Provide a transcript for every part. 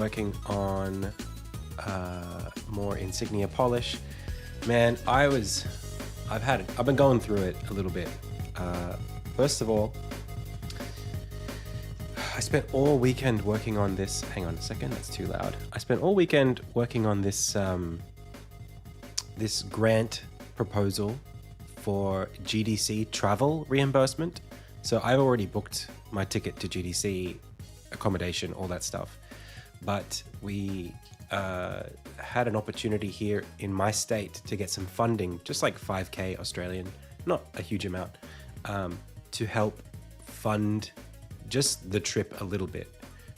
working on more insignia polish. Man, I've been going through it a little bit. First of all, I spent all weekend working on this. Hang on a second, that's too loud. I spent all weekend working on this this grant proposal for GDC travel reimbursement. So I've already booked my ticket to GDC, accommodation, all that stuff. But we had an opportunity here in my state to get some funding, just like 5K Australian, not a huge amount, to help fund just the trip a little bit.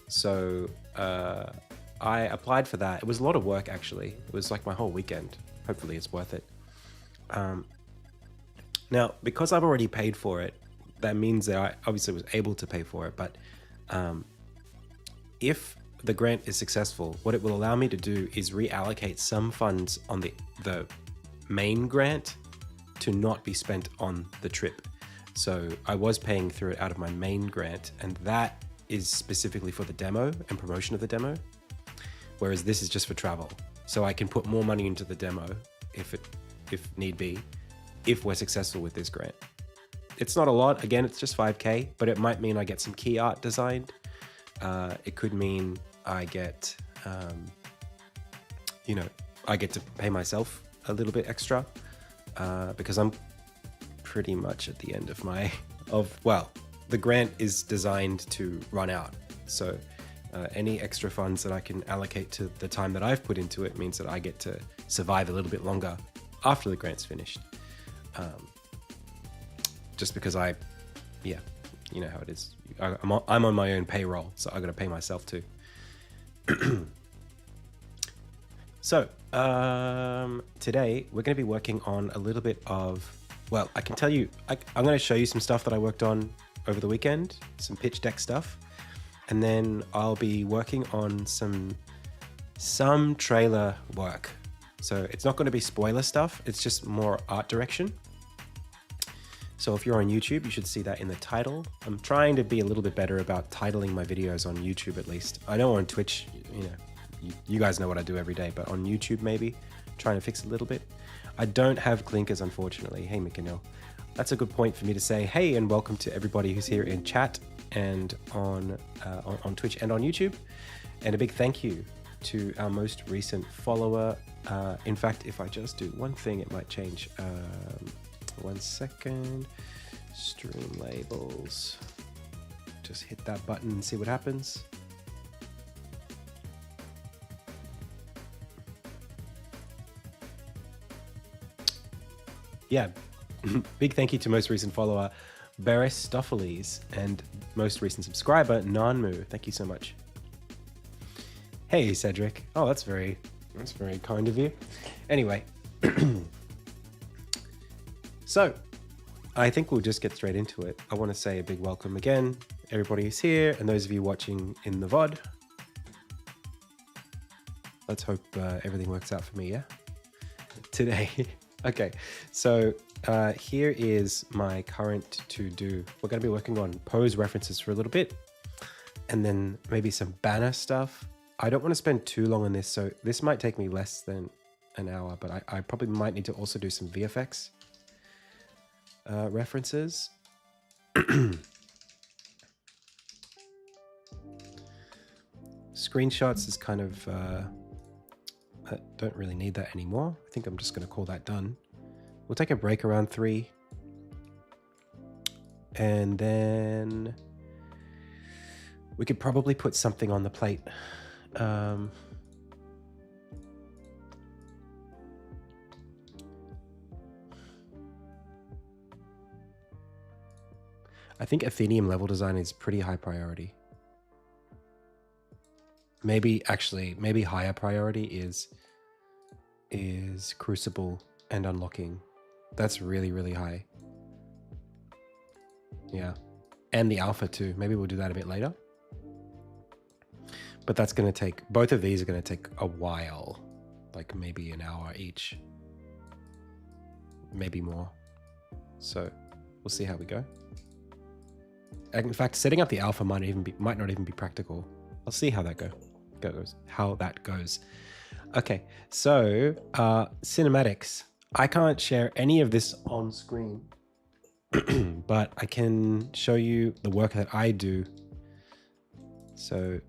So I applied for that. It was a lot of work, actually. It was like my whole weekend. Hopefully it's worth it. Now, because I've already paid for it, that means that I obviously was able to pay for it. But if the grant is successful, what it will allow me to do is reallocate some funds on the main grant to not be spent on the trip. So I was paying through it out of my main grant, and that is specifically for the demo and promotion of the demo, whereas this is just for travel. So I can put more money into the demo if need be, if we're successful with this grant. It's not a lot, again, it's just 5K, but it might mean I get some key art designed. It could mean I get, I get to pay myself a little bit extra because I'm pretty much at the end of the grant is designed to run out. So any extra funds that I can allocate to the time that I've put into it means that I get to survive a little bit longer after the grant's finished. Just because you know how it is. I'm on my own payroll, so I got to pay myself too. So today we're going to be working on a little bit of, well, I can tell you, I'm going to show you some stuff that I worked on over the weekend, some pitch deck stuff, and then I'll be working on some trailer work. So it's not going to be spoiler stuff, it's just more art direction. So if you're on YouTube, you should see that in the title. I'm trying to be a little bit better about titling my videos on YouTube, at least. I know on Twitch, you guys know what I do every day, but on YouTube maybe, trying to fix a little bit. I don't have clinkers, unfortunately. Hey, McKinnell. That's a good point for me to say, hey, and welcome to everybody who's here in chat and on Twitch and on YouTube. And a big thank you to our most recent follower. In fact, if I just do one thing, it might change. 1 second. Stream labels. Just hit that button and see what happens. Yeah, big thank you to most recent follower Baristophiles and most recent subscriber Nanmu. Thank you so much. Hey Cedric. Oh, that's very kind of you. Anyway, so I think we'll just get straight into it. I want to say a big welcome again, everybody who's here, and those of you watching in the VOD. Let's hope everything works out for me, yeah? Today. Okay, so here is my current to-do. We're going to be working on pose references for a little bit, and then maybe some banner stuff. I don't want to spend too long on this, so this might take me less than an hour, but I probably might need to also do some VFX references. Screenshots is kind of... I don't really need that anymore. I think I'm just going to call that done. We'll take a break around 3. And then we could probably put something on the plate. I think Athenium level design is pretty high priority. Maybe higher priority is Crucible and unlocking. That's really, really high. Yeah. And the alpha too. Maybe we'll do that a bit later. But that's going to take, both of these are going to take a while. Like maybe an hour each. Maybe more. So we'll see how we go. In fact, setting up the alpha might not even be practical. I'll see how that goes. goes. Okay, so cinematics. I can't share any of this on screen, but I can show you the work that I do. So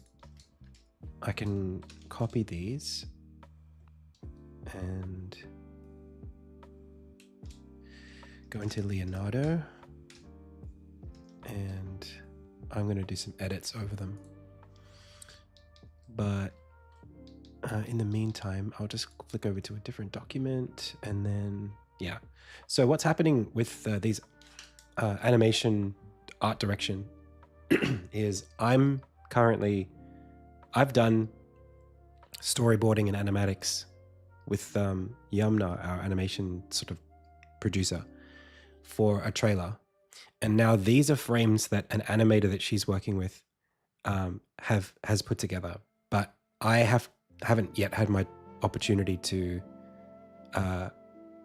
I can copy these and go into Leonardo, and I'm going to do some edits over them. But in the meantime, I'll just flick over to a different document, and then, yeah. So what's happening with these animation art direction is I've done storyboarding and animatics with Yamna, our animation sort of producer, for a trailer. And now these are frames that an animator that she's working with has put together. But I haven't yet had my opportunity to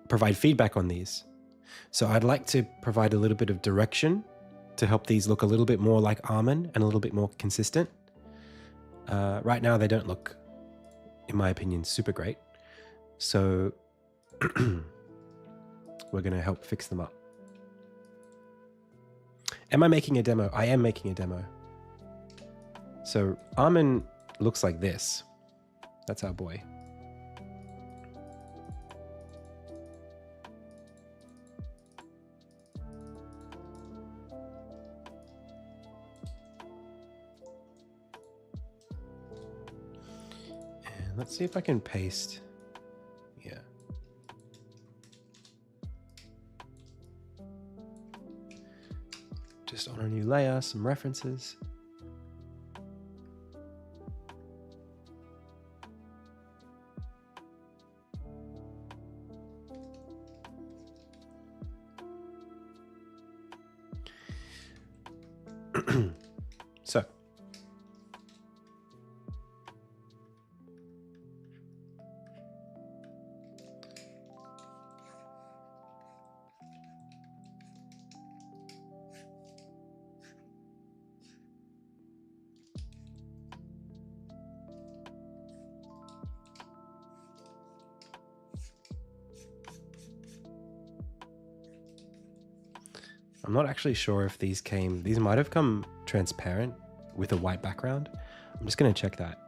provide feedback on these. So I'd like to provide a little bit of direction to help these look a little bit more like Armin and a little bit more consistent. Right now they don't look, in my opinion, super great. So we're going to help fix them up. Am I making a demo? I am making a demo. So Armin looks like this. That's our boy. And let's see if I can paste. Yeah. Just on a new layer, some references. So I'm not actually sure if these might have come transparent with a white background. I'm just going to check that,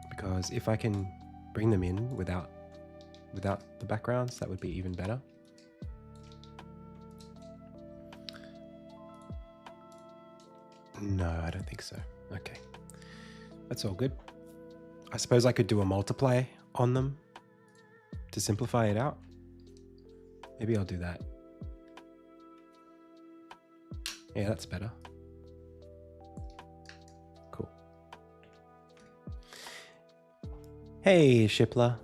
because if I can bring them in without the backgrounds, that would be even better. No, I don't think so. Okay, that's all good. I suppose I could do a multiply on them to simplify it out. Maybe I'll do that. Yeah, that's better. Cool. Hey, Shipla.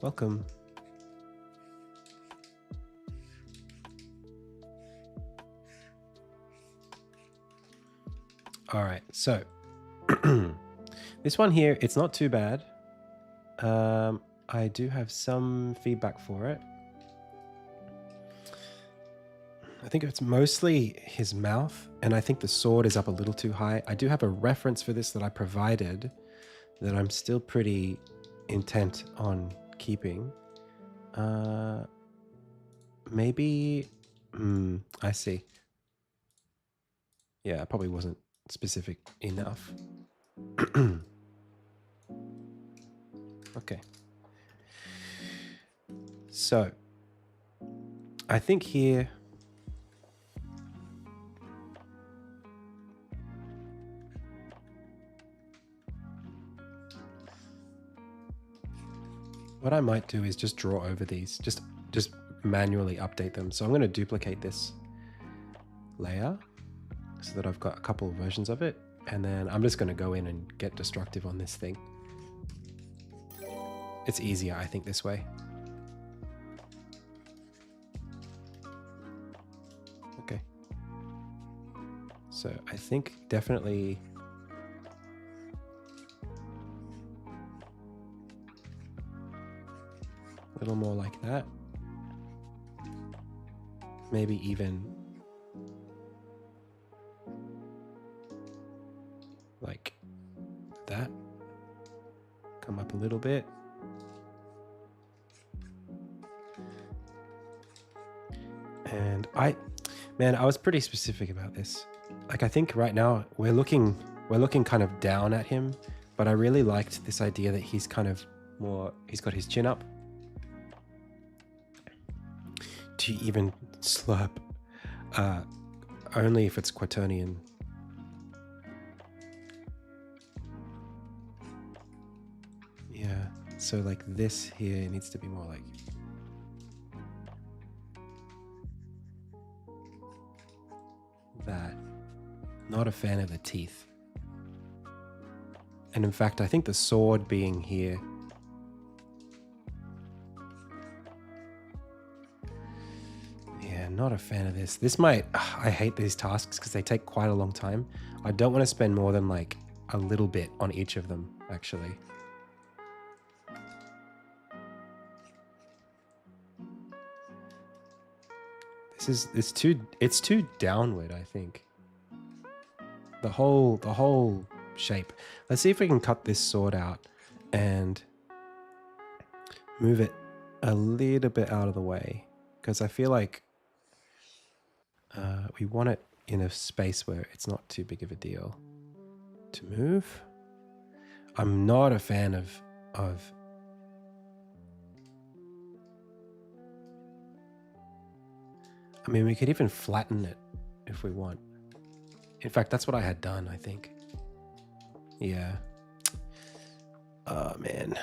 Welcome. All right, so this one here, it's not too bad. I do have some feedback for it. I think it's mostly his mouth, and I think the sword is up a little too high. I do have a reference for this that I provided that I'm still pretty intent on keeping. Maybe, I see. Yeah, I probably wasn't specific enough. Okay. So, I think here, what I might do is just draw over these, just manually update them. So I'm going to duplicate this layer so that I've got a couple of versions of it. And then I'm just going to go in and get destructive on this thing. It's easier, I think, this way. Okay. So I think definitely a little more like that. Maybe even like come up a little bit. And I was pretty specific about this. Like, I think right now we're looking kind of down at him, but I really liked this idea that he's kind of more, he's got his chin up. Do you even slurp? Only if it's quaternion. Yeah, so like this here needs to be more like... that. Not a fan of the teeth. And in fact, I think the sword being here... yeah, not a fan of this. This might... I hate these tasks because they take quite a long time. I don't want to spend more than like a little bit on each of them, actually. It's too downward, I think. The whole shape. Let's see if we can cut this sword out and move it a little bit out of the way, because I feel like we want it in a space where it's not too big of a deal to move. I'm not a fan of I mean, we could even flatten it if we want. In fact, that's what I had done, I think. Yeah. Oh, man.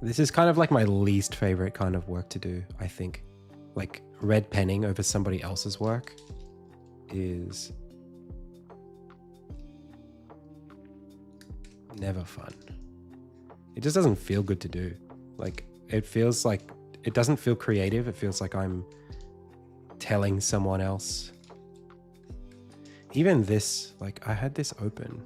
This is kind of like my least favorite kind of work to do, I think. Like, red penning over somebody else's work is never fun. It just doesn't feel good to do. Like, it feels like... it doesn't feel creative. It feels like I'm telling someone else. Even this, like, I had this open.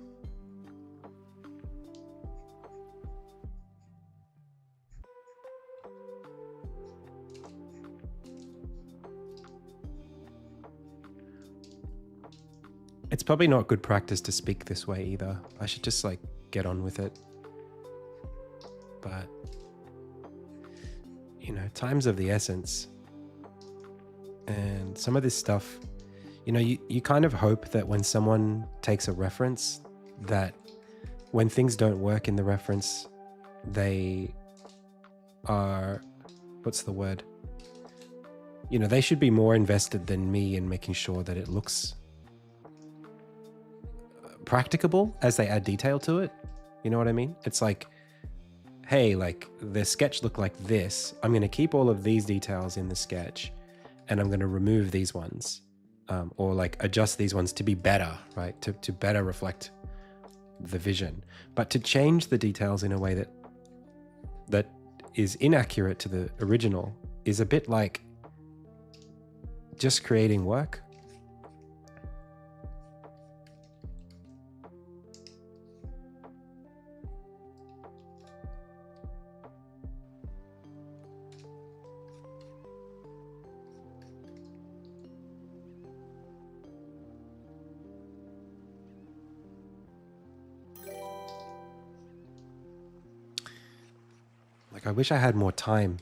It's probably not good practice to speak this way either. I should just like get on with it. But, you know, time's of the essence. And some of this stuff, you know, you kind of hope that when someone takes a reference, that when things don't work in the reference, they are, what's the word? You know, they should be more invested than me in making sure that it looks practicable as they add detail to it. You know what I mean? It's like, hey, like the sketch looked like this. I'm going to keep all of these details in the sketch and I'm going to remove these ones, or like adjust these ones to be better, right? To better reflect the vision, but to change the details in a way that is inaccurate to the original is a bit like just creating work. Like, I wish I had more time.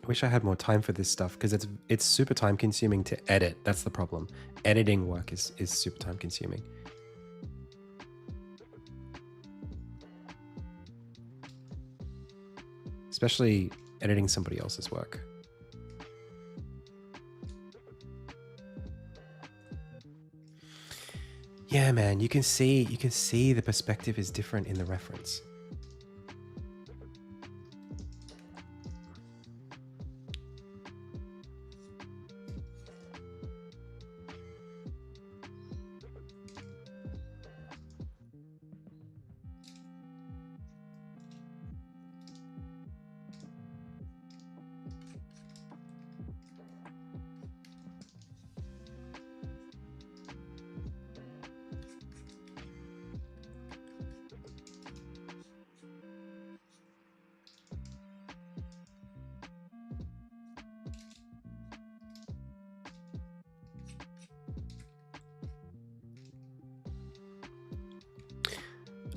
I wish I had more time for this stuff because it's super time consuming to edit. That's the problem. Editing work is super time consuming. Especially editing somebody else's work. Yeah, man, you can see the perspective is different in the reference.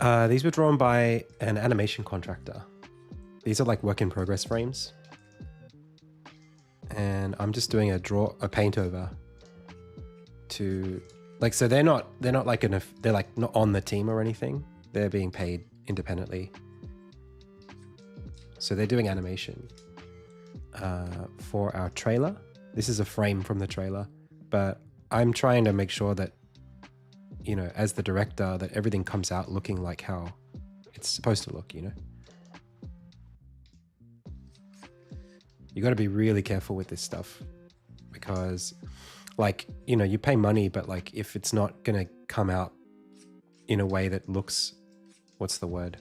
These were drawn by an animation contractor. These are like work in progress frames. And I'm just doing a paint over to like, so they're not like they're like not on the team or anything. They're being paid independently. So they're doing animation for our trailer. This is a frame from the trailer, but I'm trying to make sure that, you know, as the director, that everything comes out looking like how it's supposed to look, you know? You got to be really careful with this stuff because, like, you know, you pay money, but like if it's not going to come out in a way that looks, what's the word?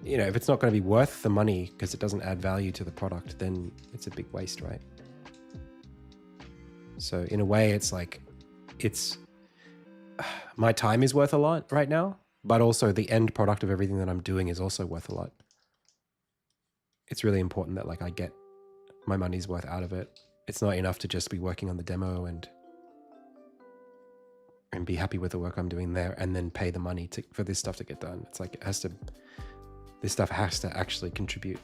You know, if it's not going to be worth the money because it doesn't add value to the product, then it's a big waste, right? So in a way, it's like, my time is worth a lot right now, but also the end product of everything that I'm doing is also worth a lot. It's really important that like I get my money's worth out of it. It's not enough to just be working on the demo and be happy with the work I'm doing there and then pay the money for this stuff to get done. It's like this stuff has to actually contribute.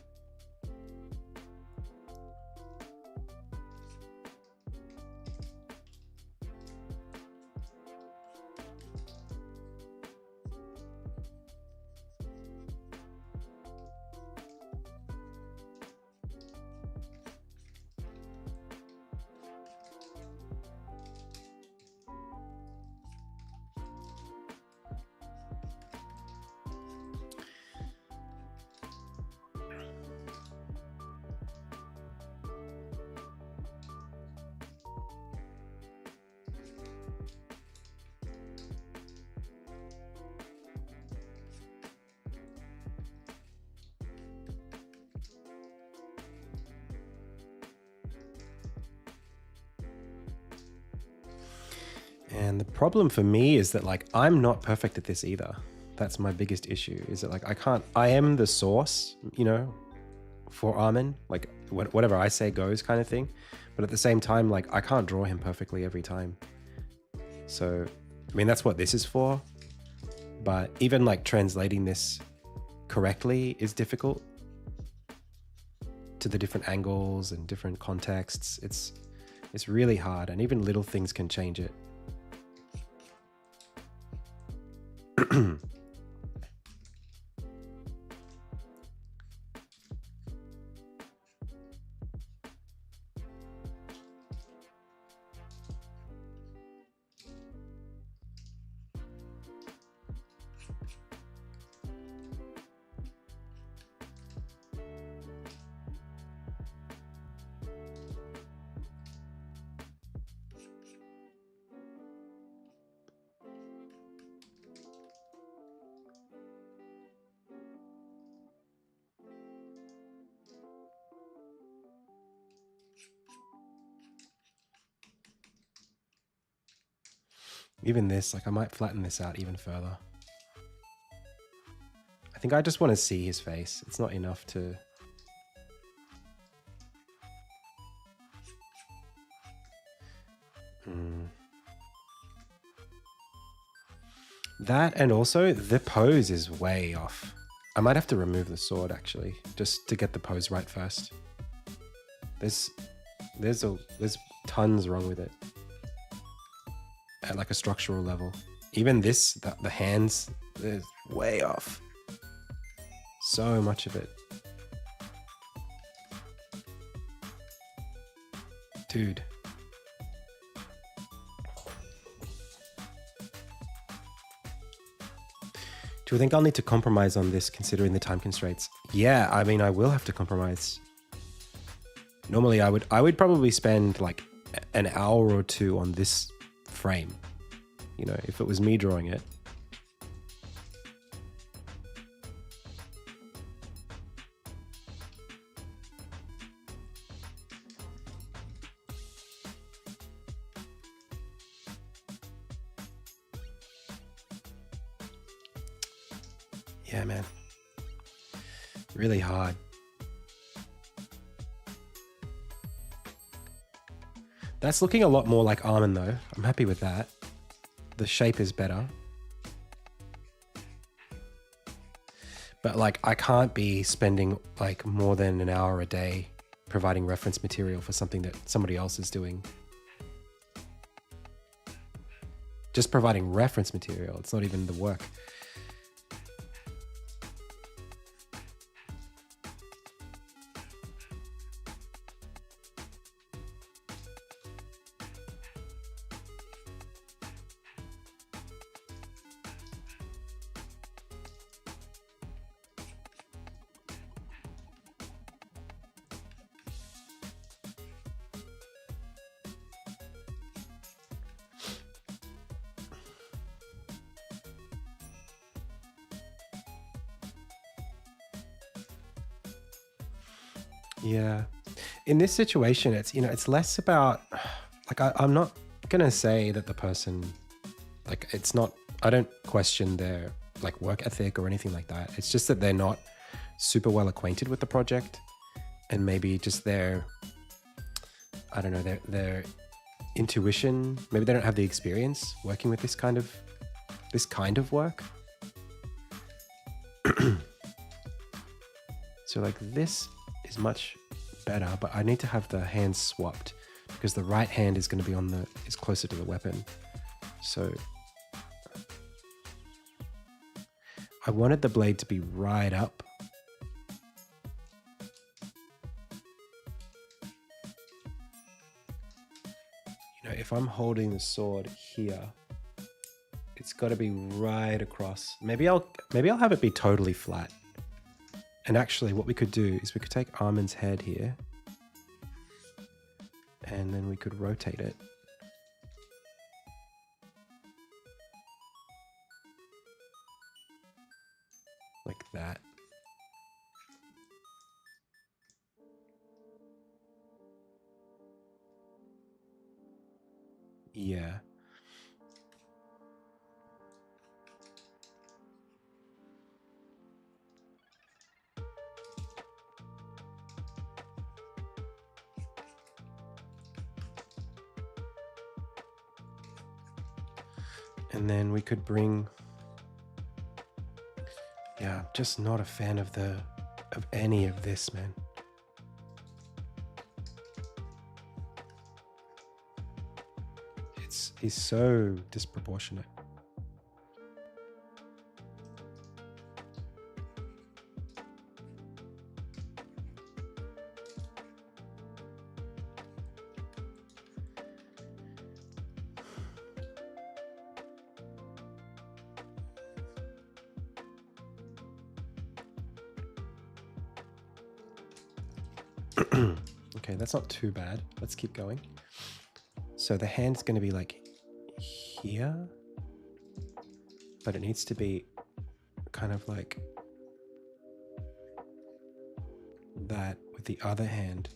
And the problem for me is that like, I'm not perfect at this either. That's my biggest issue, is that like, I am the source, you know, for Armin, like whatever I say goes kind of thing. But at the same time, like I can't draw him perfectly every time. So, I mean, that's what this is for. But even like translating this correctly is difficult to the different angles and different contexts. It's really hard, and even little things can change it. Even this, like I might flatten this out even further. I think I just want to see his face. It's not enough to... That, and also the pose is way off. I might have to remove the sword actually, just to get the pose right first. There's tons wrong with it at like a structural level. Even this, the hands, is way off. So much of it. Dude. Do you think I'll need to compromise on this considering the time constraints? Yeah, I mean, I will have to compromise. Normally I would probably spend like an hour or two on this frame, you know, if it was me drawing it. Yeah, man. Really hard. That's looking a lot more like almond though. I'm happy with that. The shape is better. But like, I can't be spending like more than an hour a day providing reference material for something that somebody else is doing. Just providing reference material. It's not even the work. Yeah. In this situation, it's, it's less about, like, I'm not going to say that the person, like, it's not, I don't question their, like, work ethic or anything like that. It's just that they're not super well acquainted with the project, and maybe just their, I don't know, their intuition, maybe they don't have the experience working with this kind of work. So like this is much better, but I need to have the hands swapped because the right hand is going to be is closer to the weapon. So I wanted the blade to be right up. If I'm holding the sword here, it's got to be right across. Maybe I'll have it be totally flat. And actually what we could do is we could take Armin's head here and then we could rotate it. Like that. Yeah. And then we could bring, yeah, just not a fan of any of this, man. He's so disproportionate. Okay, that's not too bad. Let's keep going. So the hand's going to be like here, but it needs to be kind of like that with the other hand.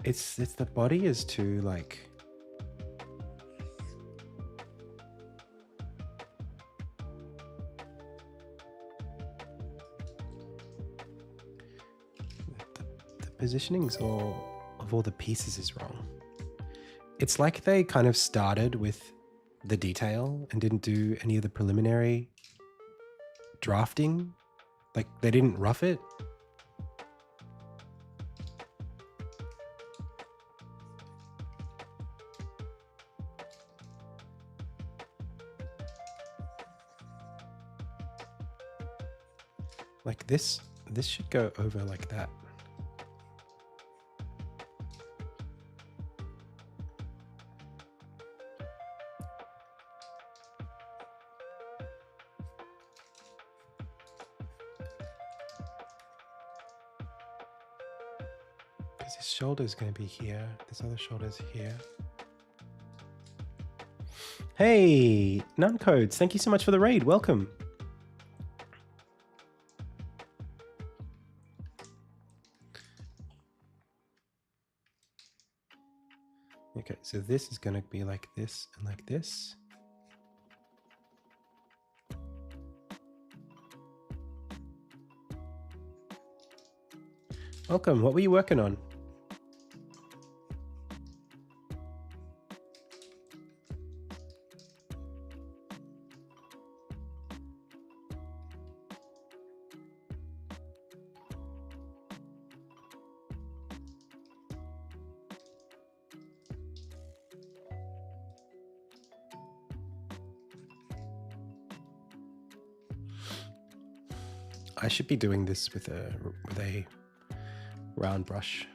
It's the body is too like, the positionings of all the pieces is wrong. It's like they kind of started with the detail and didn't do any of the preliminary drafting. Like they didn't rough it. Like this should go over like that. Because his shoulder is going to be here. This other shoulder is here. Hey, None Codes, thank you so much for the raid. Welcome. Okay, so this is going to be like this and like this. Welcome. What were you working on? I should be doing this with a round brush.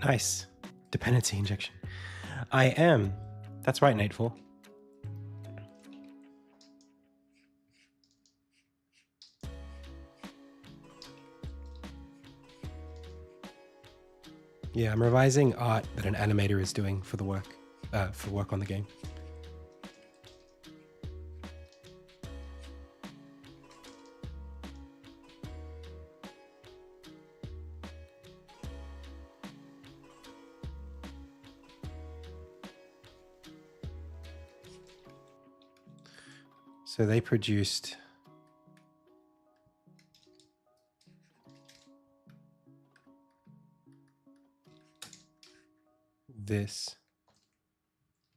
Nice. Dependency injection. I am. That's right, Nateful. Yeah, I'm revising art that an animator is doing for the work on the game. So they produced this,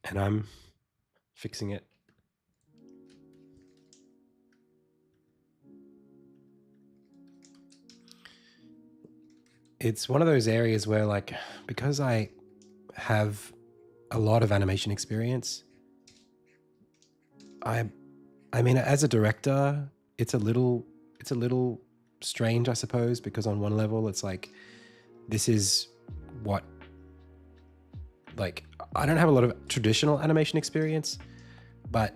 and I'm fixing it. It's one of those areas where, like, because I have a lot of animation experience, I mean, as a director, it's a little strange, I suppose, because on one level, it's like, this is what, like, I don't have a lot of traditional animation experience, but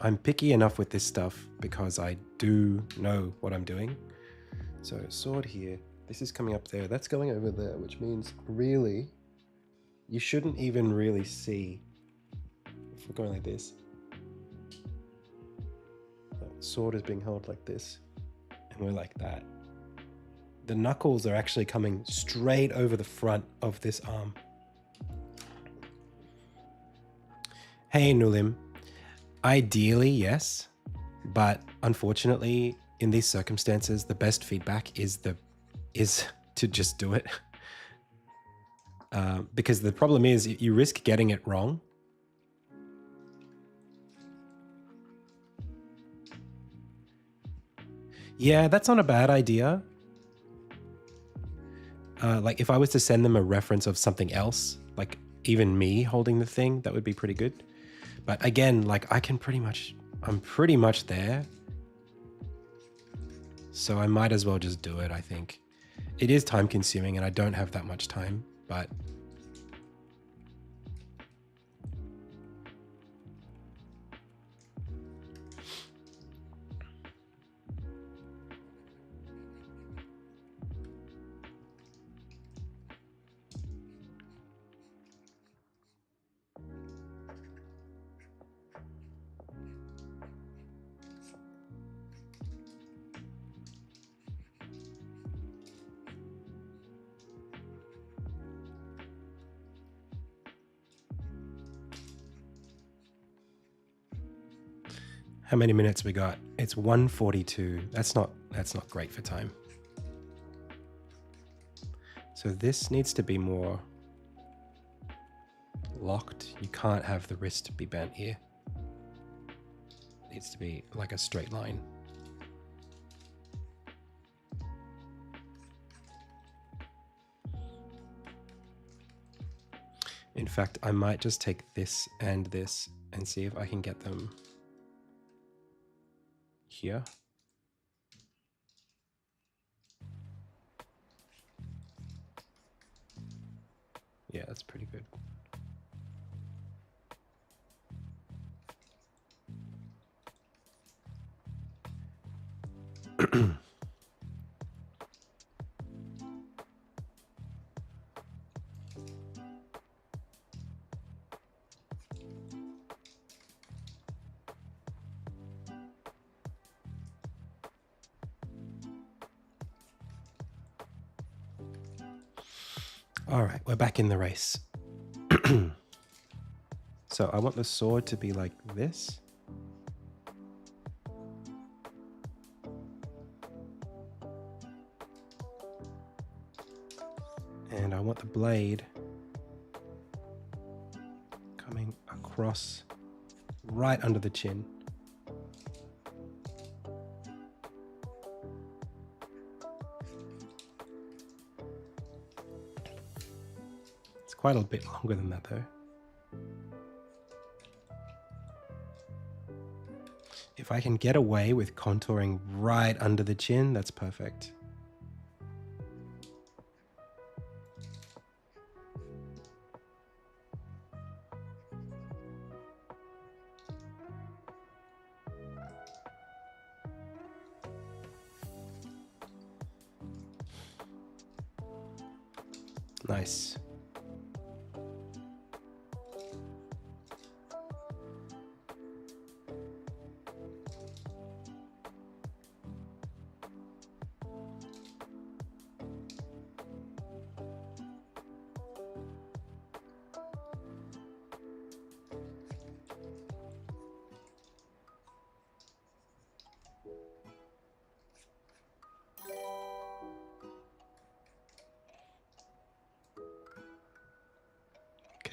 I'm picky enough with this stuff because I do know what I'm doing. So sword here, this is coming up there, that's going over there, which means really, you shouldn't even really see, if we're going like this, that sword is being held like this, and we're like that. The knuckles are actually coming straight over the front of this arm. Hey, Nulim. Ideally, yes, but unfortunately, in these circumstances, the best feedback is to just do it. Because the problem is you risk getting it wrong. Yeah, that's not a bad idea. Like if I was to send them a reference of something else, like even me holding the thing, that would be pretty good. But again, like I'm pretty much there. So I might as well just do it, I think. It is time consuming and I don't have that much time, but How many minutes we got? It's 1:42. That's not great for time. So this needs to be more locked. You can't have the wrist be bent here. It needs to be like a straight line. In fact, I might just take this and see if I can get them here. Yeah, that's pretty good. All right, we're back in the race. So I want the sword to be like this. And I want the blade coming across right under the chin. It's quite a bit longer than that though. If I can get away with contouring right under the chin, that's perfect. Nice.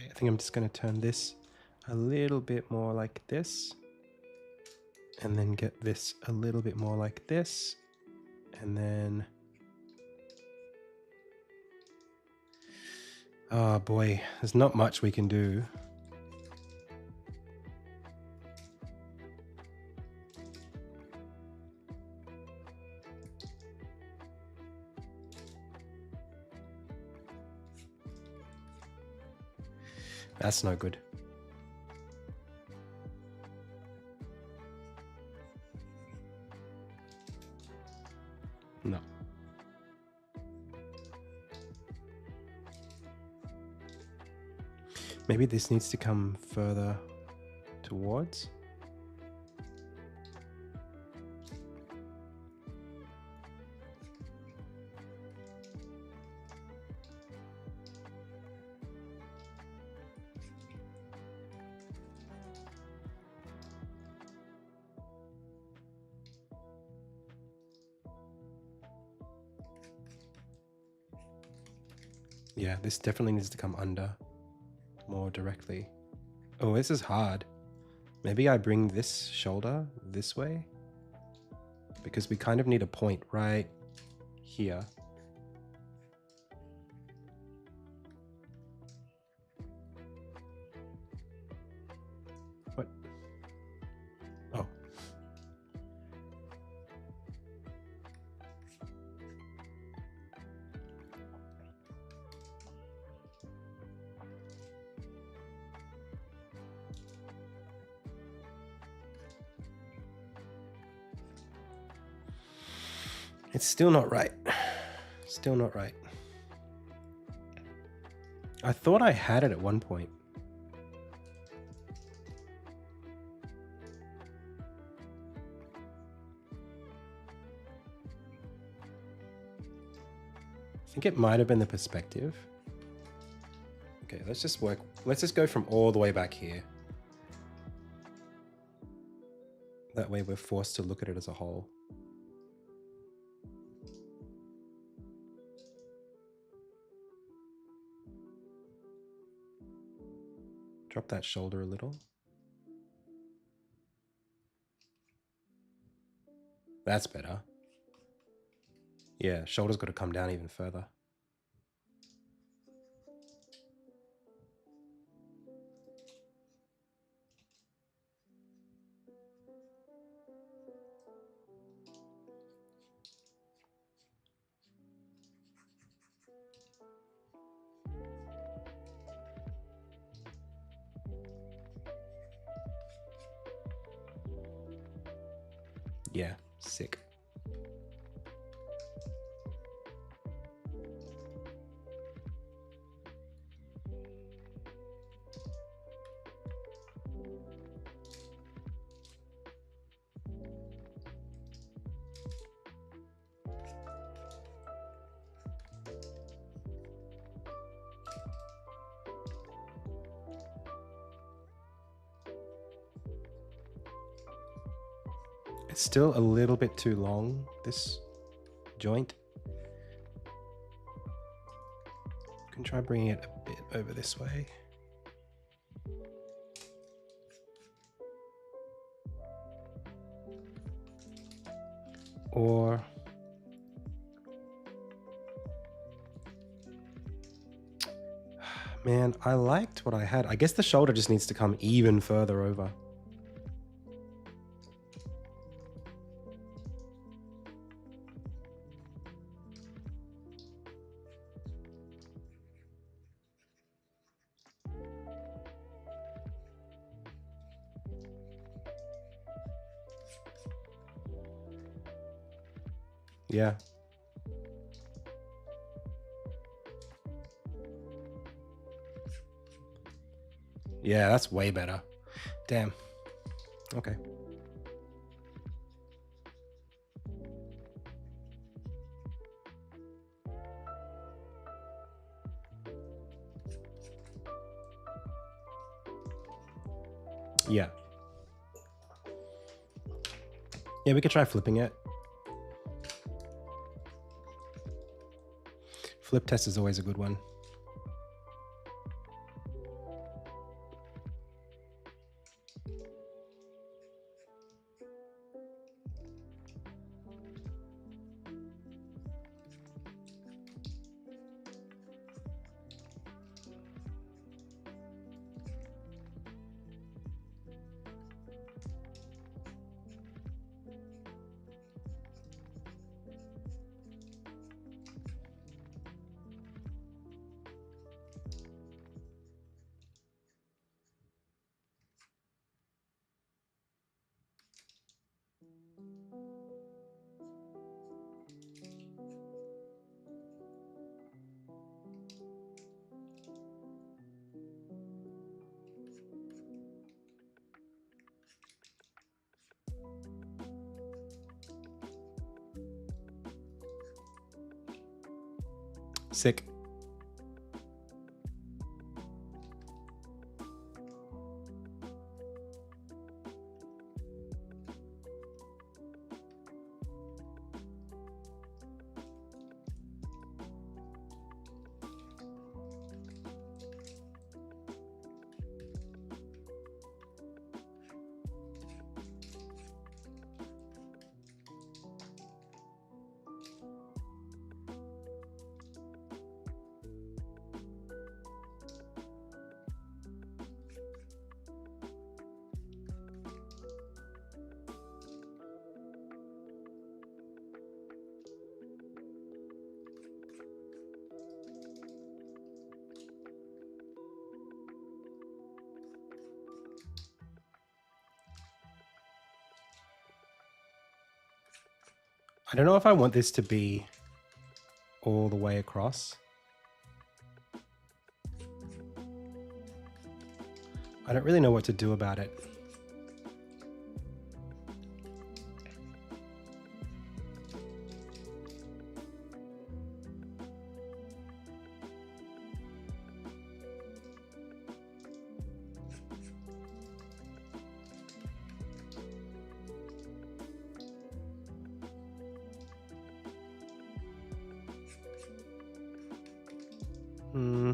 I think I'm just going to turn this a little bit more like this, and then get this a little bit more like this, and then, oh boy, there's not much we can do. That's no good. No. Maybe this needs to come further towards. Yeah, this definitely needs to come under more directly. Oh, this is hard. Maybe I bring this shoulder this way, because we kind of need a point right here. What? Oh. It's still not right. Still not right. I thought I had it at one point. I think it might have been the perspective. Okay, let's just go from all the way back here. That way we're forced to look at it as a whole. Drop that shoulder a little. That's better. Yeah, shoulder's got to come down even further. Yeah, sick. It's still a little bit too long, this joint. You can try bringing it a bit over this way. Or man, I liked what I had. I guess the shoulder just needs to come even further over. Yeah. Yeah, that's way better. Damn. Okay. Yeah. Yeah, we could try flipping it. Flip test is always a good one. Sick. I don't know if I want this to be all the way across. I don't really know what to do about it. Hmm.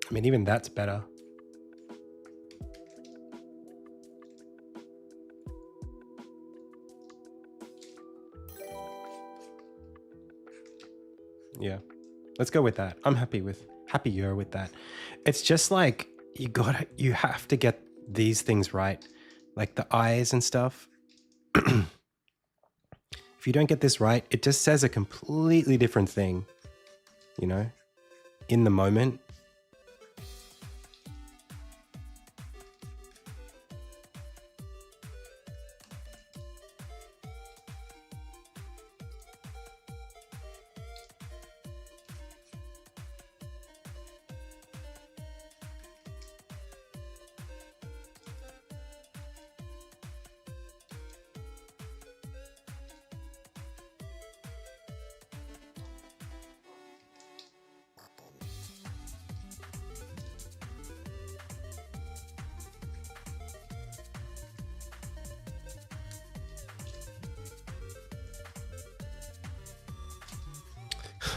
I mean, even that's better. Yeah, let's go with that. I'm happier with that. It's just like you have to get these things right, like the eyes and stuff. If you don't get this right, it just says a completely different thing, you know, in the moment.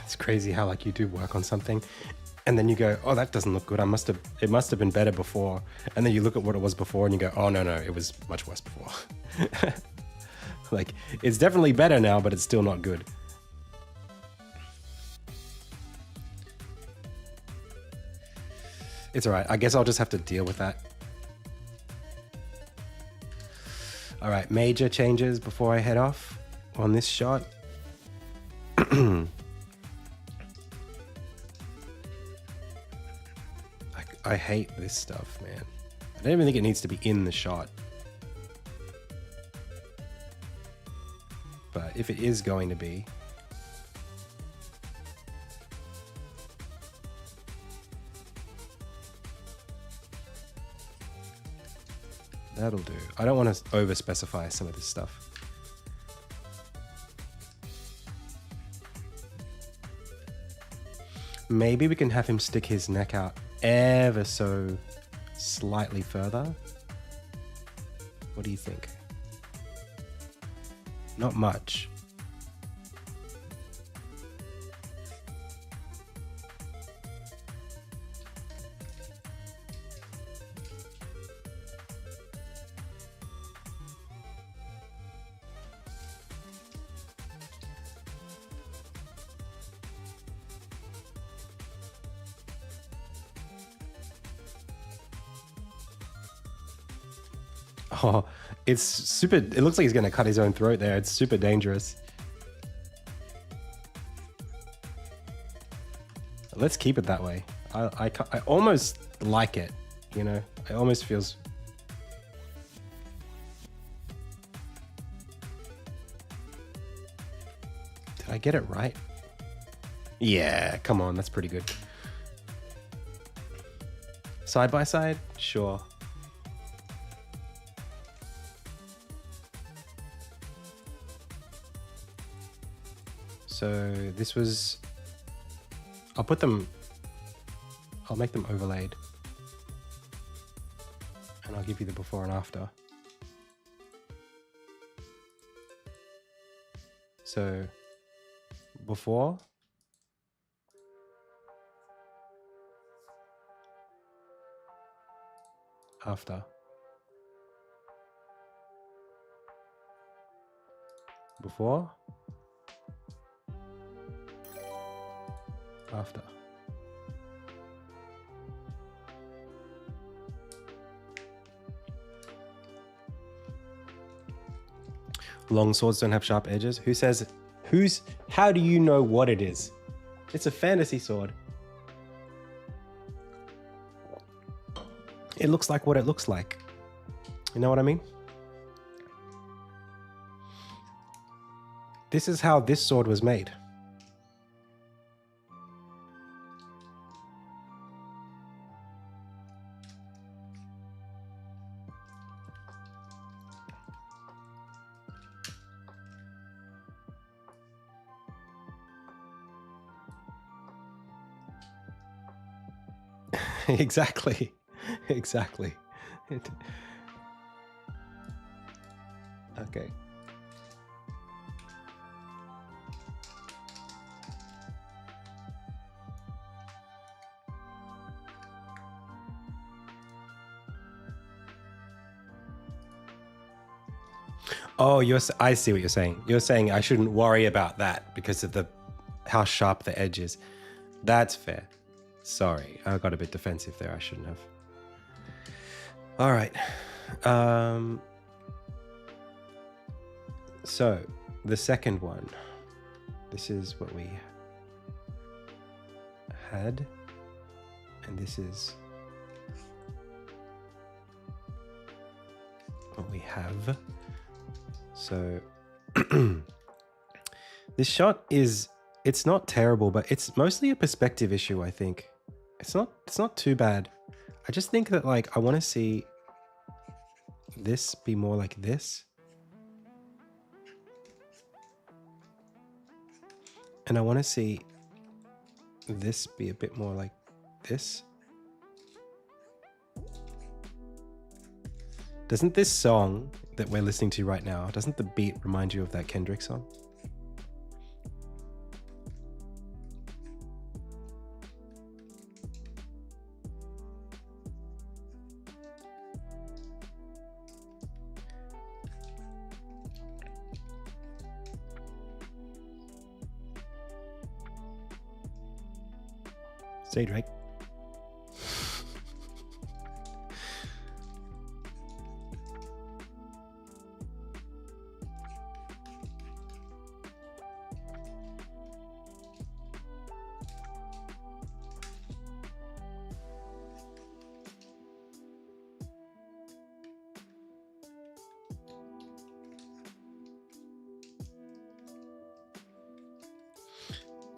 It's crazy how like you do work on something and then you go, oh, that doesn't look good. It must have been better before. And then you look at what it was before and you go, oh, no, it was much worse before. Like, it's definitely better now, but it's still not good. It's all right. I guess I'll just have to deal with that. All right, major changes before I head off on this shot. I hate this stuff, man. I don't even think it needs to be in the shot. But if it is going to be, that'll do. I don't want to over specify some of this stuff. Maybe we can have him stick his neck out ever so slightly further. What do you think? Not much. Oh, it's super. It looks like he's going to cut his own throat there. It's super dangerous. Let's keep it that way. I almost like it, you know? It almost feels... Did I get it right? Yeah, come on. That's pretty good. Side by side? Sure. So this was... I'll make them overlaid. And I'll give you the before and after. So, before. After. Before. After. Long swords don't have sharp edges. Who says, how do you know what it is? It's a fantasy sword. It looks like what it looks like. You know what I mean? This is how this sword was made. Exactly. Exactly. Okay. Oh, I see what you're saying. You're saying I shouldn't worry about that because of how sharp the edge is. That's fair. Sorry, I got a bit defensive there. I shouldn't have. All right. So the second one. This is what we had, and this is what we have. So this shot it's not terrible, but it's mostly a perspective issue, I think. It's not too bad. I just think that like I want to see this be more like this. And I want to see this be a bit more like this. Doesn't this song that we're listening to right now, doesn't the beat remind you of that Kendrick song? Say Drake.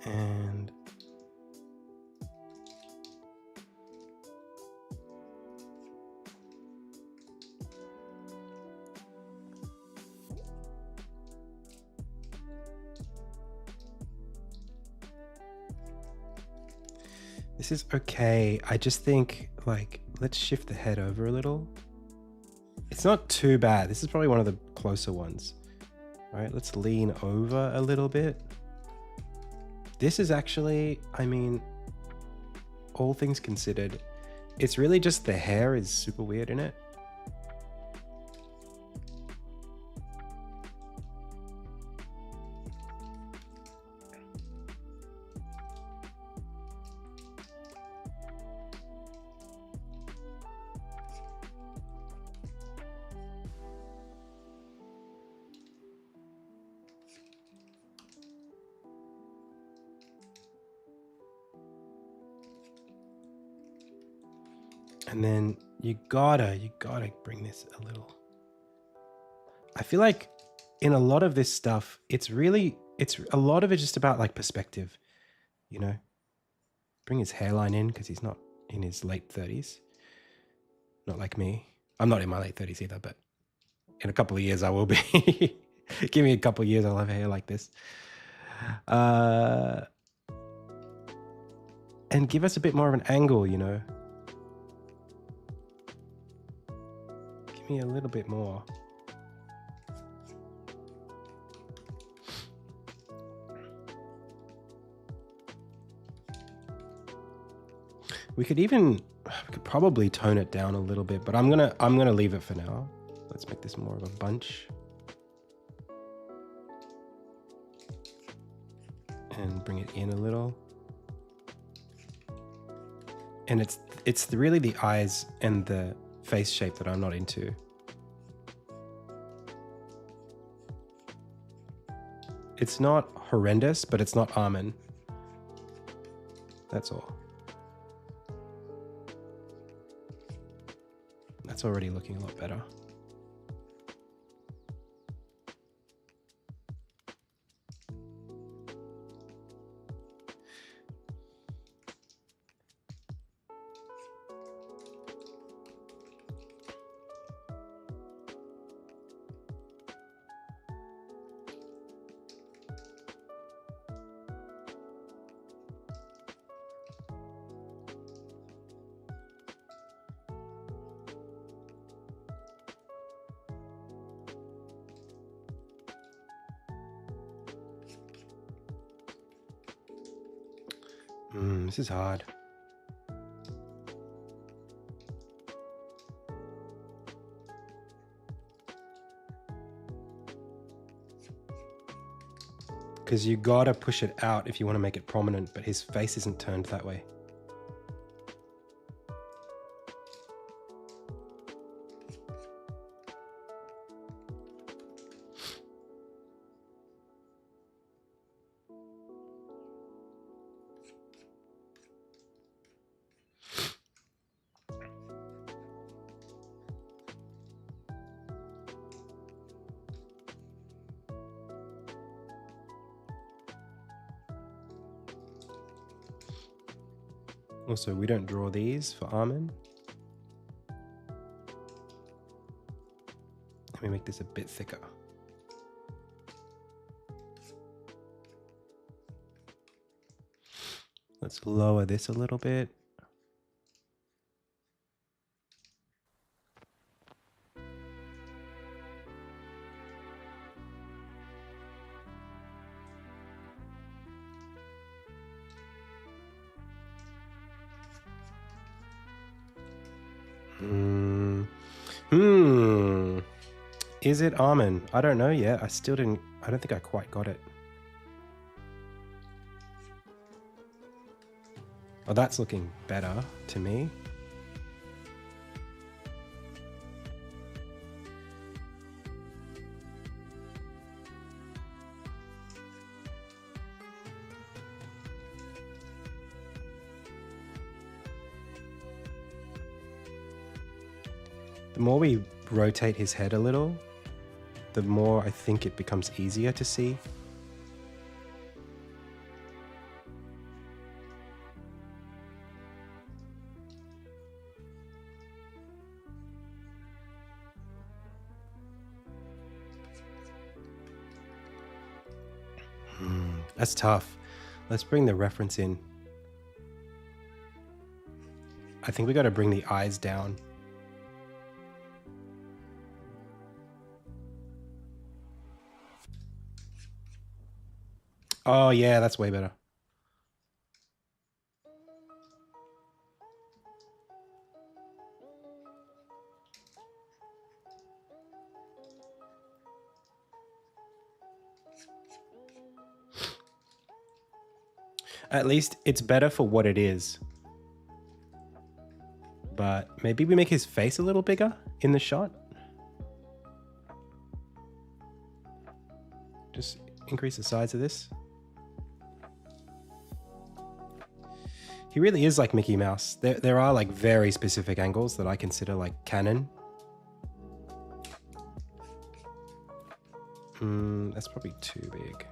And this is okay. I just think like, let's shift the head over a little. It's not too bad. This is probably one of the closer ones. All right, let's lean over a little bit. This is actually, I mean, all things considered, it's really just the hair is super weird in it. And then you gotta bring this a little. I feel like in a lot of this stuff, it's a lot of it just about like perspective, you know? Bring his hairline in because he's not in his late 30s. Not like me. I'm not in my late 30s either, but in a couple of years I will be. Give me a couple of years, I'll have hair like this. And give us a bit more of an angle, you know? Give me a little bit more. We could probably tone it down a little bit, but I'm gonna leave it for now. Let's make this more of a bunch. And bring it in a little. And it's really the eyes and the face shape that I'm not into. It's not horrendous, but it's not Armin. That's all. That's already looking a lot better. This is hard. Because you gotta push it out if you want to make it prominent, but his face isn't turned that way. Also, we don't draw these for Armin. Let me make this a bit thicker. Let's lower this a little bit. Is it Armin? I don't know yet. I don't think I quite got it. Oh, that's looking better to me. The more we rotate his head a little, the more I think it becomes easier to see. That's tough. Let's bring the reference in. I think we got to bring the eyes down. Oh yeah, that's way better. At least it's better for what it is. But maybe we make his face a little bigger in the shot. Just increase the size of this. He really is like Mickey Mouse. There are like very specific angles that I consider like canon. That's probably too big.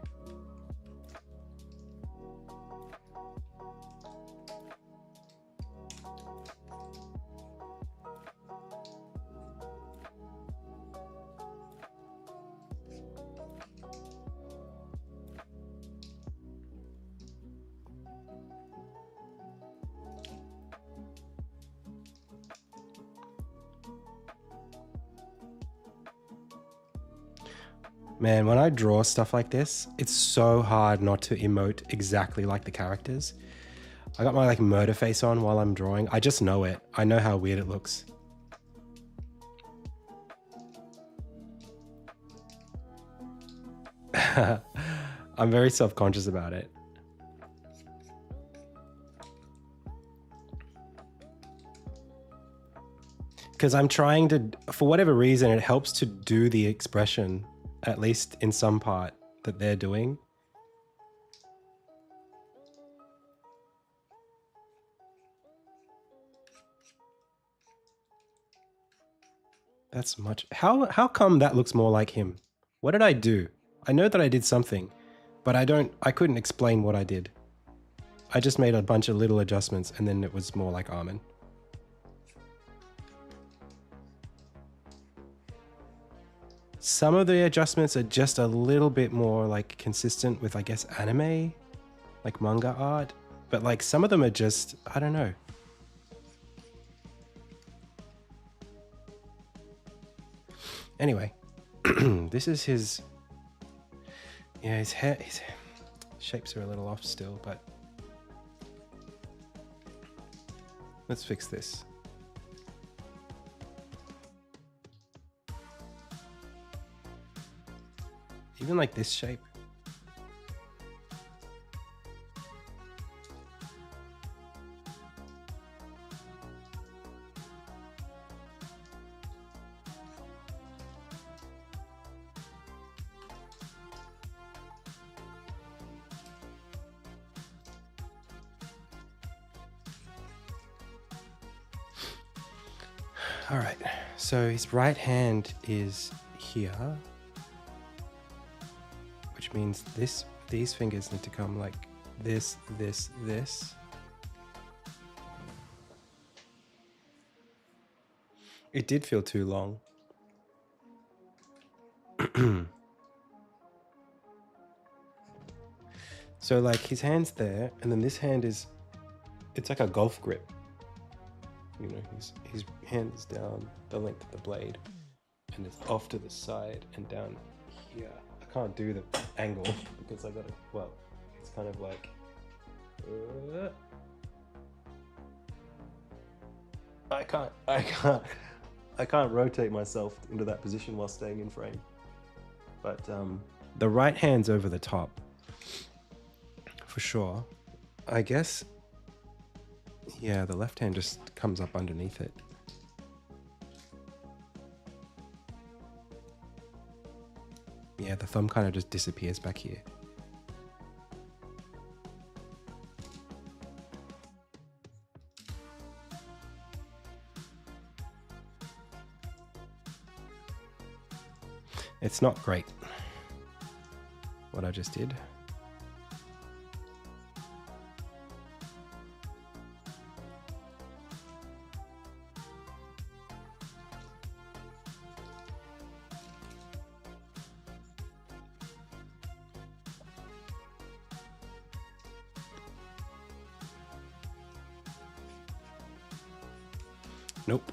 Man, when I draw stuff like this, it's so hard not to emote exactly like the characters. I got my like murder face on while I'm drawing. I just know it. I know how weird it looks. I'm very self-conscious about it. Because I'm trying to, for whatever reason, it helps to do the expression, at least in some part that they're doing. That's much. How come that looks more like him? What did I do? I know that I did something, but I couldn't explain what I did. I just made a bunch of little adjustments and then it was more like Armin. Some of the adjustments are just a little bit more like consistent with, I guess, anime, like manga art, but like some of them are just, I don't know. Anyway, this is his, yeah, his hair, his shapes are a little off still, but Let's fix this. Even like this shape. All right, so his right hand is here, which means these fingers need to come like this, this, this. It did feel too long. So like his hand's there, and then this hand is, it's like a golf grip. You know, his hand is down the length of the blade, and it's off to the side and down here. I can't do the angle because I gotta, well, it's kind of like, I can't rotate myself into that position while staying in frame. But the right hand's over the top, for sure. I guess, yeah, the left hand just comes up underneath it. Yeah, the thumb kind of just disappears back here. It's not great, what I just did. Nope.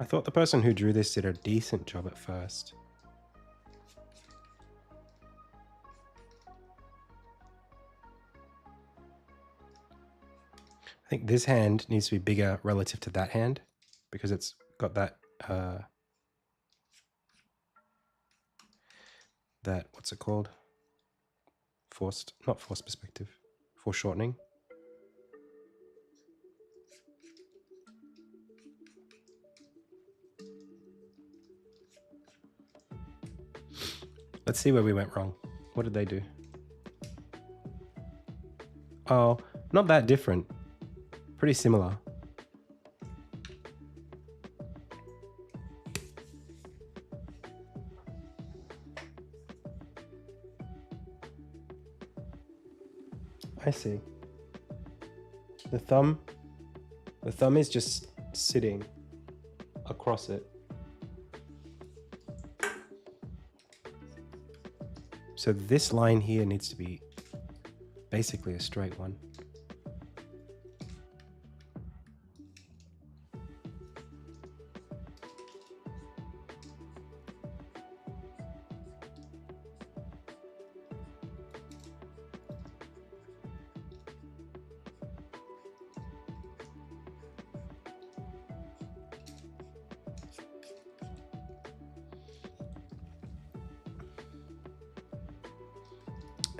I thought the person who drew this did a decent job at first. I think this hand needs to be bigger relative to that hand because it's got that that, what's it called? Not forced perspective, foreshortening. Let's see where we went wrong. What did they do? Oh, not that different. Pretty similar. I see. The thumb is just sitting across it. So this line here needs to be basically a straight one.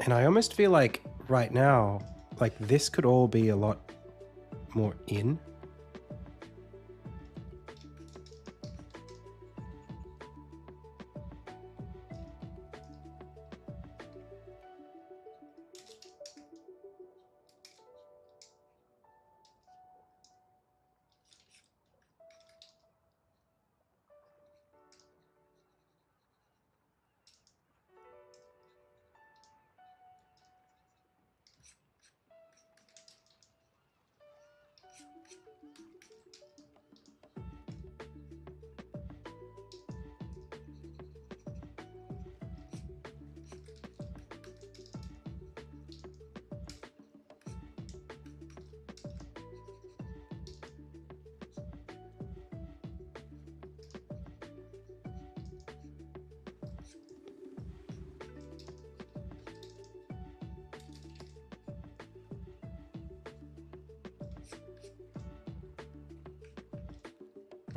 And I almost feel like right now, like this could all be a lot more in.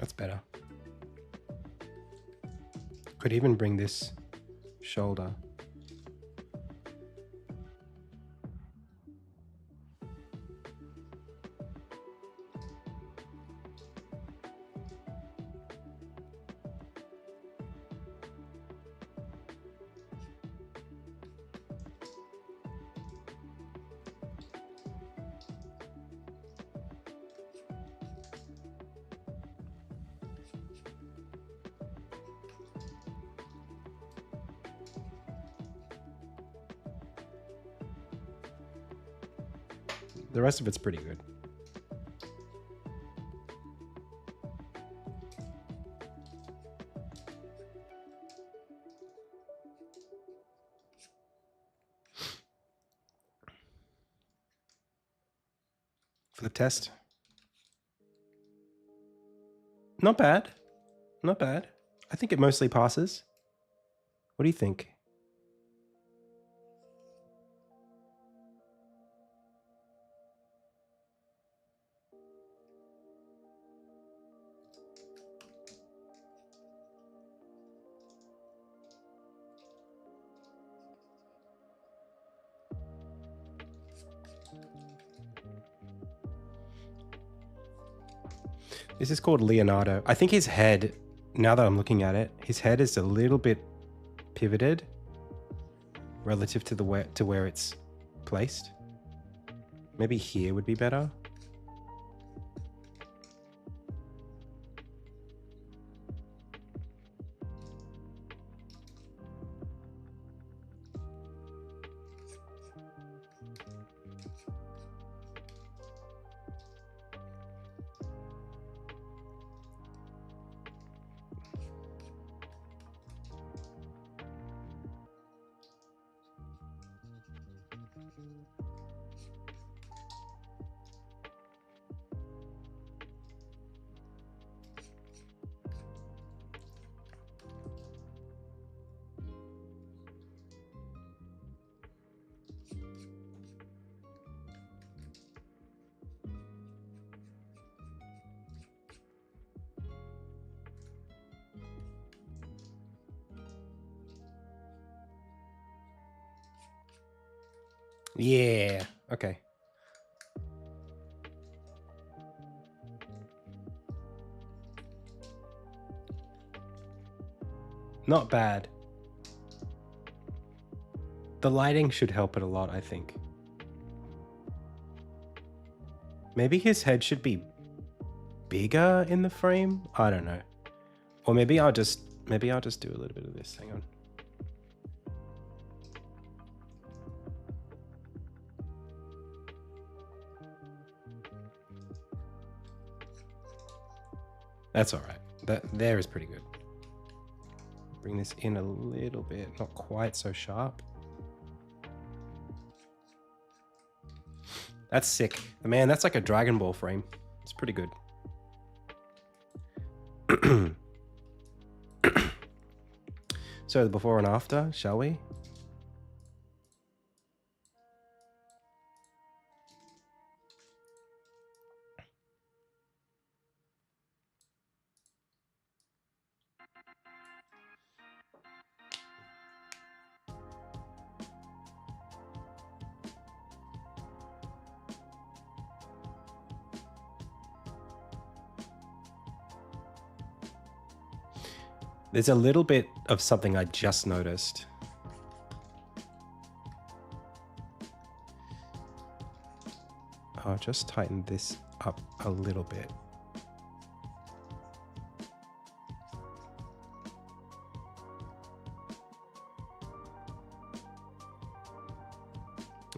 That's better. Could even bring this shoulder. The rest of it's pretty good. Flip test. Not bad. Not bad. I think it mostly passes. What do you think? This is called Leonardo. I think his head, now that I'm looking at it, his head is a little bit pivoted relative to where it's placed. Maybe here would be better. Yeah, okay. Not bad. The lighting should help it a lot, I think. Maybe his head should be bigger in the frame? I don't know. Or maybe I'll just do a little bit of this. Hang on. That's all right. That there is pretty good. Bring this in a little bit, not quite so sharp. That's sick. Man, that's like a Dragon Ball frame. It's pretty good. So the before and after, shall we? There's a little bit of something I just noticed. I'll just tighten this up a little bit.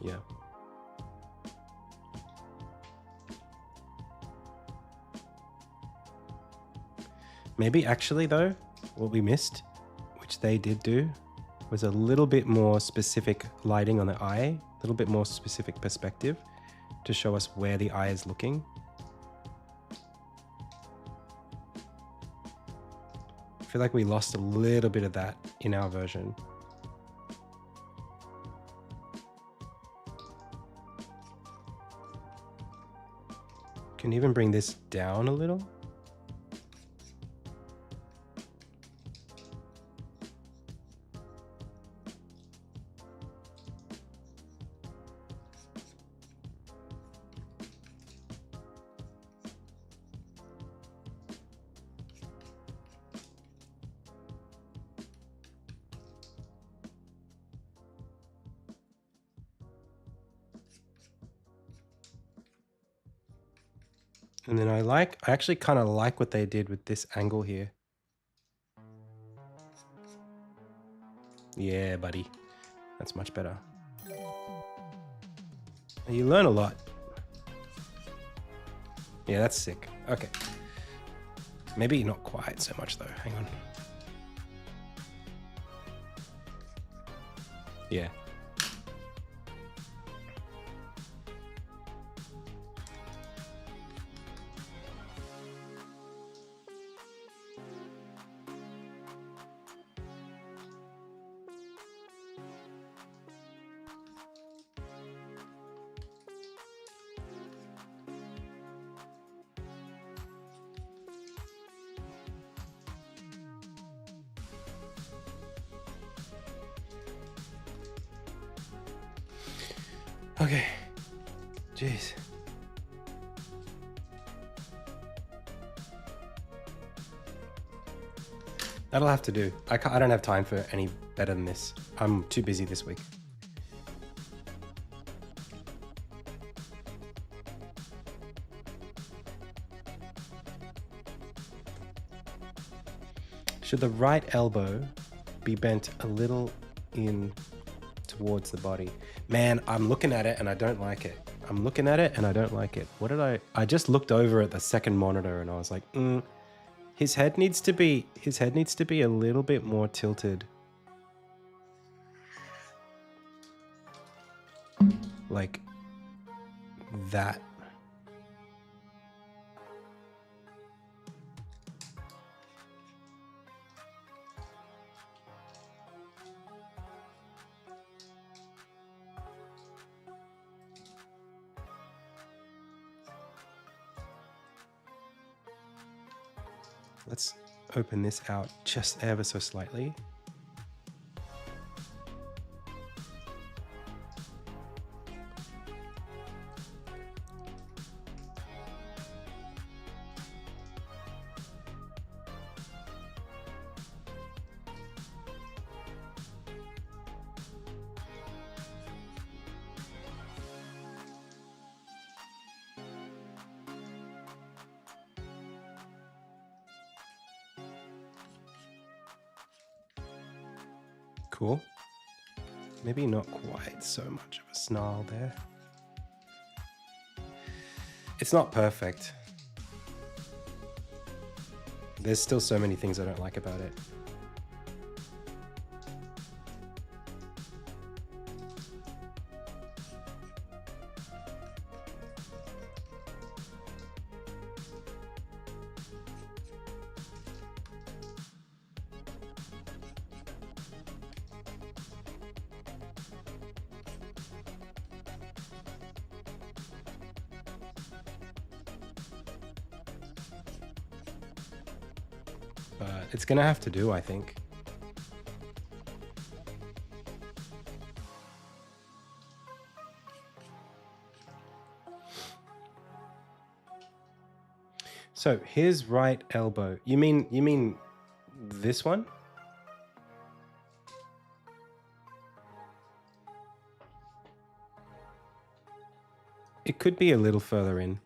Yeah. Maybe actually though, what we missed, which they did do, was a little bit more specific lighting on the eye, a little bit more specific perspective to show us where the eye is looking. I feel like we lost a little bit of that in our version. Can even bring this down a little. And then I actually kind of like what they did with this angle here. Yeah, buddy. That's much better. You learn a lot. Yeah, that's sick. Okay. Maybe not quite so much though. Hang on. Yeah. Okay. Jeez. That'll have to do. I don't have time for any better than this. I'm too busy this week. Should the right elbow be bent a little in towards the body? Man, I'm looking at it and I don't like it. I'm looking at it and I don't like it. What did I just looked over at the second monitor and I was like, his head needs to be a little bit more tilted. Like that. Let's open this out just ever so slightly. Cool. Maybe not quite so much of a snarl there. It's not perfect. There's still so many things I don't like about it. But it's gonna have to do, I think. So his right elbow. You mean this one? It could be a little further in.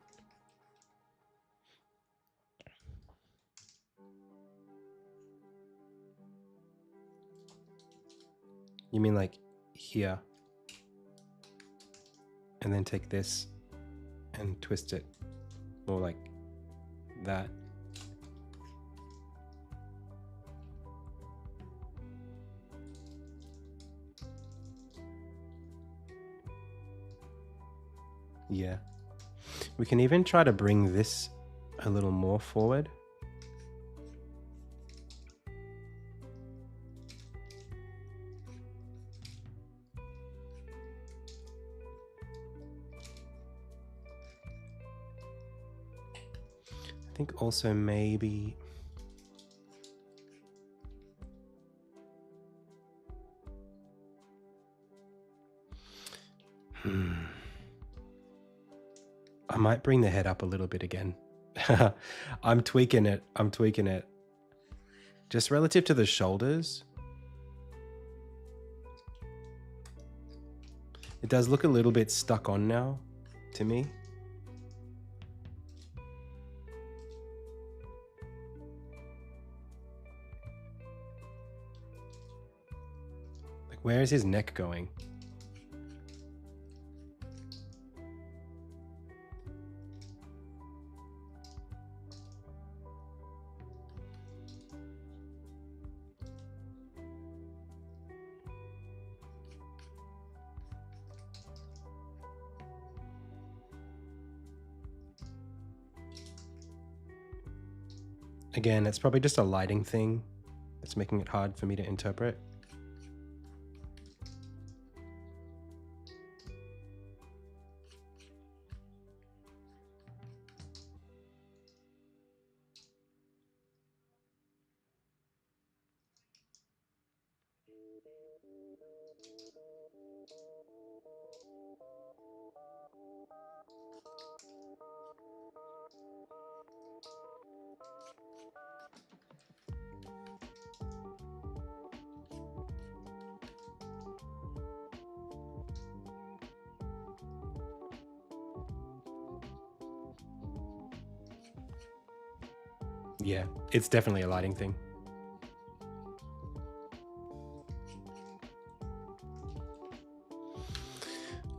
You mean like here? And then take this and twist it more like that. Yeah. We can even try to bring this a little more forward. I think also maybe I might bring the head up a little bit again. I'm tweaking it. Just relative to the shoulders. It does look a little bit stuck on now to me. Where is his neck going? Again, it's probably just a lighting thing that's making it hard for me to interpret. Yeah, it's definitely a lighting thing.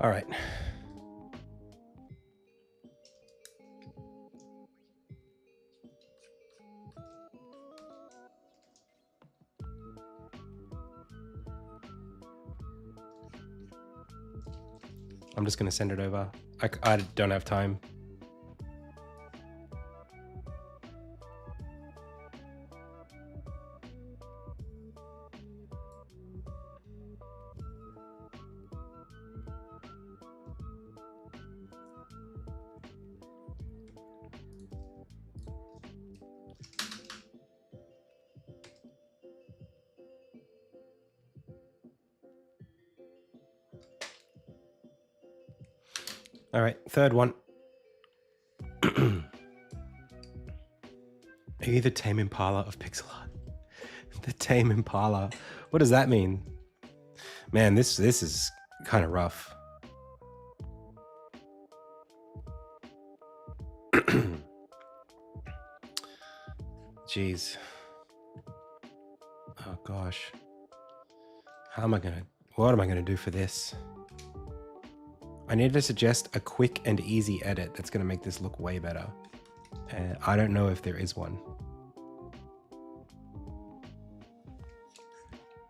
All right. I'm just going to send it over. I don't have time. All right, third one. Are you the Tame Impala of pixel art? The Tame Impala. What does that mean? Man, this is kind of rough. Jeez. Oh gosh. What am I gonna do for this? I need to suggest a quick and easy edit that's gonna make this look way better. And I don't know if there is one.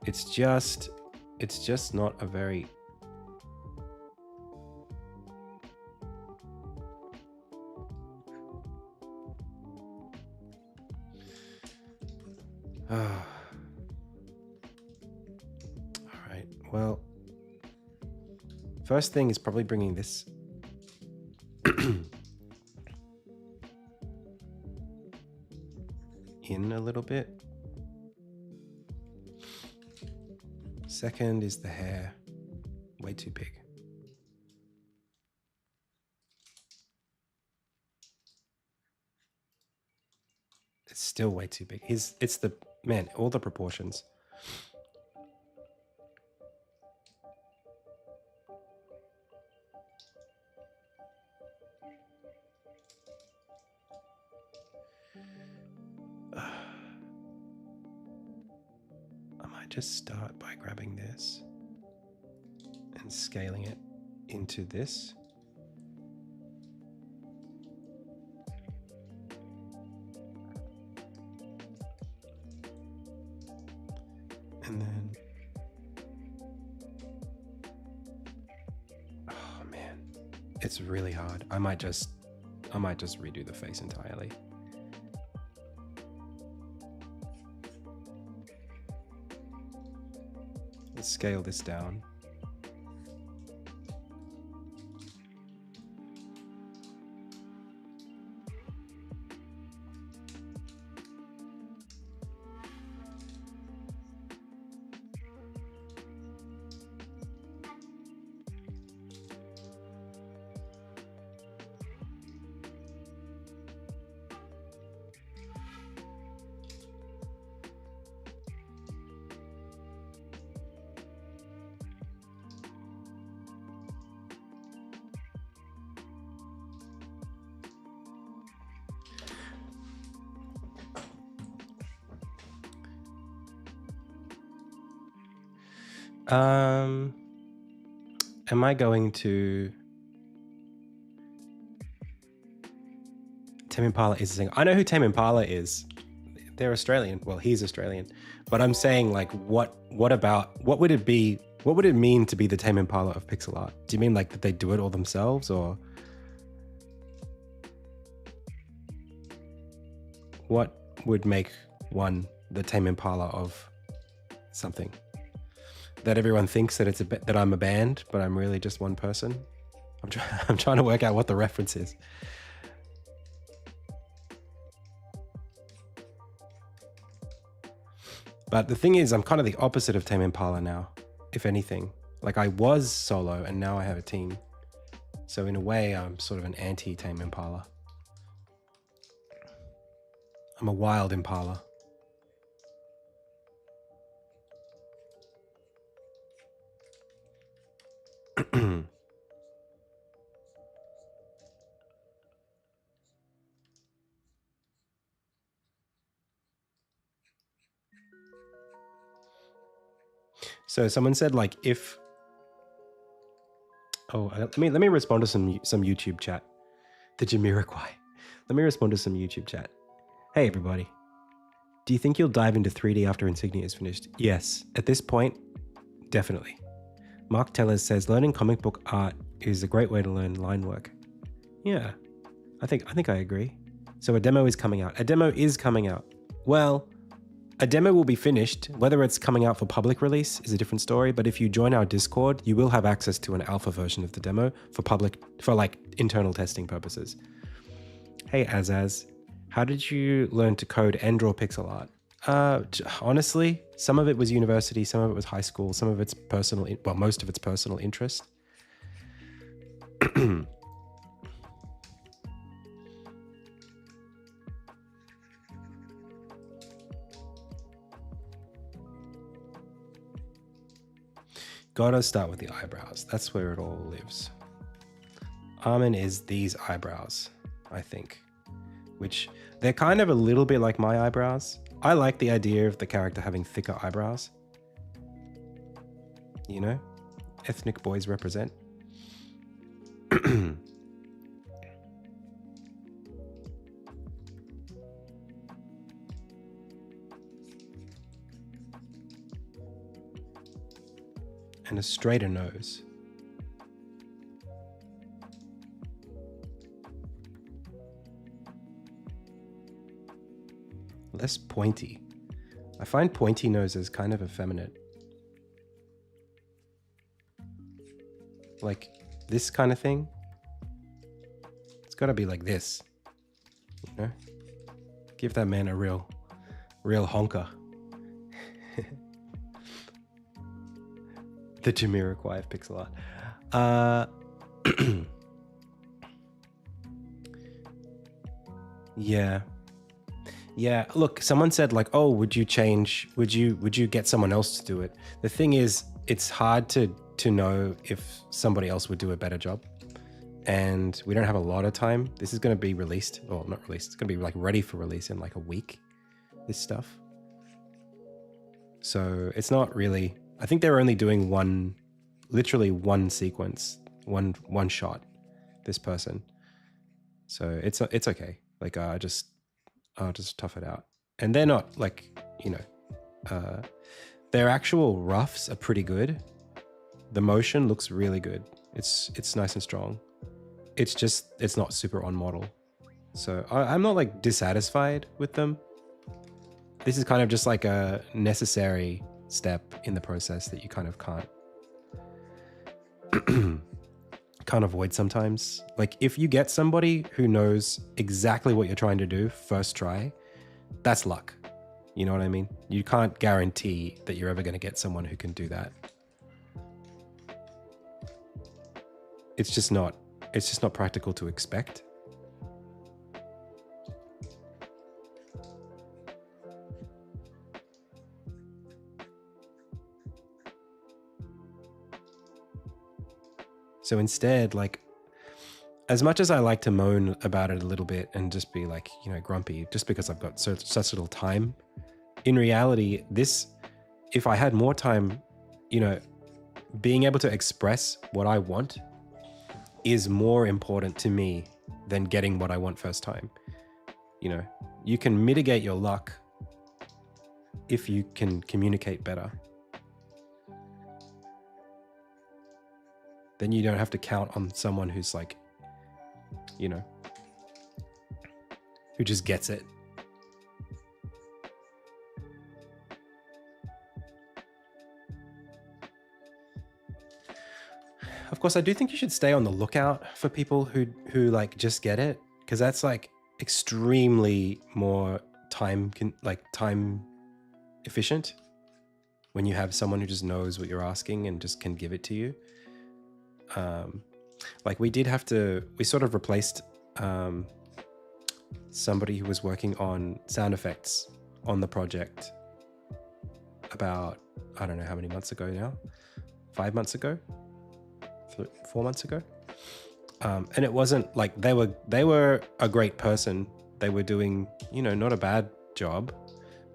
It's just not a very... All right, well, first thing is probably bringing this in a little bit. Second is the hair, way too big. It's still way too big. It's the, man, all the proportions. I might just start by grabbing this and scaling it into this. And then, oh man, it's really hard. I might just redo the face entirely. Let's scale this down. Am I going to... Tame Impala is a singer. I know who Tame Impala is. They're Australian. Well, he's Australian. But I'm saying, like, what would it be? What would it mean to be the Tame Impala of pixel art? Do you mean like that they do it all themselves, or what would make one the Tame Impala of something? That everyone thinks that that I'm a band, but I'm really just one person. I'm trying to work out what the reference is. But the thing is, I'm kind of the opposite of Tame Impala now, if anything. Like, I was solo and now I have a team. So in a way, I'm sort of an anti-Tame Impala. I'm a wild Impala. So someone said, like, if... Oh, let me respond to some YouTube chat. The Jamiroquai. Let me respond to some YouTube chat. Hey, everybody. Do you think you'll dive into 3D after Insignia is finished? Yes. At this point, definitely. Mark Tellers says, learning comic book art is a great way to learn line work. Yeah, I think I agree. So a demo is coming out. A demo is coming out. Well, a demo will be finished. Whether it's coming out for public release is a different story, but if you join our Discord, you will have access to an alpha version of the demo for like internal testing purposes. Hey Azaz, how did you learn to code and draw pixel art? Honestly, some of it was university, some of it was high school, some of it's personal, well, most of it's personal interest. Gotta start with the eyebrows. That's where it all lives. Armin is these eyebrows, I think, which they're kind of a little bit like my eyebrows. I like the idea of the character having thicker eyebrows. You know, ethnic boys represent. And a straighter nose. Less pointy. I find pointy noses kind of effeminate. Like this kind of thing. It's gotta be like this. You know? Give that man a real honker. The Jamiroquai of pixel art. Yeah, look, someone said like, oh, would you get someone else to do it? The thing is, it's hard to know if somebody else would do a better job. And we don't have a lot of time. This is going to be released, or not released, it's going to be like ready for release in like a week, this stuff. So it's not really, I think they're only doing literally one sequence, one shot, this person. So it's okay. Like, I'll just tough it out. And they're not like, you know, their actual roughs are pretty good. The motion looks really good. It's nice and strong. It's just, it's not super on model. So I'm not like dissatisfied with them. This is kind of just like a necessary step in the process that you kind of can't avoid sometimes. Like if you get somebody who knows exactly what you're trying to do first try, that's luck. You know what I mean? You can't guarantee that you're ever going to get someone who can do that. It's just not practical to expect. So instead, like, as much as I like to moan about it a little bit and just be like, you know, grumpy, just because I've got such little time, in reality, if I had more time, you know, being able to express what I want is more important to me than getting what I want first time. You know, you can mitigate your luck if you can communicate better. Then you don't have to count on someone who's like, you know, who just gets it. Of course, I do think you should stay on the lookout for people who like just get it, because that's like extremely more time efficient when you have someone who just knows what you're asking and just can give it to you. Like we sort of replaced somebody who was working on sound effects on the project about, I don't know how many months ago now, 5 months ago, 4 months ago. And it wasn't like they were a great person. They were doing, you know, not a bad job,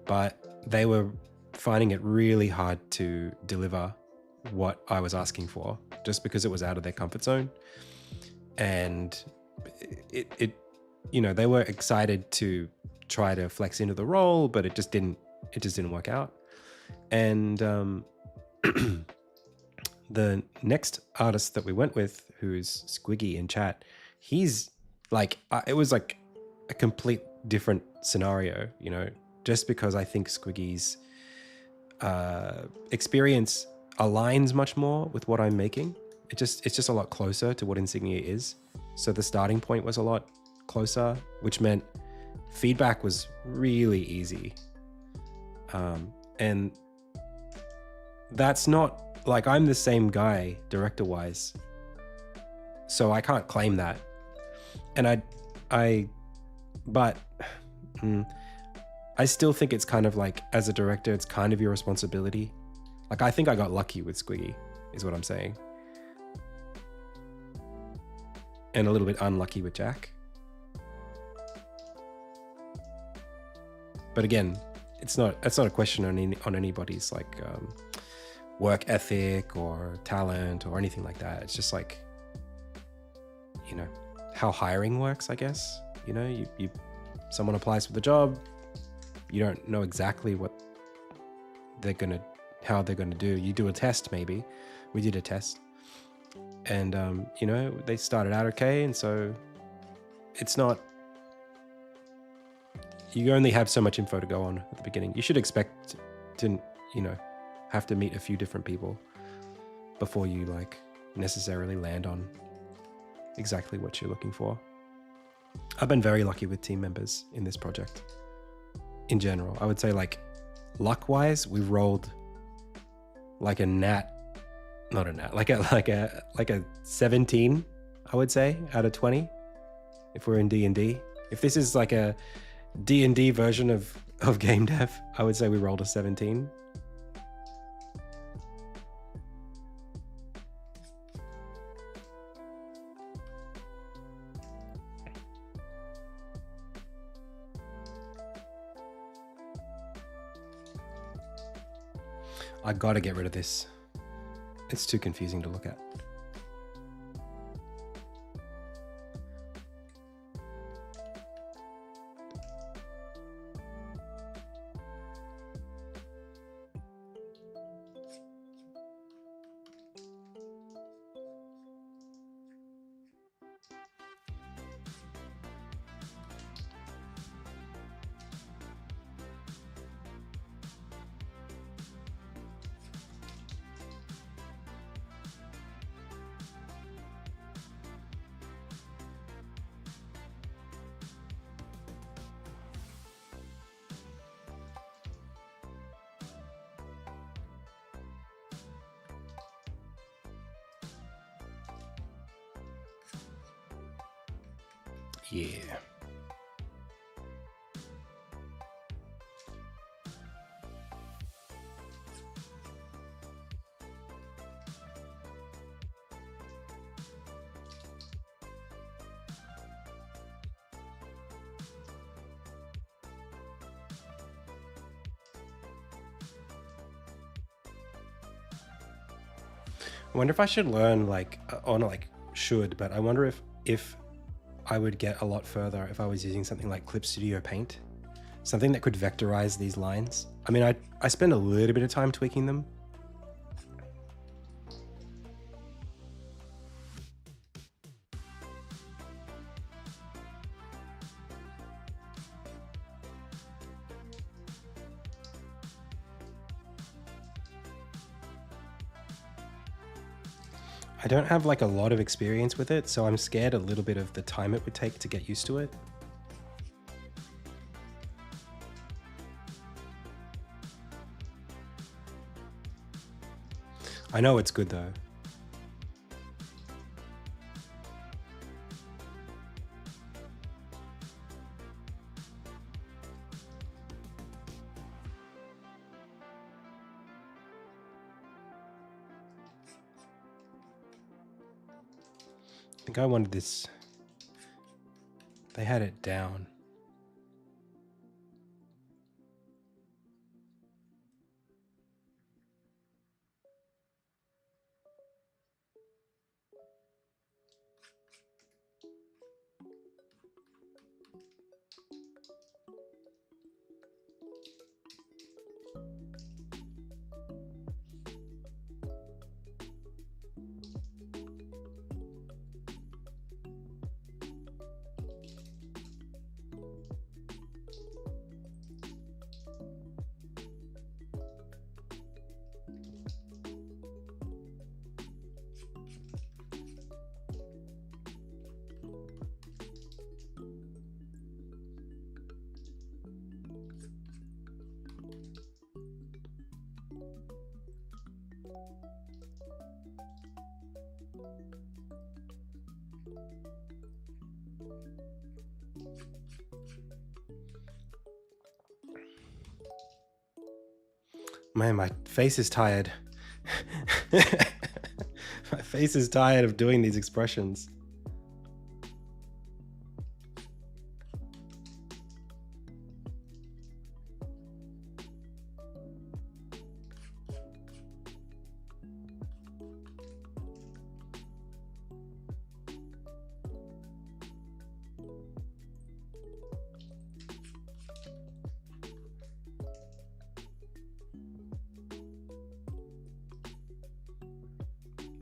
but they were finding it really hard to deliver what I was asking for, just because it was out of their comfort zone. And it you know, they were excited to try to flex into the role, but it just didn't work out. And the next artist that we went with, who's Squiggy in chat, he's like, it was like a complete different scenario, you know, just because I think Squiggy's experience aligns much more with what I'm making. It's just a lot closer to what Insignia is. So the starting point was a lot closer, which meant feedback was really easy. And that's not like, I'm the same guy director wise, so I can't claim that. And but I still think it's kind of like, as a director, it's kind of your responsibility. Like, I think I got lucky with Squiggy, is what I'm saying. And a little bit unlucky with Jack. But again, that's not a question on anybody's like work ethic or talent or anything like that. It's just like, you know, how hiring works, I guess. You know, you someone applies for the job, you don't know exactly how they're gonna do. You do a test, maybe. We did a test, and you know, they started out okay, and so it's not. You only have so much info to go on at the beginning. You should expect to, you know, have to meet a few different people before you like necessarily land on exactly what you're looking for. I've been very lucky with team members in this project. In general, I would say, like, luck-wise, we rolled like a nat, not a nat, like a 17, I would say, out of 20. If we're in D&D, if this is like a D&D version of game dev, I would say we rolled a 17. I gotta get rid of this. It's too confusing to look at. Yeah. wonder if I should learn like, or not like should, but I wonder if I would get a lot further if I was using something like Clip Studio Paint, something that could vectorize these lines. I mean, I spend a little bit of time tweaking them. I don't have like a lot of experience with it, so I'm scared a little bit of the time it would take to get used to it. I know it's good though. I think I wanted this. They had it down. Man, my face is tired. My face is tired of doing these expressions.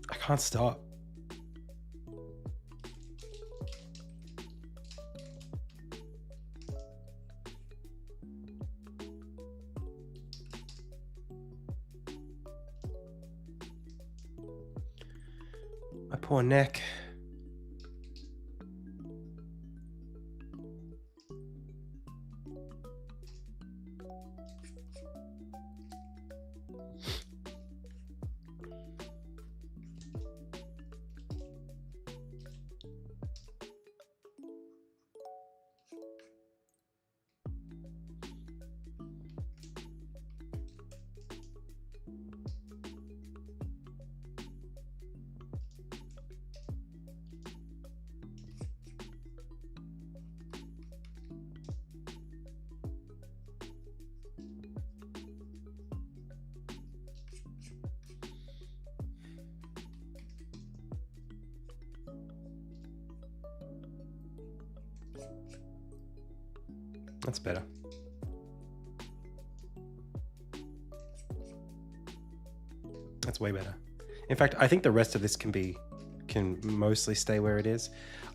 I can't stop. My poor neck. That's better. That's way better. In fact, I think the rest of this can mostly stay where it is.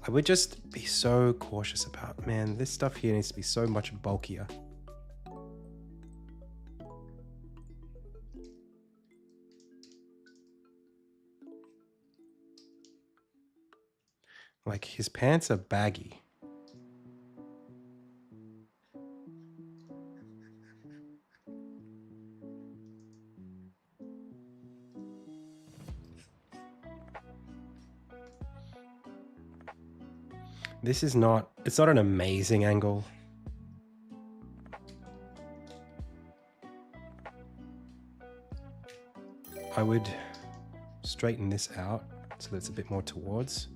I would just be so cautious about, man, this stuff here needs to be so much bulkier. Like, his pants are baggy. This is not, it's not an amazing angle. I would straighten this out so that it's a bit more towards.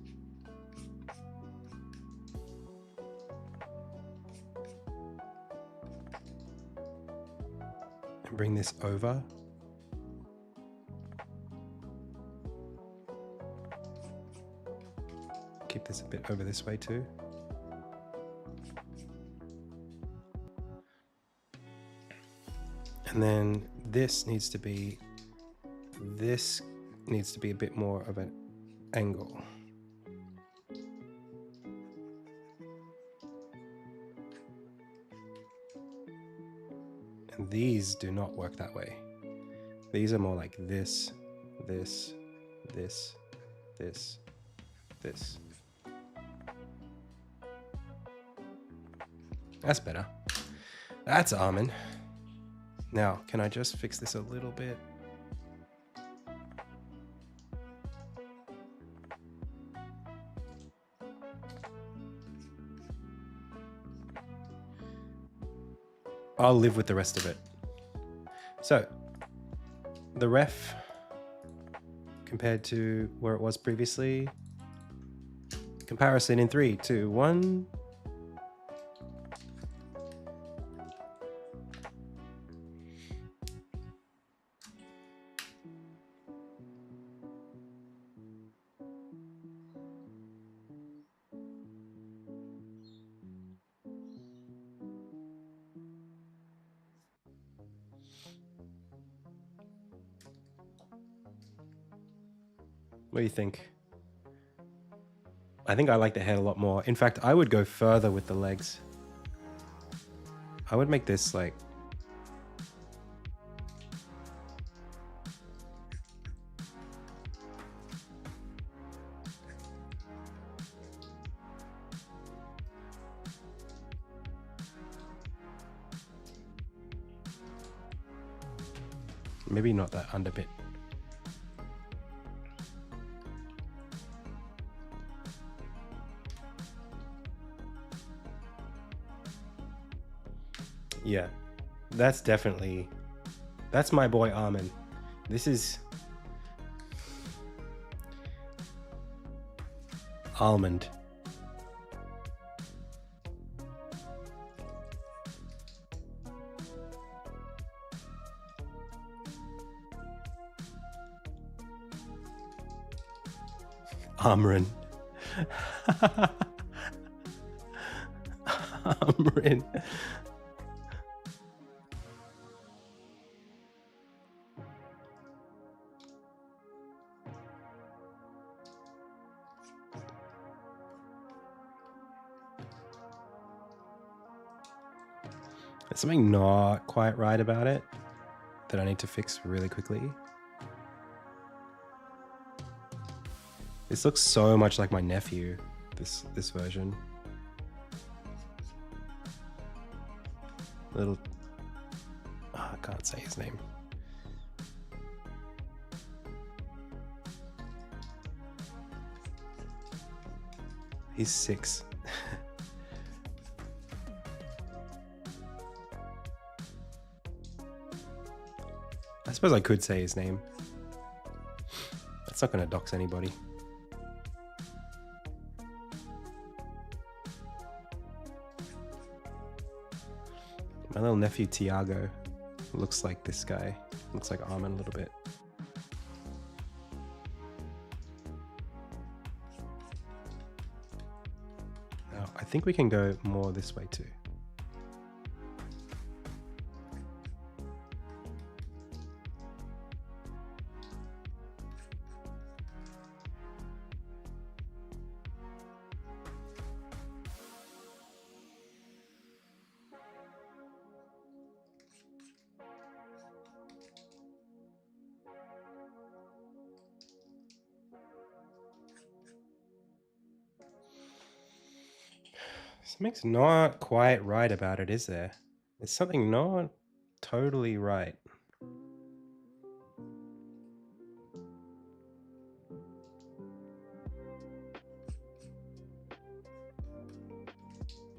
And bring this over. this a bit over this way too. And then this needs to be a bit more of an angle. And these do not work that way. These are more like this, this, this, this, this. That's better. That's almond. Now, can I just fix this a little bit? I'll live with the rest of it. So, the ref compared to where it was previously. Comparison in 3, 2, 1. What do you think? I think I like the head a lot more. In fact, I would go further with the legs. I would make this like... maybe not that under bit. Yeah, that's definitely, that's my boy Almond. This is almond. Amrin. Amrin. There's something not quite right about it that I need to fix really quickly. This looks so much like my nephew, this version. Little... oh, I can't say his name. He's 6. I suppose I could say his name. That's not going to dox anybody. My little nephew Tiago looks like this guy. Looks like Armin a little bit. Now, I think we can go more this way too. Something's not quite right about it, is there? There's something not totally right.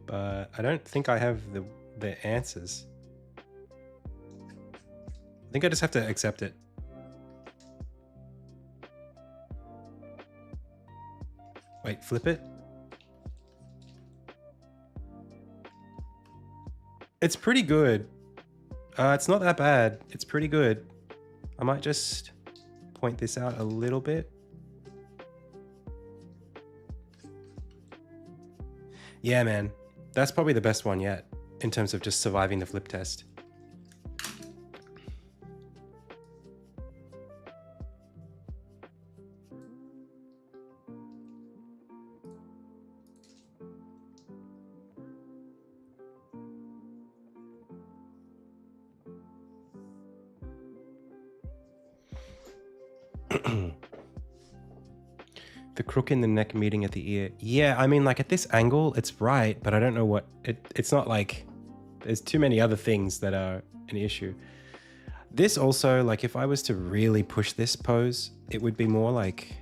But I don't think I have the answers. I think I just have to accept it. Wait, flip it? It's pretty good. It's not that bad. It's pretty good. I might just point this out a little bit. Yeah, man. That's probably the best one yet in terms of just surviving the flip test. The crook in the neck meeting at the ear. Yeah, I mean, like at this angle, it's right, but I don't know what it's not like there's too many other things that are an issue. This also, like if I was to really push this pose, it would be more like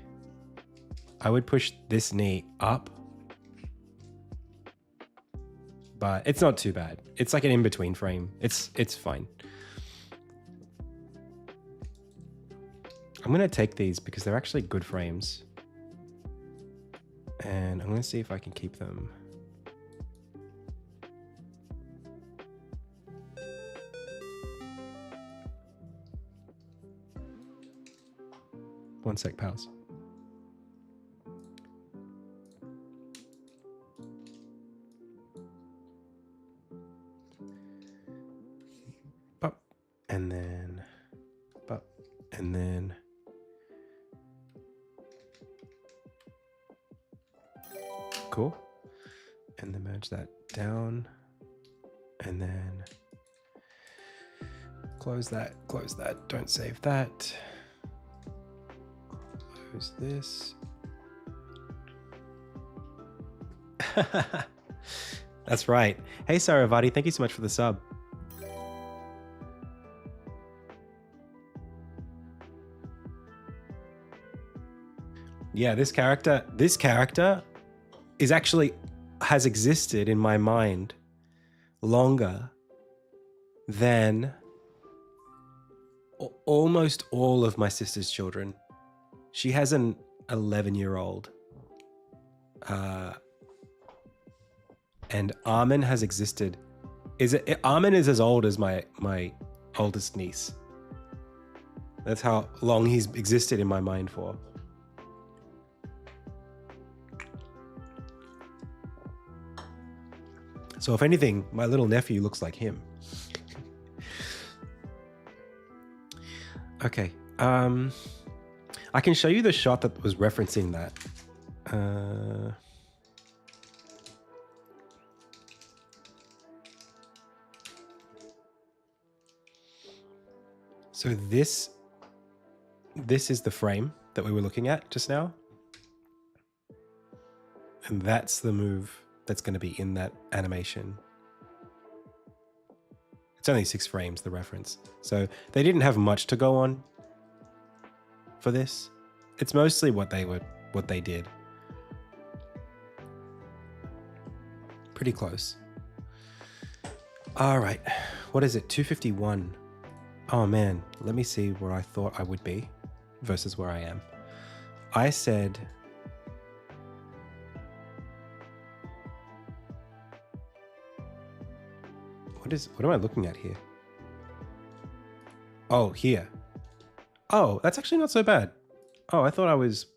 I would push this knee up, but it's not too bad. It's like an in-between frame. It's fine. I'm gonna take these because they're actually good frames. And I'm gonna see if I can keep them. One sec, pals. Up, and then, up, and then. Cool. And then merge that down, and then close that, don't save that. Close this. That's right. Hey, Saravati, thank you so much for the sub. Yeah, this character is actually has existed in my mind longer than almost all of my sister's children. She has an 11-year-old. And Armin has existed. Armin is as old as my oldest niece. That's how long he's existed in my mind for. So if anything, my little nephew looks like him. Okay. I can show you the shot that was referencing that. So this is the frame that we were looking at just now. And that's the move that's going to be in that animation. It's only 6 frames, the reference. So they didn't have much to go on for this. It's mostly what they did. Pretty close. All right. What is it? 251. Oh man, let me see where I thought I would be versus where I am. I said what am I looking at here? Oh, here. Oh, that's actually not so bad. Oh, I thought I was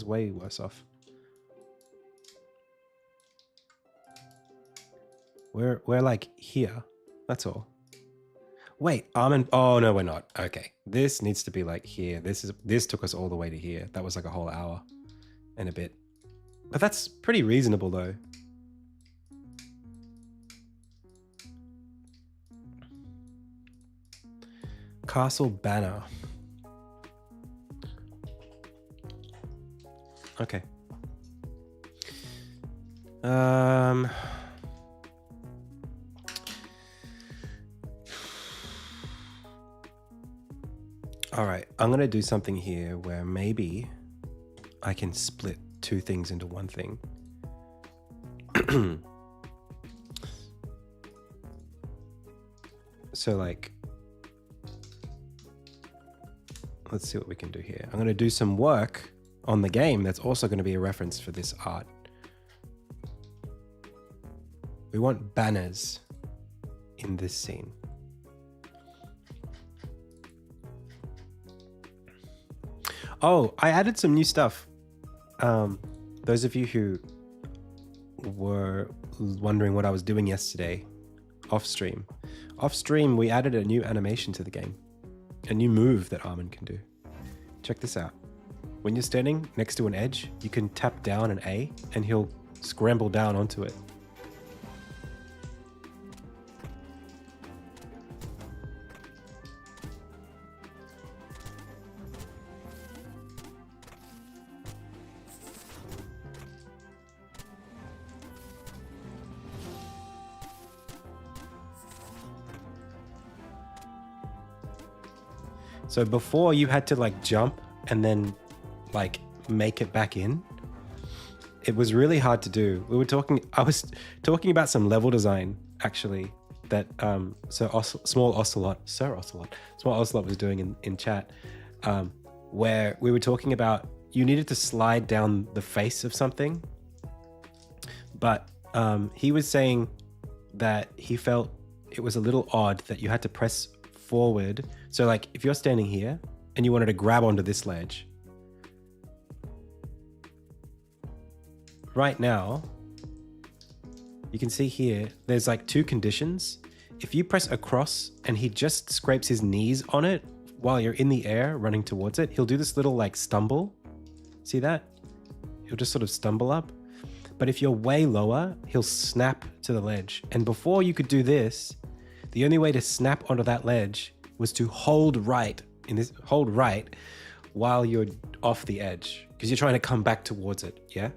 way worse off. We're like here. That's all. Wait, Armin. Oh no, we're not. Okay, this needs to be like here. This took us all the way to here. That was like a whole hour and a bit. But that's pretty reasonable though. Castle banner. Okay. All right, I'm gonna do something here where maybe I can split 2 things into one thing. So like, let's see what we can do here. I'm gonna do some work on the game that's also gonna be a reference for this art. We want banners in this scene. Oh, I added some new stuff. Those of you who were wondering what I was doing yesterday off stream. Off stream, we added a new animation to the game, a new move that Armin can do. Check this out. When you're standing next to an edge, you can tap down an A and he'll scramble down onto it. So before you had to like jump and then like make it back in. It was really hard to do. I was talking about some level design actually that Small Ocelot was doing in chat, where we were talking about you needed to slide down the face of something, but he was saying that he felt it was a little odd that you had to press forward. So like if you're standing here and you wanted to grab onto this ledge, right now, you can see here, there's like two conditions. If you press across and he just scrapes his knees on it while you're in the air running towards it, he'll do this little like stumble. See that? He'll just sort of stumble up. But if you're way lower, he'll snap to the ledge. And before you could do this, the only way to snap onto that ledge was to hold right while you're off the edge, because you're trying to come back towards it, yeah?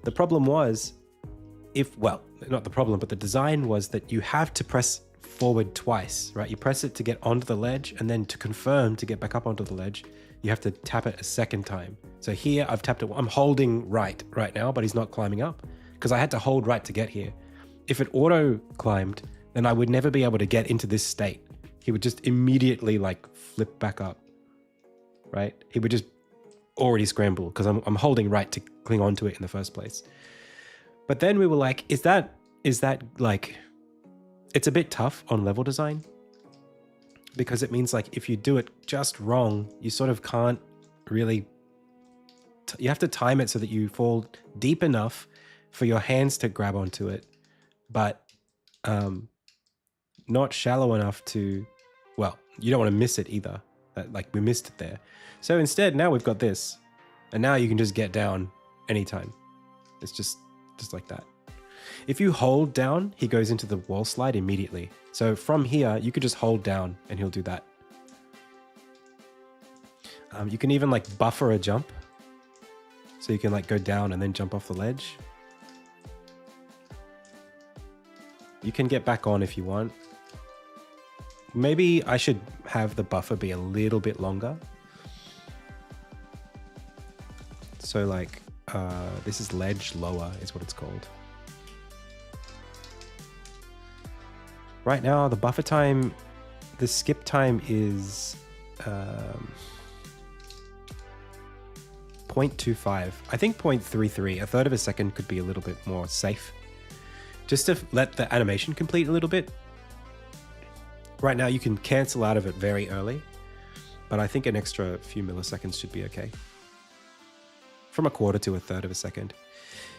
The problem was, not the problem, but the design was that you have to press forward twice, right? You press it to get onto the ledge, and then to confirm to get back up onto the ledge, you have to tap it a second time. So here I've tapped it, I'm holding right now, but he's not climbing up because I had to hold right to get here. If it auto climbed, then I would never be able to get into this state. He would just immediately like flip back up, right? He would just already scramble because I'm holding right to cling onto it in the first place. But then we were like, is that like, it's a bit tough on level design because it means like if you do it just wrong, you sort of can't really, you have to time it so that you fall deep enough for your hands to grab onto it, but not shallow enough to, well, you don't want to miss it either. Like we missed it there. So instead, now we've got this, and now you can just get down anytime. It's just like that. If you hold down, he goes into the wall slide immediately. So from here, you could just hold down and he'll do that. You can even like buffer a jump. So you can like go down and then jump off the ledge. You can get back on if you want. Maybe I should have the buffer be a little bit longer. So like, this is ledge lower is what it's called. Right now, the buffer time, the skip time is 0.25. I think 0.33, a third of a second could be a little bit more safe. Just to let the animation complete a little bit. Right now you can cancel out of it very early, but I think an extra few milliseconds should be okay. From a quarter to a third of a second.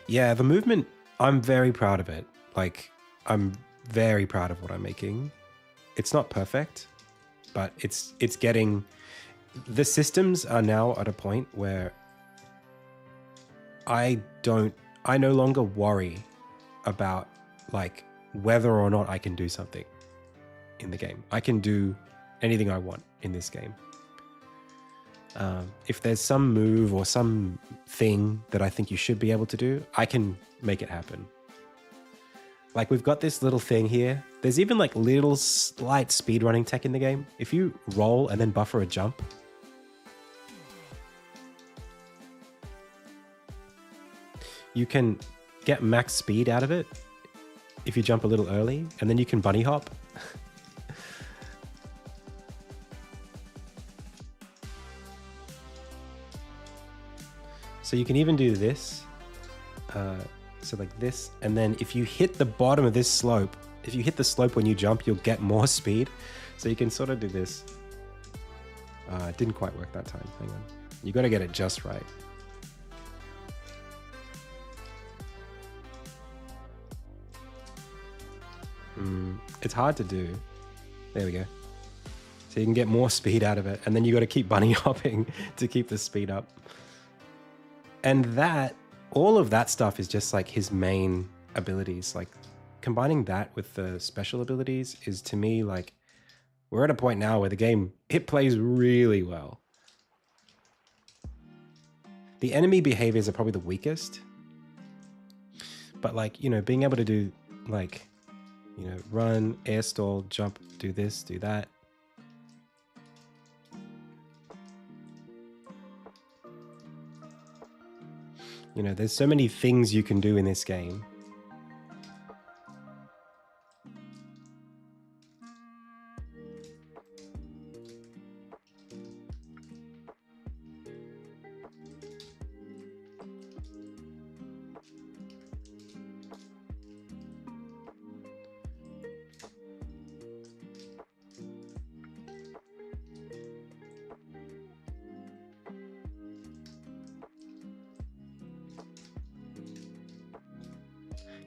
Yeah, the movement, I'm very proud of it. Like, I'm very proud of what I'm making. It's not perfect, but it's getting, the systems are now at a point where I no longer worry about like whether or not I can do something in the game. I can do anything I want in this game. If there's some move or some thing that I think you should be able to do, I can make it happen. Like we've got this little thing here. There's even like little slight speedrunning tech in the game. If you roll and then buffer a jump, you can get max speed out of it if you jump a little early, and then you can bunny hop. So you can even do this. So like this, and then if you hit the bottom of this slope, if you hit the slope when you jump, you'll get more speed. So you can sort of do this. It didn't quite work that time. Hang on. You got to get it just right. It's hard to do. There we go. So you can get more speed out of it. And then you got to keep bunny hopping to keep the speed up. And all of that stuff is just like his main abilities. Like combining that with the special abilities is, to me, like, we're at a point now where the game, it plays really well. The enemy behaviors are probably the weakest. But like, being able to do like, run, air stall, jump, do this, do that. There's so many things you can do in this game.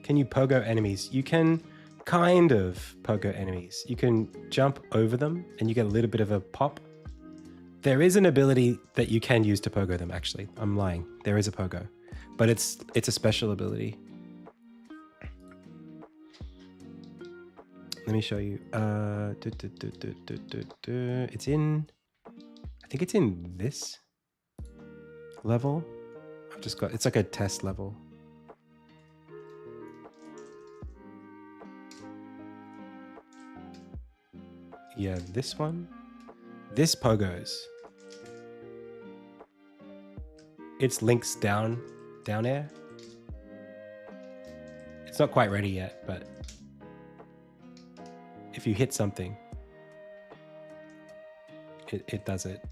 Can you pogo enemies? You can kind of pogo enemies. You can jump over them and you get a little bit of a pop. There is an ability that you can use to pogo them, actually. I'm lying. There is a pogo, but it's a special ability. Let me show you. It's in, I think it's in this level. It's like a test level. Yeah, this one. This pogos. It's Link's down air. It's not quite ready yet, but if you hit something, it does it.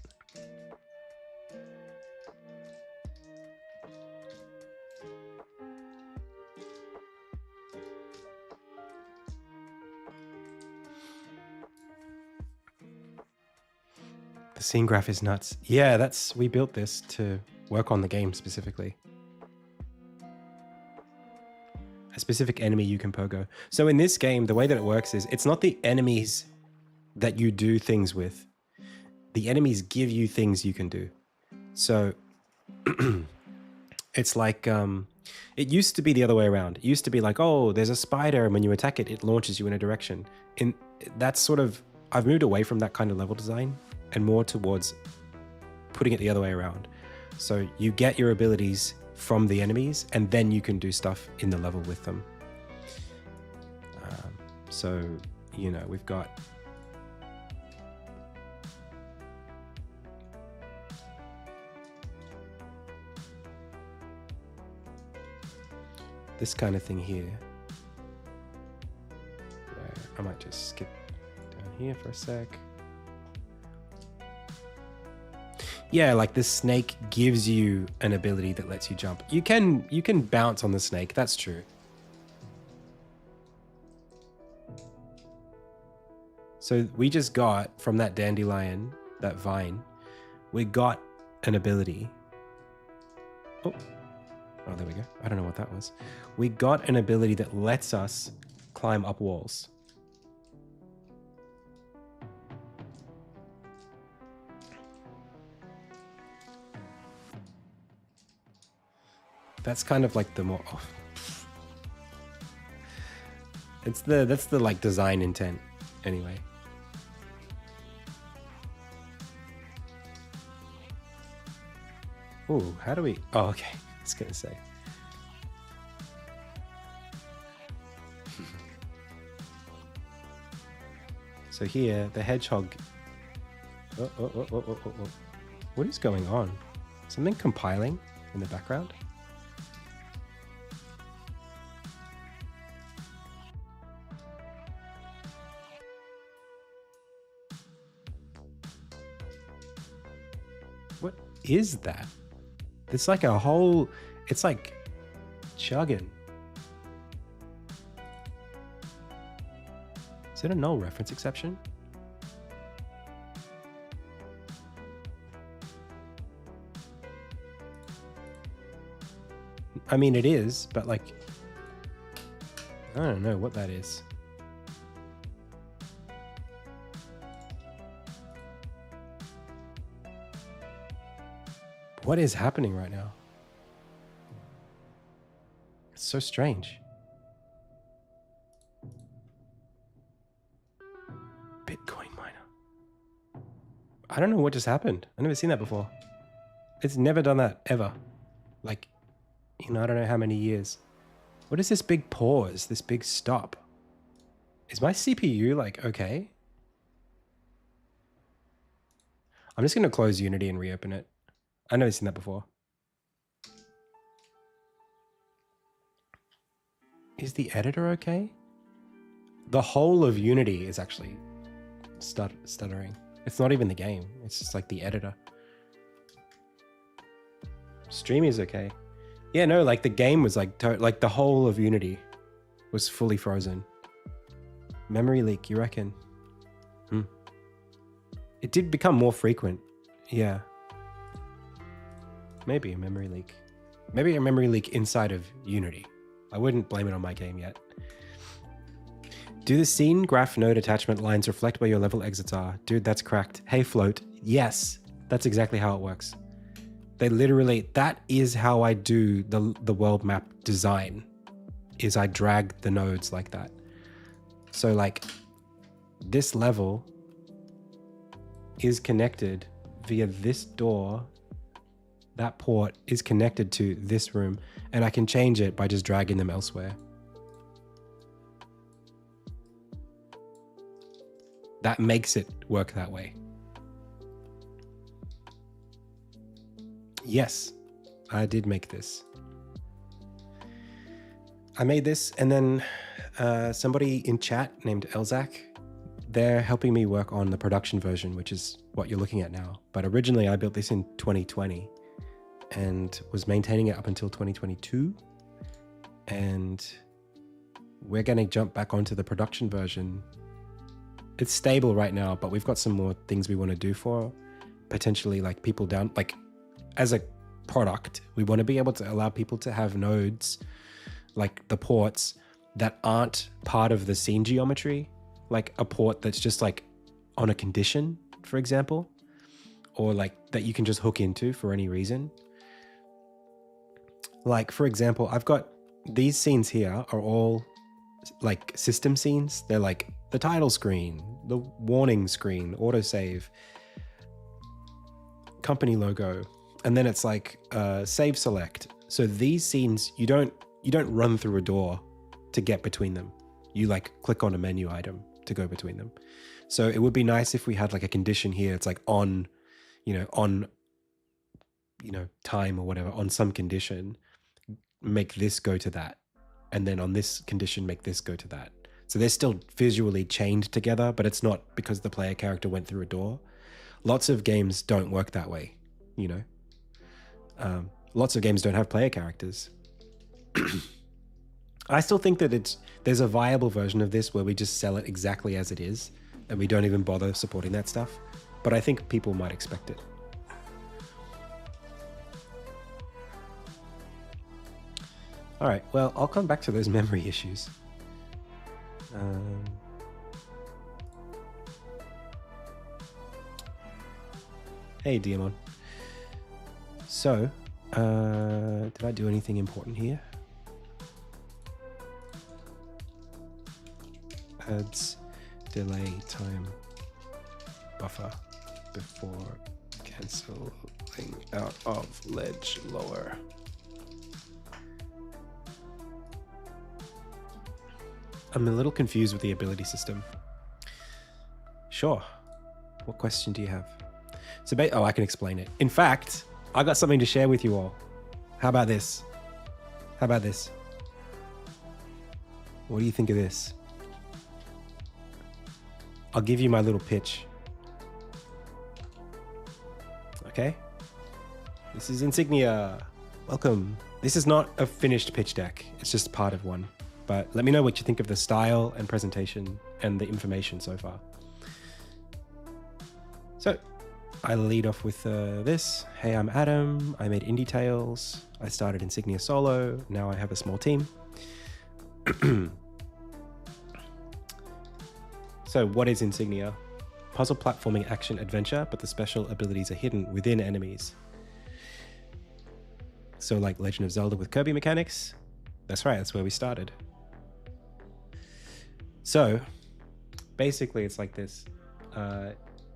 The scene graph is nuts. Yeah, we built this to work on the game specifically. A specific enemy you can pogo. So in this game, the way that it works is it's not the enemies that you do things with. The enemies give you things you can do. So it's like, it used to be the other way around. It used to be like, oh, there's a spider, and when you attack it, it launches you in a direction. And that's sort of, I've moved away from that kind of level design and more towards putting it the other way around. So you get your abilities from the enemies, and then you can do stuff in the level with them. So, we've got this kind of thing here, where I might just skip down here for a sec. Yeah, like the snake gives you an ability that lets you jump. You can bounce on the snake, that's true. So we just got from that dandelion, that vine, we got an ability. Oh, there we go. I don't know what that was. We got an ability that lets us climb up walls. That's kind of like the more, that's the like design intent anyway. Ooh, how do we, okay, I was gonna say. So here, the hedgehog, what is going on? Something compiling in the background? What is that? It's like a whole, it's like chugging. Is it a null reference exception? I mean, it is, but like, I don't know what that is. What is happening right now? It's so strange. Bitcoin miner. I don't know what just happened. I've never seen that before. It's never done that, ever. Like, I don't know how many years. What is this big pause, this big stop? Is my CPU, like, okay? I'm just going to close Unity and reopen it. I've never seen that before. Is the editor okay? The whole of Unity is actually stuttering. It's not even the game. It's just like the editor. Stream is okay. Yeah, no, like the game was like the whole of Unity was fully frozen. Memory leak, you reckon? It did become more frequent. Yeah. Maybe a memory leak. Maybe a memory leak inside of Unity. I wouldn't blame it on my game yet. Do the scene graph node attachment lines reflect where your level exits are? Dude, that's cracked. Hey, Float. Yes, that's exactly how it works. They literally, that is how I do the world map design, is I drag the nodes like that. So like this level is connected via this door. That port is connected to this room, and I can change it by just dragging them elsewhere. That makes it work that way. Yes, I did make this. I made this, and then somebody in chat named Elzak, they're helping me work on the production version, which is what you're looking at now. But originally I built this in 2020 and was maintaining it up until 2022. And we're going to jump back onto the production version. It's stable right now, but we've got some more things we want to do for potentially like people down, like as a product, we want to be able to allow people to have nodes, like the ports that aren't part of the scene geometry, like a port that's just like on a condition, for example, or like that you can just hook into for any reason. Like, for example, I've got these scenes here are all like system scenes. They're like the title screen, the warning screen, autosave, company logo, and then it's like save select. So these scenes, you don't run through a door to get between them. You like click on a menu item to go between them. So it would be nice if we had like a condition here. It's like on time or whatever, on some condition, make this go to that. And then on this condition, make this go to that. So they're still visually chained together, but it's not because the player character went through a door. Lots of games don't work that way, lots of games don't have player characters. I still think that there's a viable version of this where we just sell it exactly as it is and we don't even bother supporting that stuff. But I think people might expect it. All right, well, I'll come back to those memory issues. Hey, Diamond. So, did I do anything important here? Adds delay time buffer before canceling out of ledge lower. I'm a little confused with the ability system. Sure. What question do you have? So, I can explain it. In fact, I got something to share with you all. How about this? What do you think of this? I'll give you my little pitch. Okay? This is Insignia. Welcome. This is not a finished pitch deck. It's just part of one. But let me know what you think of the style and presentation and the information so far. So I lead off with this. Hey, I'm Adam. I made IndieTales. I started Insignia solo. Now I have a small team. So what is Insignia? Puzzle platforming action adventure, but the special abilities are hidden within enemies. So like Legend of Zelda with Kirby mechanics. That's right, that's where we started. So basically it's like this.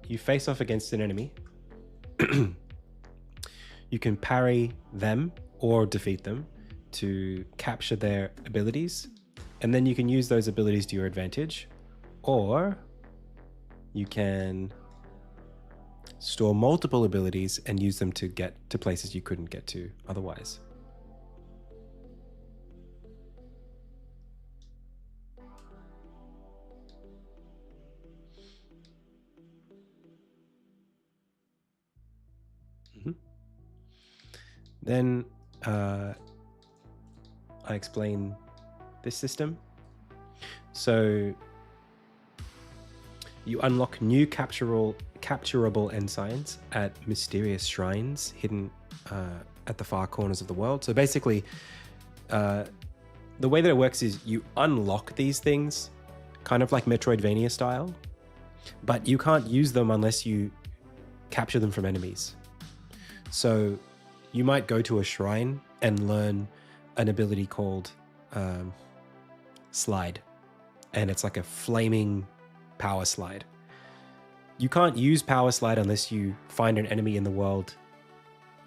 You face off against an enemy. You can parry them or defeat them to capture their abilities. And then you can use those abilities to your advantage. Or you can store multiple abilities and use them to get to places you couldn't get to otherwise. Then I explain this system. So you unlock new capturable ensigns at mysterious shrines hidden at the far corners of the world. So basically, the way that it works is you unlock these things, kind of like Metroidvania style, but you can't use them unless you capture them from enemies. So you might go to a shrine and learn an ability called Slide, and it's like a flaming power slide. You can't use power slide unless you find an enemy in the world,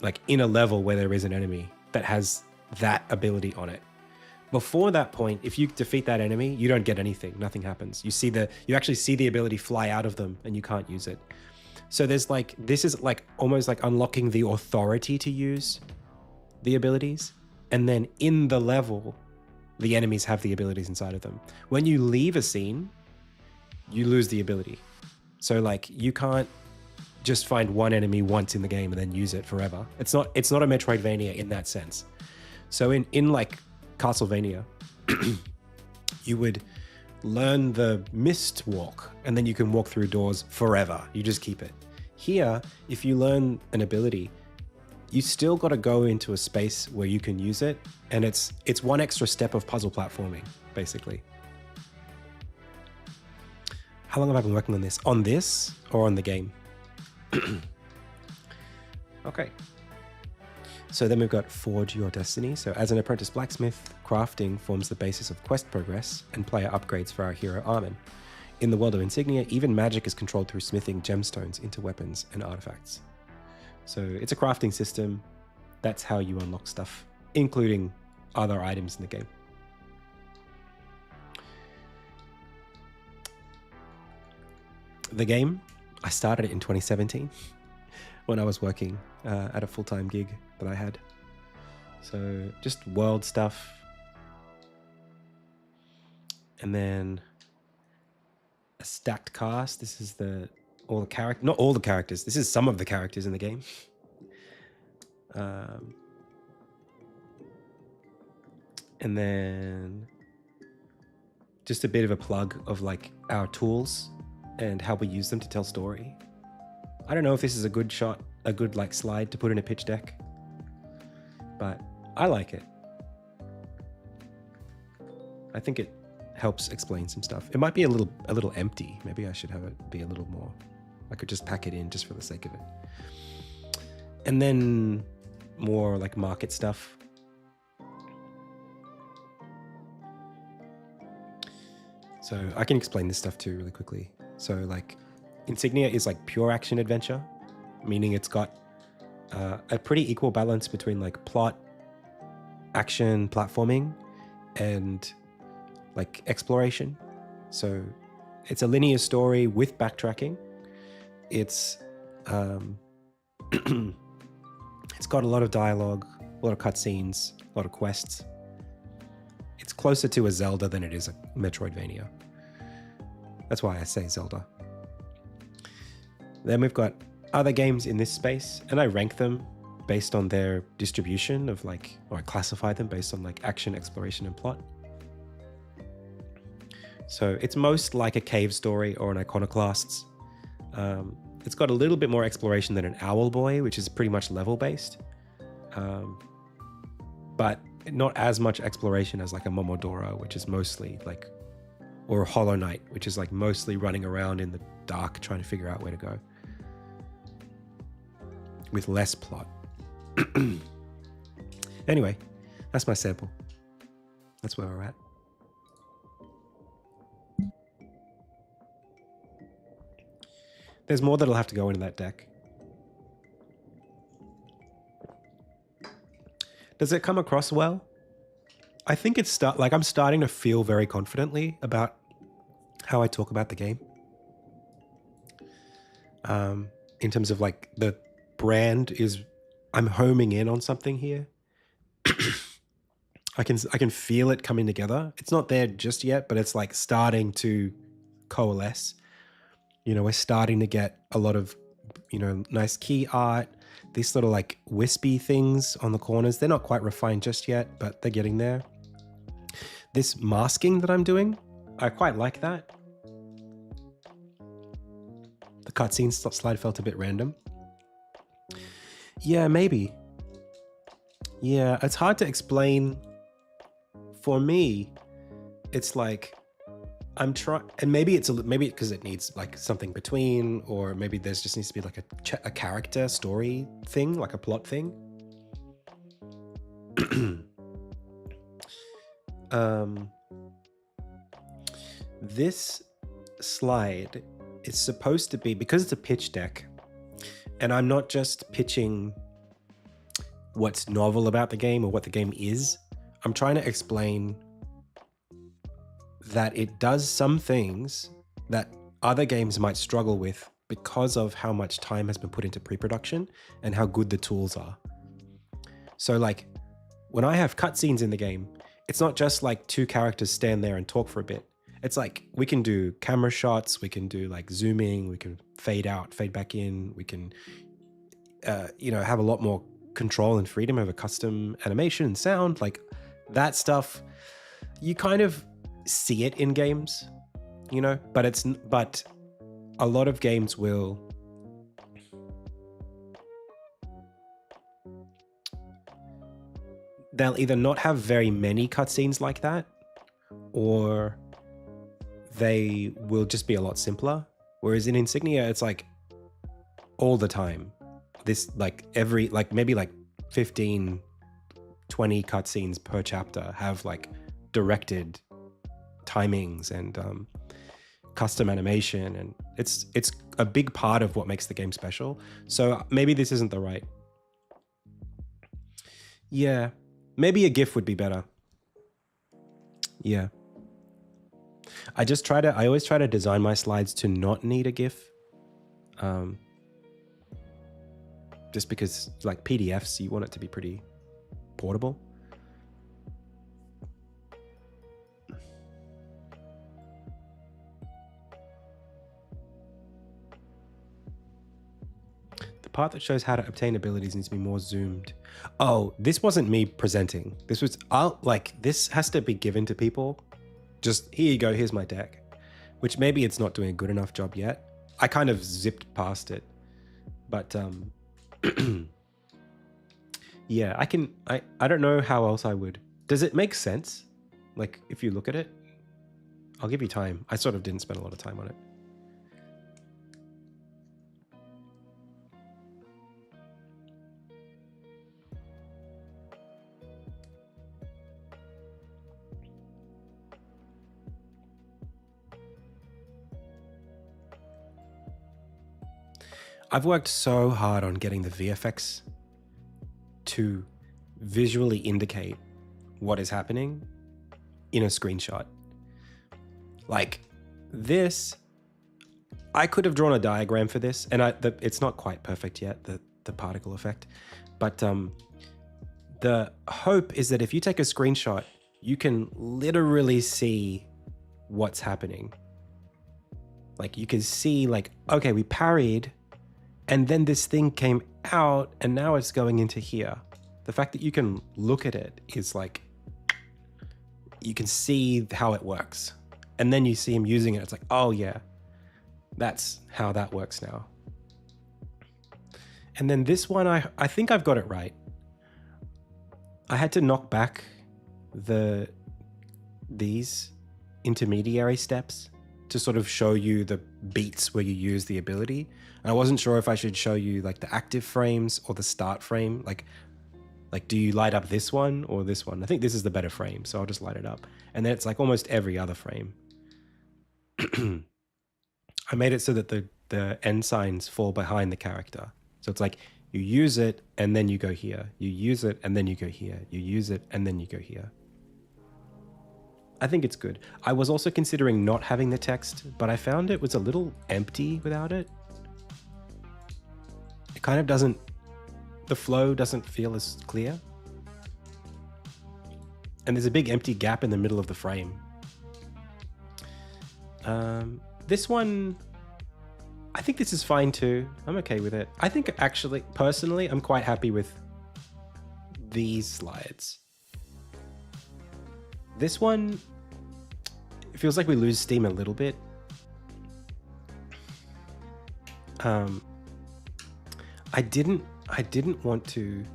like in a level where there is an enemy that has that ability on it. Before that point, if you defeat that enemy, you don't get anything. Nothing happens. You actually see the ability fly out of them, and you can't use it. So there's like, this is like almost like unlocking the authority to use the abilities. And then in the level, the enemies have the abilities inside of them. When you leave a scene, you lose the ability. So like you can't just find one enemy once in the game and then use it forever. It's not a Metroidvania in that sense. So in like Castlevania, you would learn the mist walk and then you can walk through doors forever. You just keep it. Here, if you learn an ability, you still got to go into a space where you can use it, and it's one extra step of puzzle platforming, basically. How long have I been working on this? On this or on the game? Okay. So then we've got Forge Your Destiny. So as an apprentice blacksmith, crafting forms the basis of quest progress and player upgrades for our hero Armin. In the world of Insignia, even magic is controlled through smithing gemstones into weapons and artifacts. So it's a crafting system. That's how you unlock stuff, including other items in the game. The game, I started it in 2017 when I was working at a full-time gig that I had. So just world stuff. And then a stacked cast. This is not all the characters. This is some of the characters in the game. And then just a bit of a plug of like our tools and how we use them to tell story. I don't know if this is a good like slide to put in a pitch deck, but I like it. I think it helps explain some stuff. It might be a little empty. Maybe I should have it be a little more. I could just pack it in just for the sake of it. And then more like market stuff. So I can explain this stuff too really quickly. So like Insignia is like pure action adventure, meaning it's got a pretty equal balance between like plot, action, platforming, and like exploration. So it's a linear story with backtracking. It's it's got a lot of dialogue, a lot of cutscenes, a lot of quests. It's closer to a Zelda than it is a Metroidvania. That's why I say Zelda. Then we've got other games in this space, and I rank them based on their distribution of like, or I classify them based on like action, exploration, and plot. So it's most like a cave story or an Iconoclasts. It's got a little bit more exploration than an Owlboy, which is pretty much level based. But not as much exploration as like a Momodora, which is mostly like, or Hollow Knight, which is like mostly running around in the dark trying to figure out where to go. With less plot. Anyway, that's my sample. That's where we're at. There's more that'll have to go into that deck. Does it come across well? I think it's I'm starting to feel very confidently about how I talk about the game. In terms of like the brand is, I'm homing in on something here. I can feel it coming together. It's not there just yet, but it's like starting to coalesce. You know, we're starting to get a lot of, you know, nice key art. These little like wispy things on the corners. They're not quite refined just yet, but they're getting there. This masking that I'm doing, I quite like that. The cutscene slide felt a bit random. Yeah, maybe. Yeah, it's hard to explain. For me, it's like I'm trying, and maybe it's maybe because it needs like something between, or maybe there's just needs to be like a character story thing, like a plot thing. This slide is supposed to be, because it's a pitch deck, and I'm not just pitching what's novel about the game or what the game is. I'm trying to explain that it does some things that other games might struggle with because of how much time has been put into pre-production and how good the tools are. So like when I have cutscenes in the game, it's not just like two characters stand there and talk for a bit. It's like we can do camera shots, we can do like zooming, we can fade out, fade back in, we can you know, have a lot more control and freedom over custom animation and sound. Like that stuff, you kind of see it in games, you know, but a lot of games will they'll either not have very many cutscenes like that, or they will just be a lot simpler. Whereas in Insignia, it's like all the time. This like every, like maybe like 15, 20 cutscenes per chapter have like directed timings and custom animation, and it's a big part of what makes the game special. So maybe this isn't the right. Yeah, maybe a GIF would be better. Yeah. I always try to design my slides to not need a GIF. Just because like PDFs, you want it to be pretty portable. The part that shows how to obtain abilities needs to be more zoomed. Oh, this wasn't me presenting. This was, this has to be given to people. Just, here you go, here's my deck. Which maybe it's not doing a good enough job yet. I kind of zipped past it. But, yeah, I don't know how else I would. Does it make sense? Like, if you look at it? I'll give you time. I sort of didn't spend a lot of time on it. I've worked so hard on getting the VFX to visually indicate what is happening in a screenshot. Like this, I could have drawn a diagram for this, and it's not quite perfect yet, the particle effect, but the hope is that if you take a screenshot, you can literally see what's happening. Like you can see like, okay, we parried, and then this thing came out, and now it's going into here. The fact that you can look at it is like, you can see how it works. And then you see him using it. It's like, oh yeah, that's how that works now. And then this one, I think I've got it right. I had to knock back these intermediary steps to sort of show you the beats where you use the ability. And I wasn't sure if I should show you like the active frames or the start frame. Like Like, do you light up this one or this one? I think this is the better frame, so I'll just light it up. And then it's like almost every other frame. I made it so that the end signs fall behind the character. So it's like you use it and then you go here. You use it and then you go here. You use it and then you go here. I think it's good. I was also considering not having the text, but I found it was a little empty without it. It kind of doesn't, the flow doesn't feel as clear. And there's a big empty gap in the middle of the frame. This one, I think this is fine too. I'm okay with it. I think actually, personally, I'm quite happy with these slides. This one, it feels like we lose steam a little bit. I didn't want to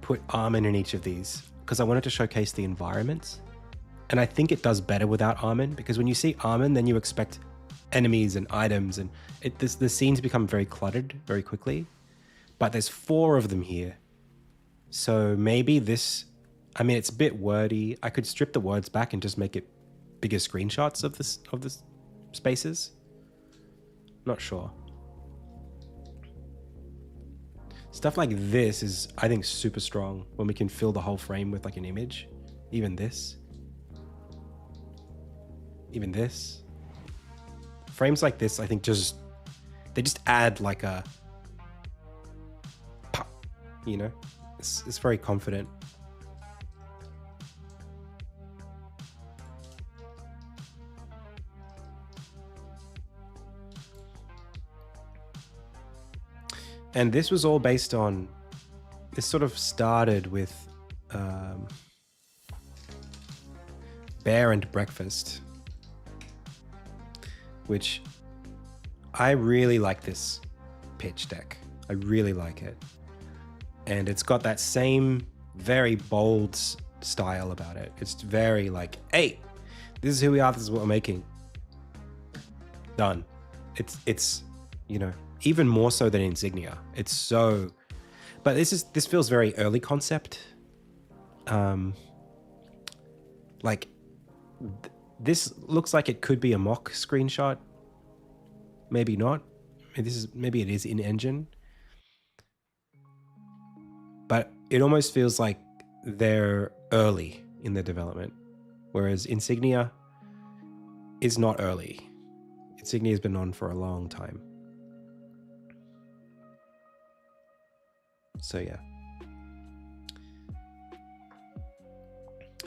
put Armin in each of these because I wanted to showcase the environments. And I think it does better without Armin, because when you see Armin, then you expect enemies and items, and the scenes become very cluttered very quickly. But there's 4 of them here. So maybe this, I mean, it's a bit wordy. I could strip the words back and just make it bigger screenshots of the spaces. Not sure. Stuff like this is, I think, super strong when we can fill the whole frame with like an image. Even this. Even this. Frames like this, I think they just add like a pop, you know? It's very confident. And this was all based on, this sort of started with Bear and Breakfast, which I really like this pitch deck. I really like it. And it's got that same very bold style about it. It's very like, hey, this is who we are, this is what we're making. Done. It's you know, even more so than Insignia. It's so, but this feels very early concept. Like this looks like it could be a mock screenshot. Maybe not. Maybe it is in engine. But it almost feels like they're early in the development, whereas Insignia is not early. Insignia has been on for a long time. So yeah.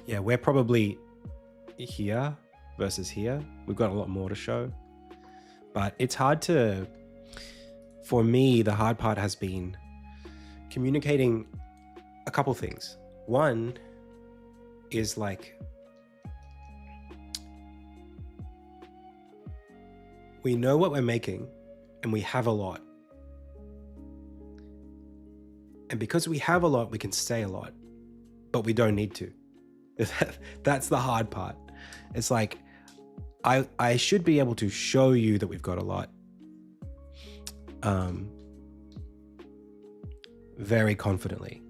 Yeah, we're probably here versus here. We've got a lot more to show. But it's hard to, for me, the hard part has been communicating a couple things. One is like, we know what we're making and we have a lot. And because we have a lot, we can say a lot, but we don't need to. That's the hard part. It's like, I should be able to show you that we've got a lot. Very confidently.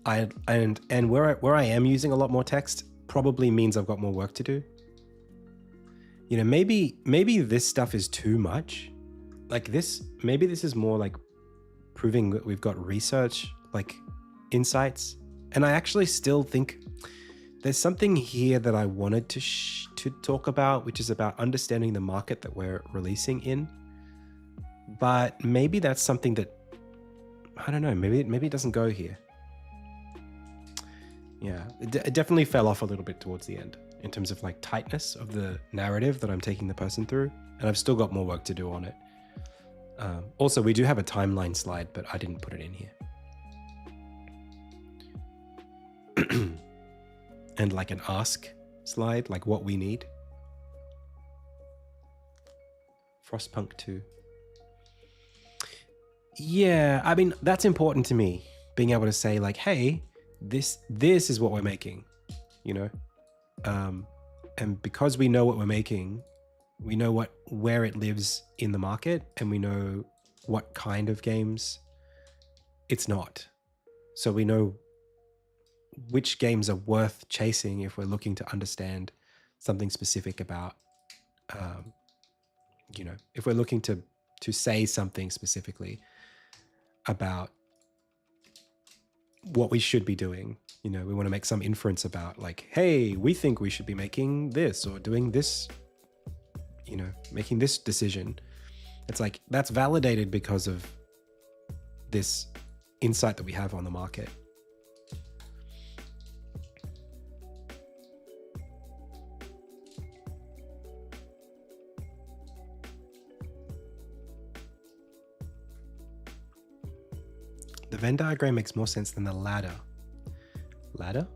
And where I am using a lot more text probably means I've got more work to do. You know, maybe this stuff is too much. Like this, maybe this is more like proving that we've got research, like insights. And I actually still think there's something here that I wanted to talk about, which is about understanding the market that we're releasing in. But maybe that's something that, I don't know, maybe it doesn't go here. Yeah, it definitely fell off a little bit towards the end in terms of like tightness of the narrative that I'm taking the person through. And I've still got more work to do on it. Also, we do have a timeline slide, but I didn't put it in here. And like an ask slide, like what we need. Frostpunk 2. Yeah, I mean, that's important to me. Being able to say like, hey, this is what we're making, you know? And because we know what we're making, we know where it lives in the market, and we know what kind of games it's not. so we know which games are worth chasing if we're looking to understand something specific about, if we're looking to say something specifically about what we should be doing. We want to make some inference about, like, hey, we think we should be making this or doing this, making this decision. It's like, that's validated because of this insight that we have on the market. The Venn diagram makes more sense than the ladder. Ladder?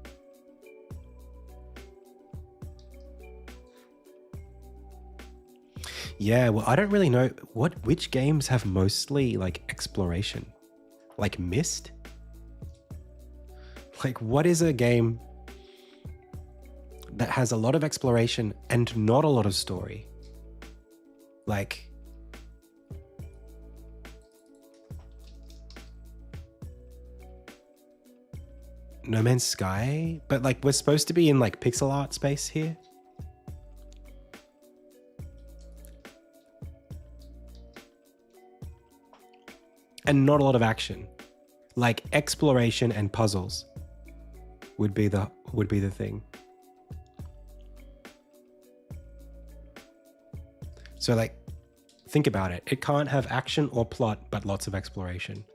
Yeah, well, I don't really know which games have mostly like exploration, like Myst. Like, what is a game that has a lot of exploration and not a lot of story? Like, No Man's Sky, but like we're supposed to be in like pixel art space here. And not a lot of action. Like exploration and puzzles would be the thing. So like, think about it. It can't have action or plot, but lots of exploration.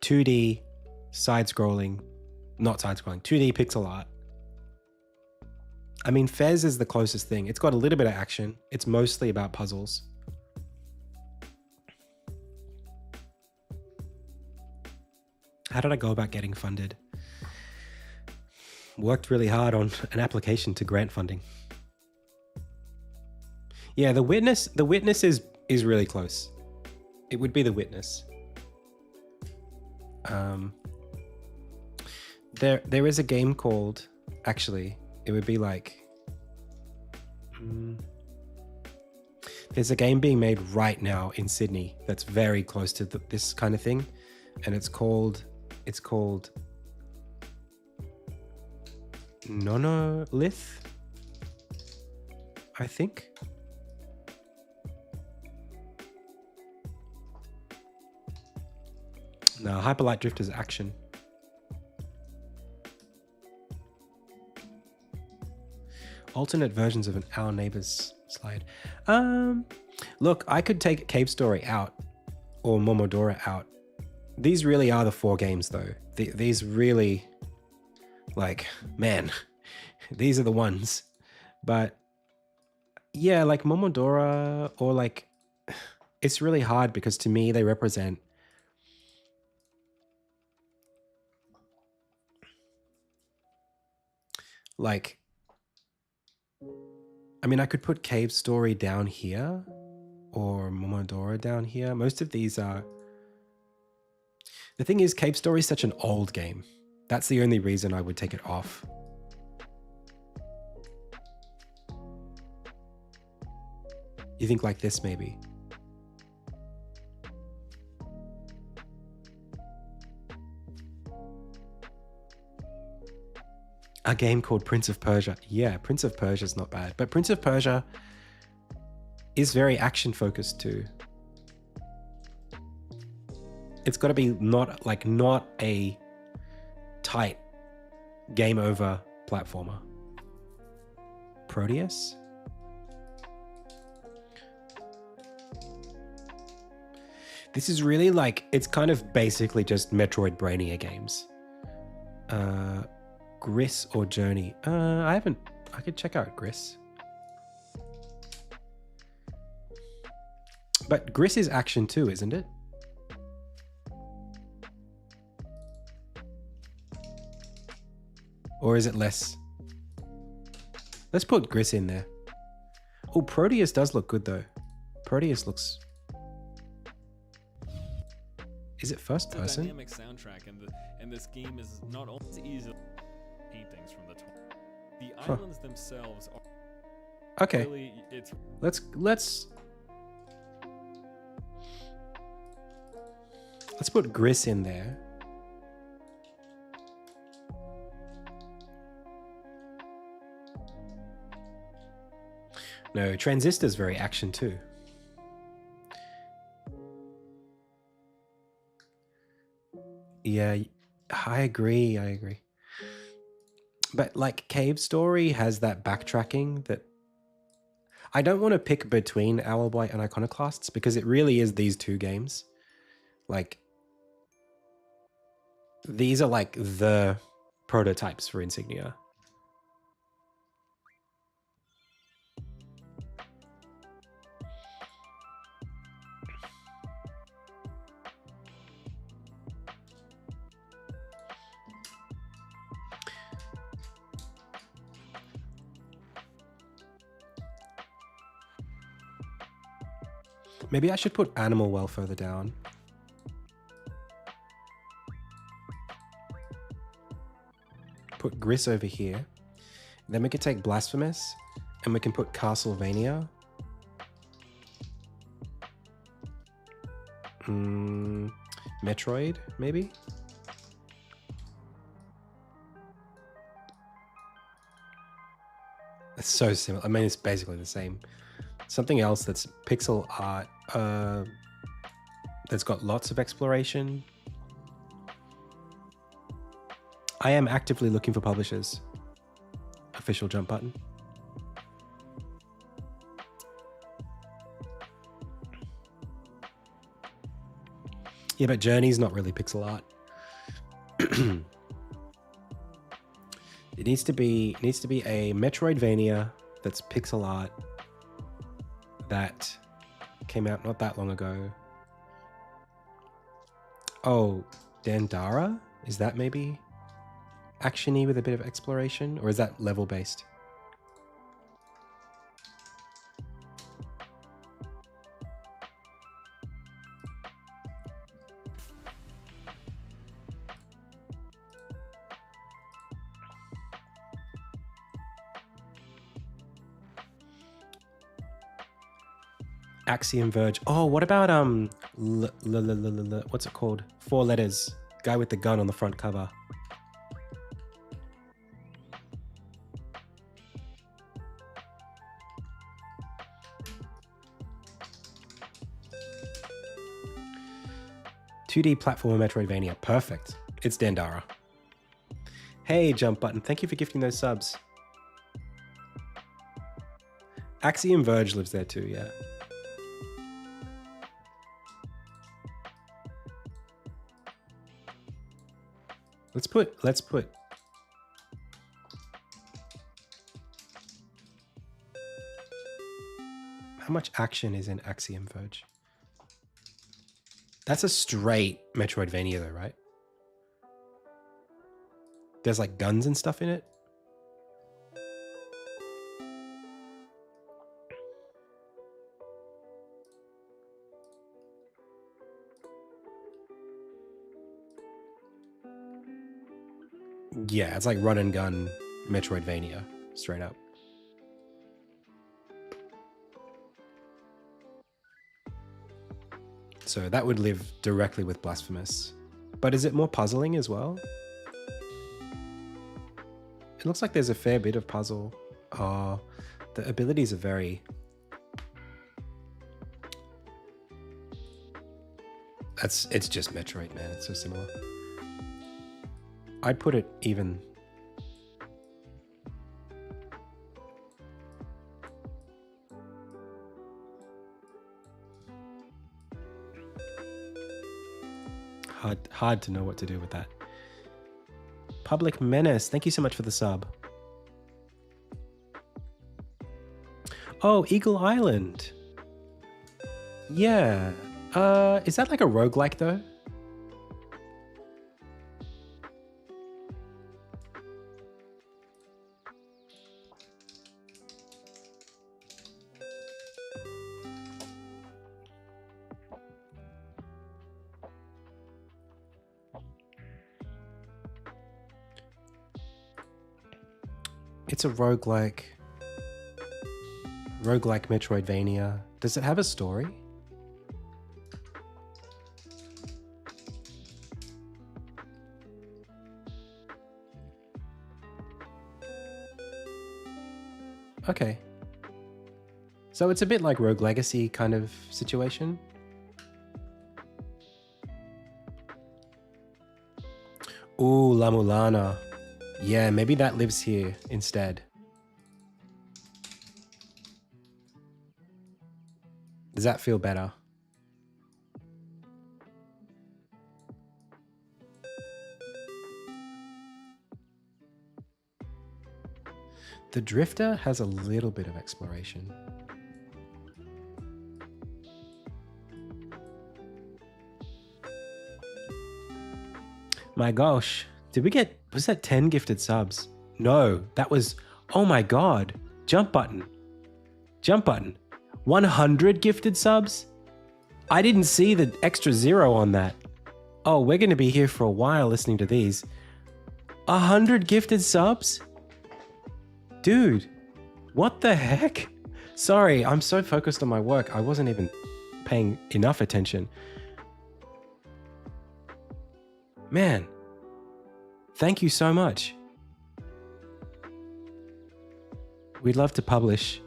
2D, side-scrolling, not side-scrolling, 2D pixel art. I mean, Fez is the closest thing. It's got a little bit of action. It's mostly about puzzles. How did I go about getting funded? Worked really hard on an application to grant funding. Yeah, The Witness is really close. It would be The Witness. There is a game called, actually, it would be like, there's a game being made right now in Sydney that's very close to this kind of thing, and it's called Nonolith, I think. No, Hyperlight Drift is action. Alternate versions of an Our Neighbors slide. Look, I could take Cave Story out or Momodora out. These really are the 4 games though. These really, like, man, these are the ones. But yeah, like Momodora, or like, it's really hard because to me they represent like, I mean, I could put Cave Story down here or Momodora down here. Most of these are... The thing is, Cave Story is such an old game. That's the only reason I would take it off. You think like this, maybe? A game called Prince of Persia. Yeah, Prince of Persia is not bad. But Prince of Persia is very action focused too. It's got to be not a tight game over platformer. Proteus? This is really like, it's kind of basically just Metroid Brainia games. Gris or Journey? I could check out Gris. But Gris is action too, isn't it? Or is it less? Let's put Gris in there. Oh, Proteus does look good though. Proteus looks... Is it first person? Dynamic soundtrack, and this game is not only easy paintings from the islands themselves are okay. Really, Let's put Gris in there. No, Transistor's very action too. Yeah, I agree. But like Cave Story has that backtracking that I don't want to pick between Owlblight and Iconoclasts because it really is these two games. Like these are like the prototypes for Insignia. Maybe I should put Animal Well further down. Put Gris over here. Then we could take Blasphemous and we can put Castlevania. Metroid, maybe? It's so similar. I mean, it's basically the same. Something else that's pixel art that's got lots of exploration. I am actively looking for publishers. Official jump button. Yeah, but Journey's not really pixel art. It needs to be a Metroidvania that's pixel art that came out not that long ago. Oh, Dandara? Is that maybe action-y with a bit of exploration? Or is that level-based? Axiom Verge. Oh, what about what's it called? 4 letters. Guy with the gun on the front cover. .2D platformer Metroidvania. Perfect. It's Dandara. Hey, Jump Button. Thank you for gifting those subs. Axiom Verge lives there too, yeah. Let's put how much action is in Axiom Verge? That's a straight Metroidvania though, right? There's like guns and stuff in it. Yeah, it's like run and gun Metroidvania, straight up. So that would live directly with Blasphemous. But is it more puzzling as well? It looks like there's a fair bit of puzzle. Oh, the abilities are very... It's just Metroid, man. It's so similar. I'd put it even... Hard to know what to do with that. Public Menace, thank you so much for the sub. Oh, Eagle Island. Yeah. Is that like a roguelike though? It's a roguelike Metroidvania. Does it have a story? Okay. So it's a bit like Rogue Legacy kind of situation. Ooh, La Mulana. Yeah, maybe that lives here instead. Does that feel better? The Drifter has a little bit of exploration. My gosh, was that 10 gifted subs? No, that was, oh my God, jump button. 100 gifted subs? I didn't see the extra 0 on that. Oh, we're going to be here for a while listening to these. 100 gifted subs? Dude, what the heck? Sorry, I'm so focused on my work. I wasn't even paying enough attention. Man, thank you so much. We'd love to publish.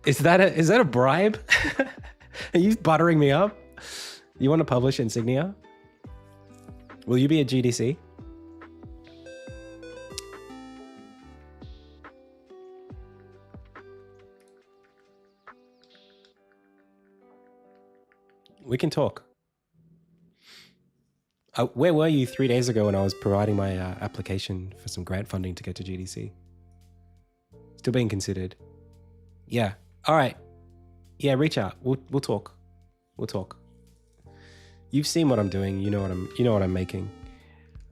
Is that a bribe? Are you buttering me up? You want to publish Insignia? Will you be at GDC? We can talk. Where were you 3 days ago when I was providing my application for some grant funding to get to GDC? Still being considered. Yeah. All right. Yeah, reach out. We'll talk. We'll talk. You've seen what I'm doing. You know what I'm making.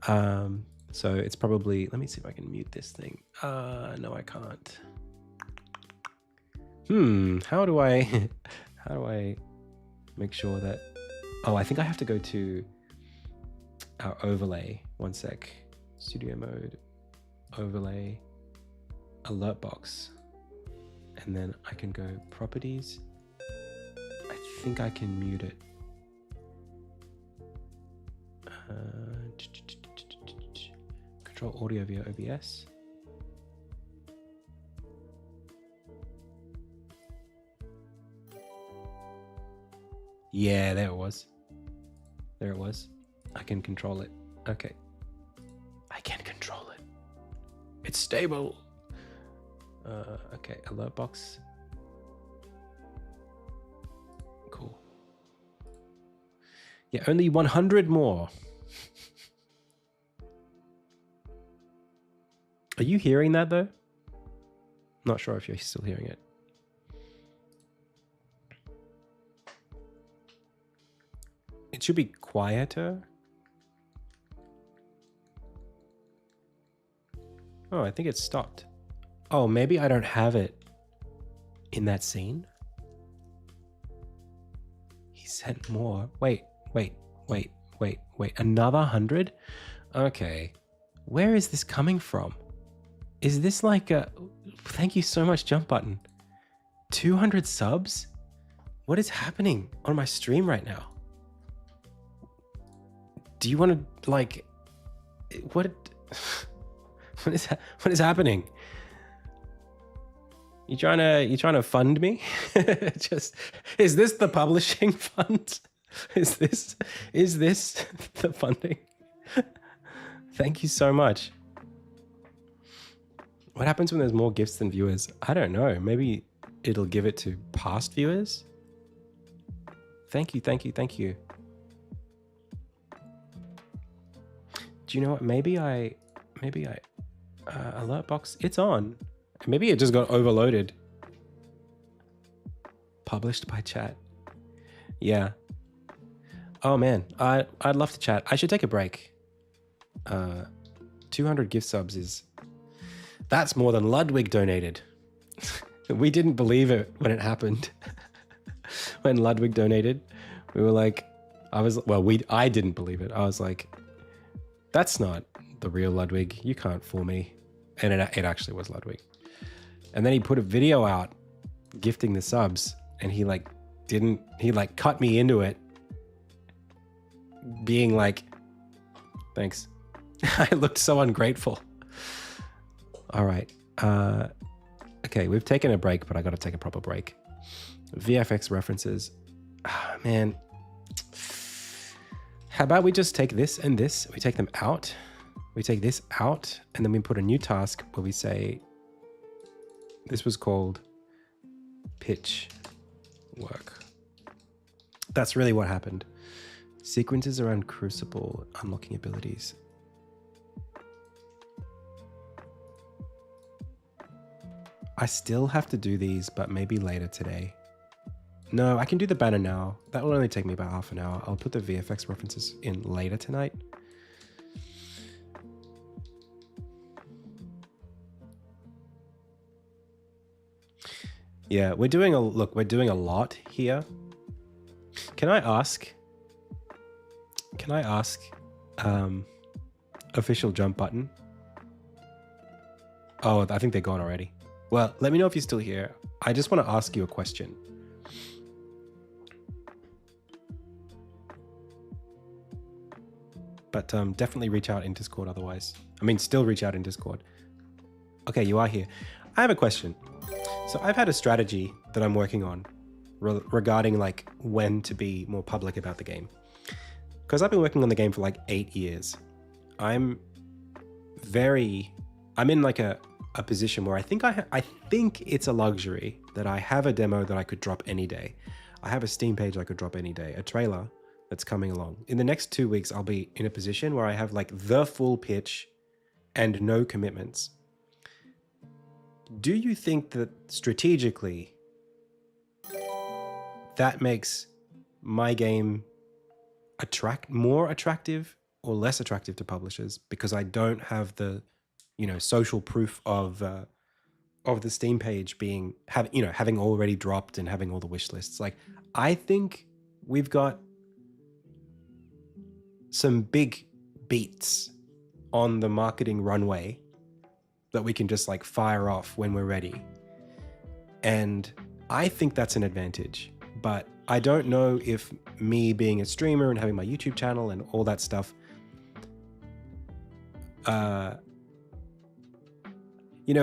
So it's probably, let me see if I can mute this thing. No, I can't. How do I make sure that, oh, I think I have to go to our overlay. One sec. Studio mode, overlay, alert box. And then I can go properties. I think I can mute it. Control audio via OBS. Yeah, there it was. There it was. I can control it. Okay. I can control it. It's stable. Okay, alert box. Cool. Yeah, only 100 more. Are you hearing that though? Not sure if you're still hearing it. It should be quieter. Oh, I think it stopped. Oh, maybe I don't have it in that scene. He sent more. Wait. Another 100? Okay. Where is this coming from? Is this like a... Thank you so much, jump button. 200 subs? What is happening on my stream right now? Do you want to, like... What is happening? You trying to fund me? Just, is this the publishing fund? Is this the funding? Thank you so much. What happens when there's more gifts than viewers? I don't know. Maybe it'll give it to past viewers. Thank you. Do you know what? Maybe I alert box. It's on. Maybe it just got overloaded. Published by chat. Yeah. Oh man, I'd love to chat. I should take a break. 200 gift subs that's more than Ludwig donated. We didn't believe it when it happened. When Ludwig donated, we were like, I didn't believe it. I was like, that's not the real Ludwig. You can't fool me. And it actually was Ludwig. And then he put a video out gifting the subs, and he cut me into it, being like, thanks. I looked so ungrateful. All right. Okay, we've taken a break, but I got to take a proper break. VFX references. Man. How about we just take this and this, we take them out. We take this out, and then we put a new task where we say, this was called pitch work. That's really what happened. Sequences around Crucible, unlocking abilities. I still have to do these, but maybe later today. No, I can do the banner now. That will only take me about half an hour. I'll put the VFX references in later tonight. Yeah, we're doing a lot here. Can I ask official jump button? Oh, I think they're gone already. Well, let me know if you're still here. I just want to ask you a question. But definitely reach out in Discord otherwise. I mean, still reach out in Discord. Okay, you are here. I have a question. So I've had a strategy that I'm working on regarding like when to be more public about the game. Because I've been working on the game for like 8 years. I'm in like a position where I think it's a luxury that I have a demo that I could drop any day. I have a Steam page I could drop any day, a trailer that's coming along. In the next 2 weeks, I'll be in a position where I have like the full pitch and no commitments. Do you think that strategically that makes my game more attractive or less attractive to publishers because I don't have the, social proof of the Steam page having already dropped and having all the wish lists? Like, I think we've got some big beats on the marketing runway that we can just like fire off when we're ready. And I think that's an advantage, but I don't know if me being a streamer and having my YouTube channel and all that stuff,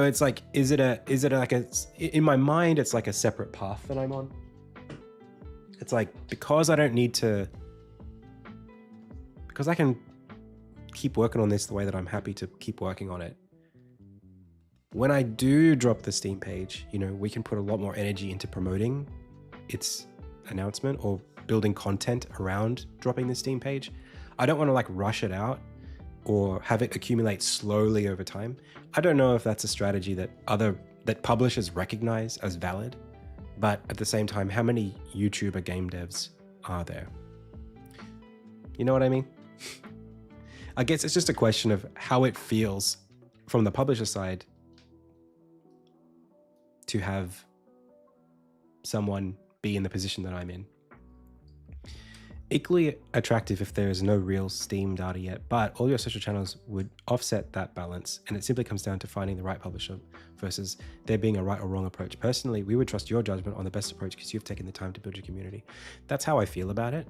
it's like, is it like in my mind, it's like a separate path that I'm on. It's like, because I can keep working on this the way that I'm happy to keep working on it. When I do drop the Steam page, we can put a lot more energy into promoting its announcement or building content around dropping the Steam page. I don't want to like rush it out or have it accumulate slowly over time. I don't know if that's a strategy that publishers recognize as valid, but at the same time, how many YouTuber game devs are there? You know what I mean? I guess it's just a question of how it feels from the publisher side to have someone be in the position that I'm in. Equally attractive if there is no real Steam data yet, but all your social channels would offset that balance, and it simply comes down to finding the right publisher versus there being a right or wrong approach. Personally, we would trust your judgment on the best approach because you've taken the time to build your community. That's how I feel about it.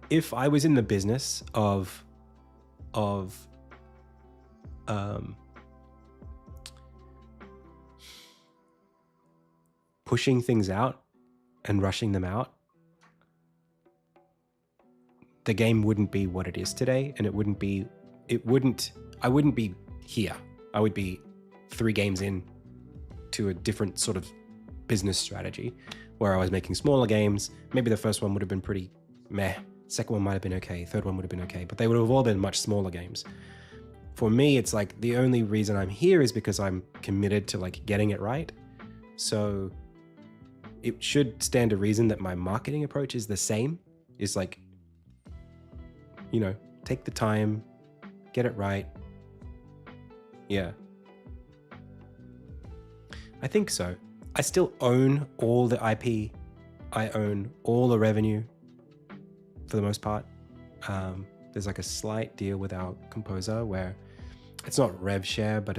If I was in the business of pushing things out and rushing them out, the game wouldn't be what it is today, and I wouldn't be here. I would be 3 games in to a different sort of business strategy where I was making smaller games. Maybe the first one would have been pretty meh. Second one might have been okay. Third one would have been okay, but they would have all been much smaller games. For me, it's like the only reason I'm here is because I'm committed to like getting it right. So it should stand to reason that my marketing approach is the same. Is like, take the time, get it right. Yeah. I think so. I still own all the IP. I own all the revenue for the most part. There's like a slight deal with our composer where it's not rev share, but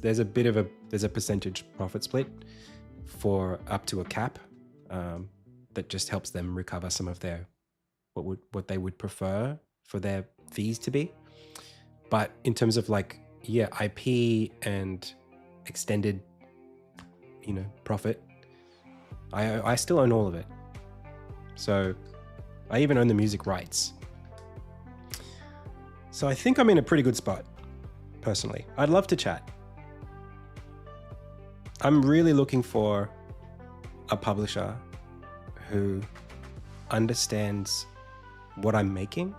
there's a percentage profit split for up to a cap that just helps them recover some of their what they would prefer for their fees to be. But in terms of like, yeah, IP and extended, profit, I still own all of it. So I even own the music rights. So I think I'm in a pretty good spot, personally. I'd love to chat. I'm really looking for a publisher who understands what I'm making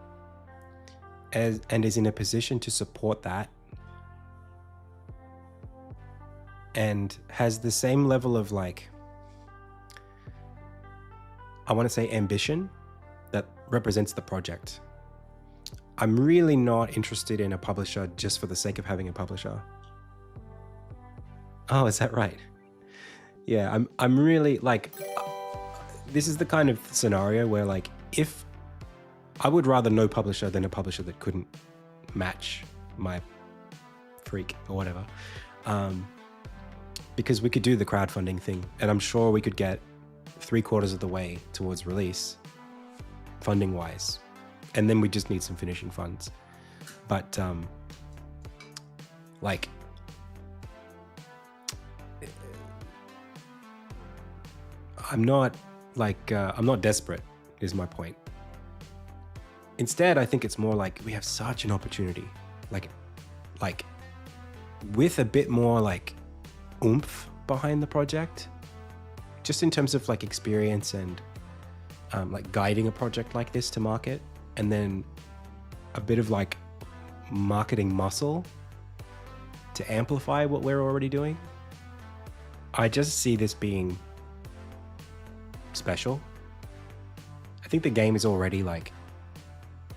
and is in a position to support that and has the same level of like, I want to say ambition that represents the project. I'm really not interested in a publisher just for the sake of having a publisher. Oh, is that right? Yeah, I'm really like, this is the kind of scenario where like, if I would rather no publisher than a publisher that couldn't match my freak or whatever. Because we could do the crowdfunding thing and I'm sure we could get 3/4 of the way towards release funding wise. And then we just need some finishing funds. But like, I'm not desperate is my point. Instead, I think it's more like we have such an opportunity, like with a bit more like oomph behind the project, just in terms of like experience and like guiding a project like this to market, and then a bit of like marketing muscle to amplify what we're already doing. I just see this being special. I think the game is already like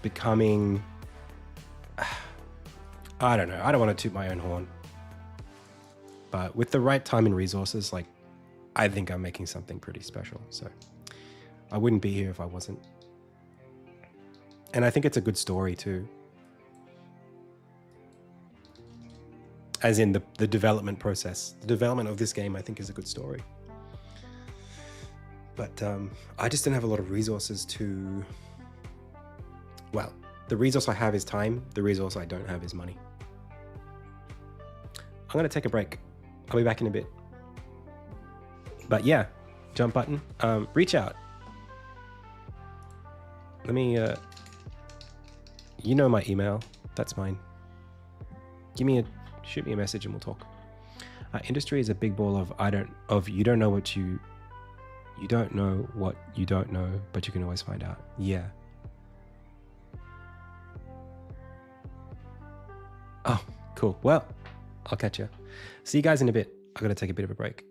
becoming, I don't know, I don't want to toot my own horn, but with the right time and resources, like I think I'm making something pretty special. So I wouldn't be here if I wasn't. And I think it's a good story too. As in the development process. The development of this game, I think, is a good story. But I just didn't have a lot of resources to... Well, the resource I have is time. The resource I don't have is money. I'm going to take a break. I'll be back in a bit. But yeah, jump button. Reach out. Let me... you know my email. That's mine. Shoot me a message and we'll talk. Industry is a big ball of you don't know what you don't know what you don't know, but you can always find out. Yeah. Oh, cool. Well, I'll catch you. See you guys in a bit. I gotta take a bit of a break.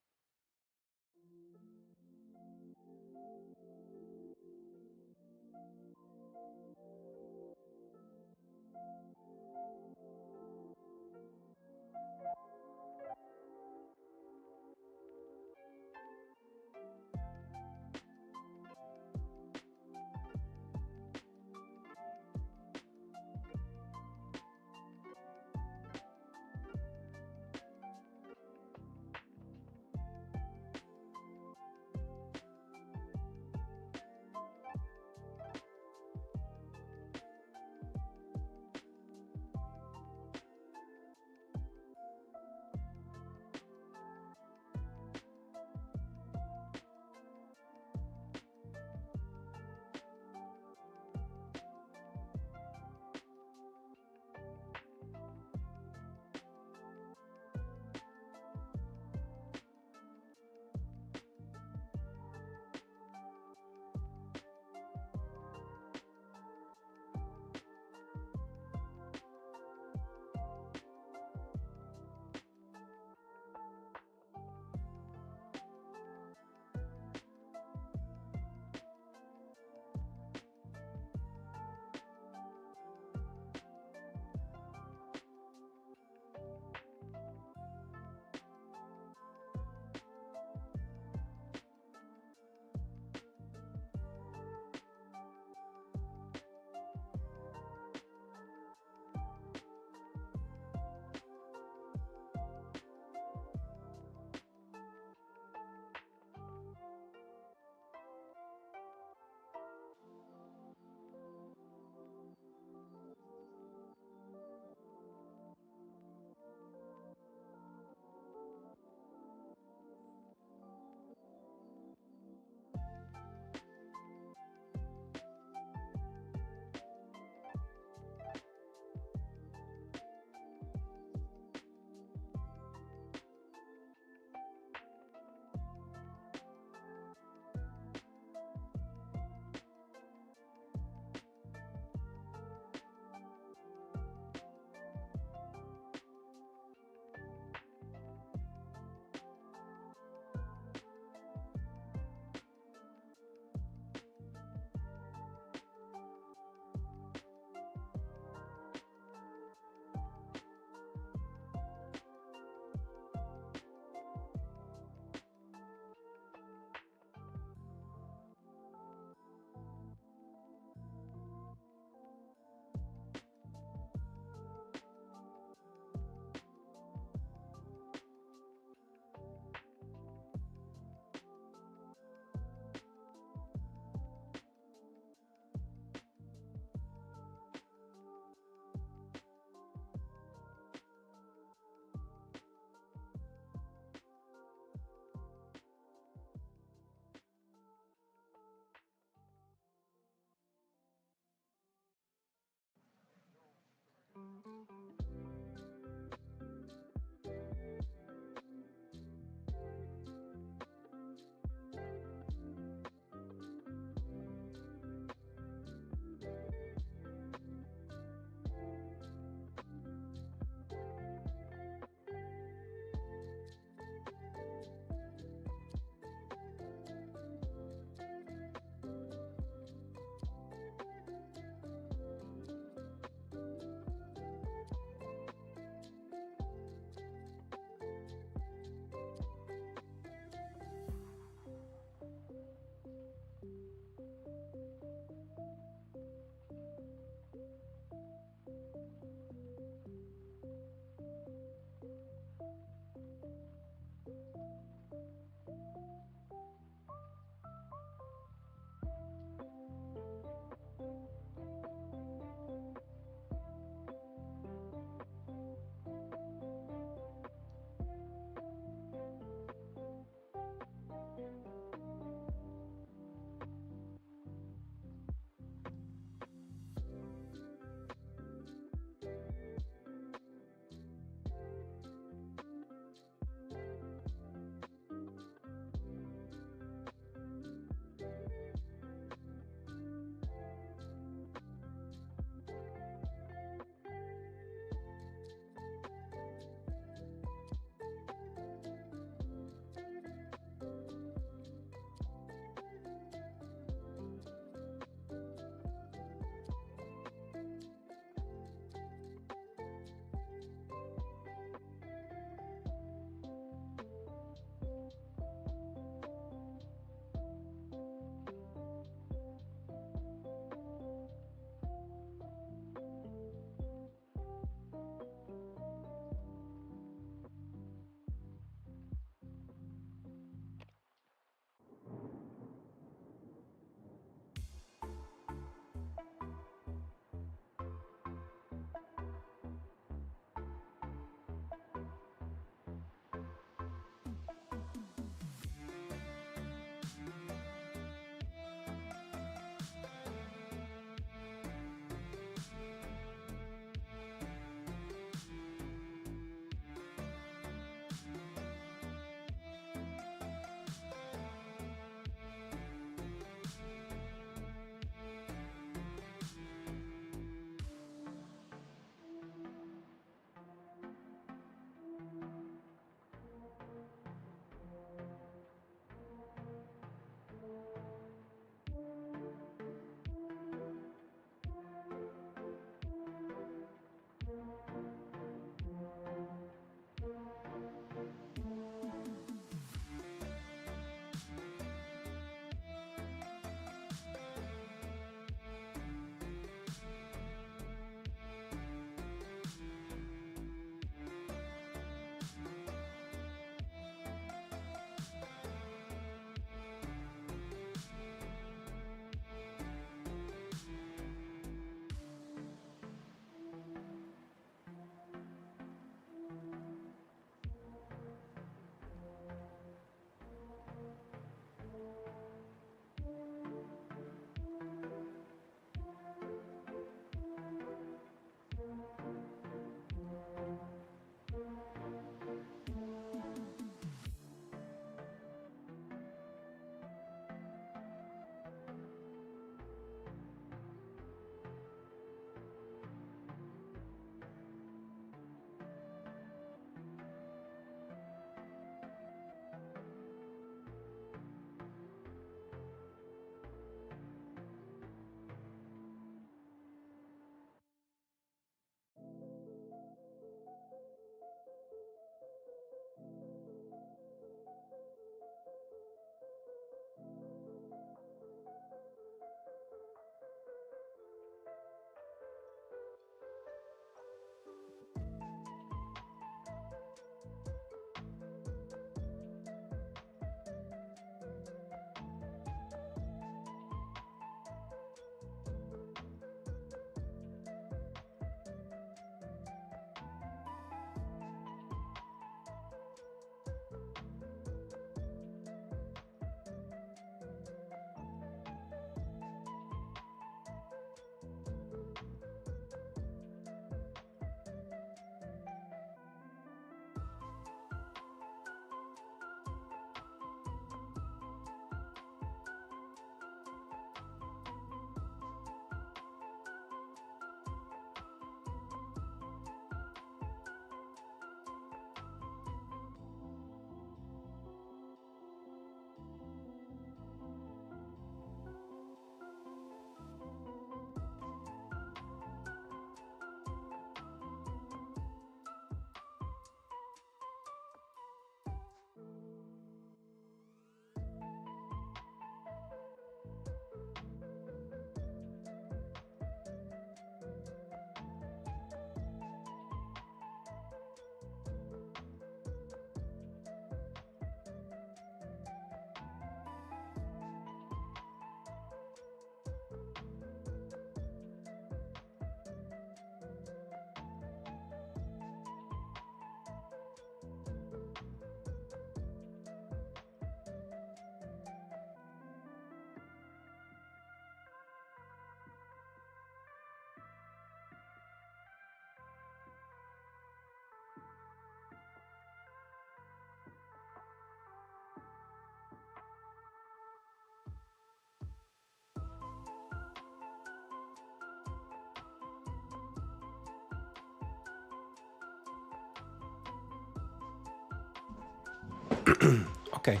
Okay.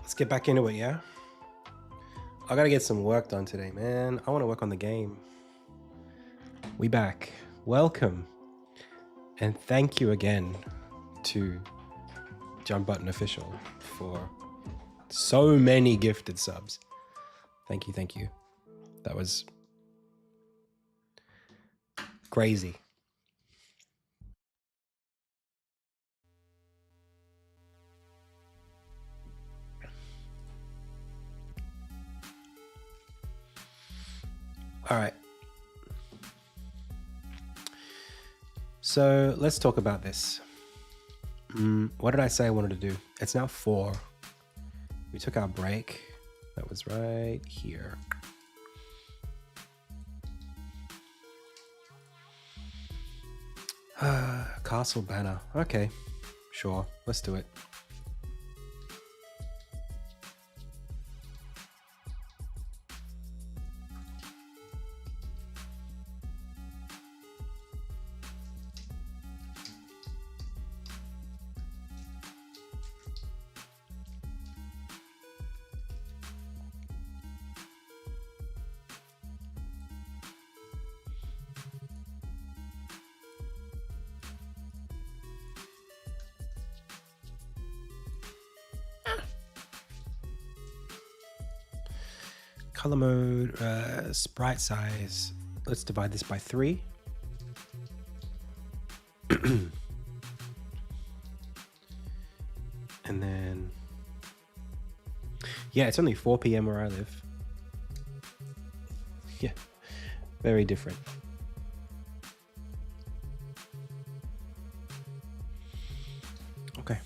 Let's get back into it, yeah? I gotta get some work done today, man. I want to work on the game. We back. Welcome. And thank you again to Jump Button Official for so many gifted subs. Thank you, thank you. That was crazy. All right. So let's talk about this. What did I say I wanted to do? It's now 4. We took our break. That was right here. Castle banner. Okay, sure. Let's do it. Color mode, sprite size. Let's divide this by 3. And then, yeah, it's only 4 p.m. where I live. Yeah, very different. Okay,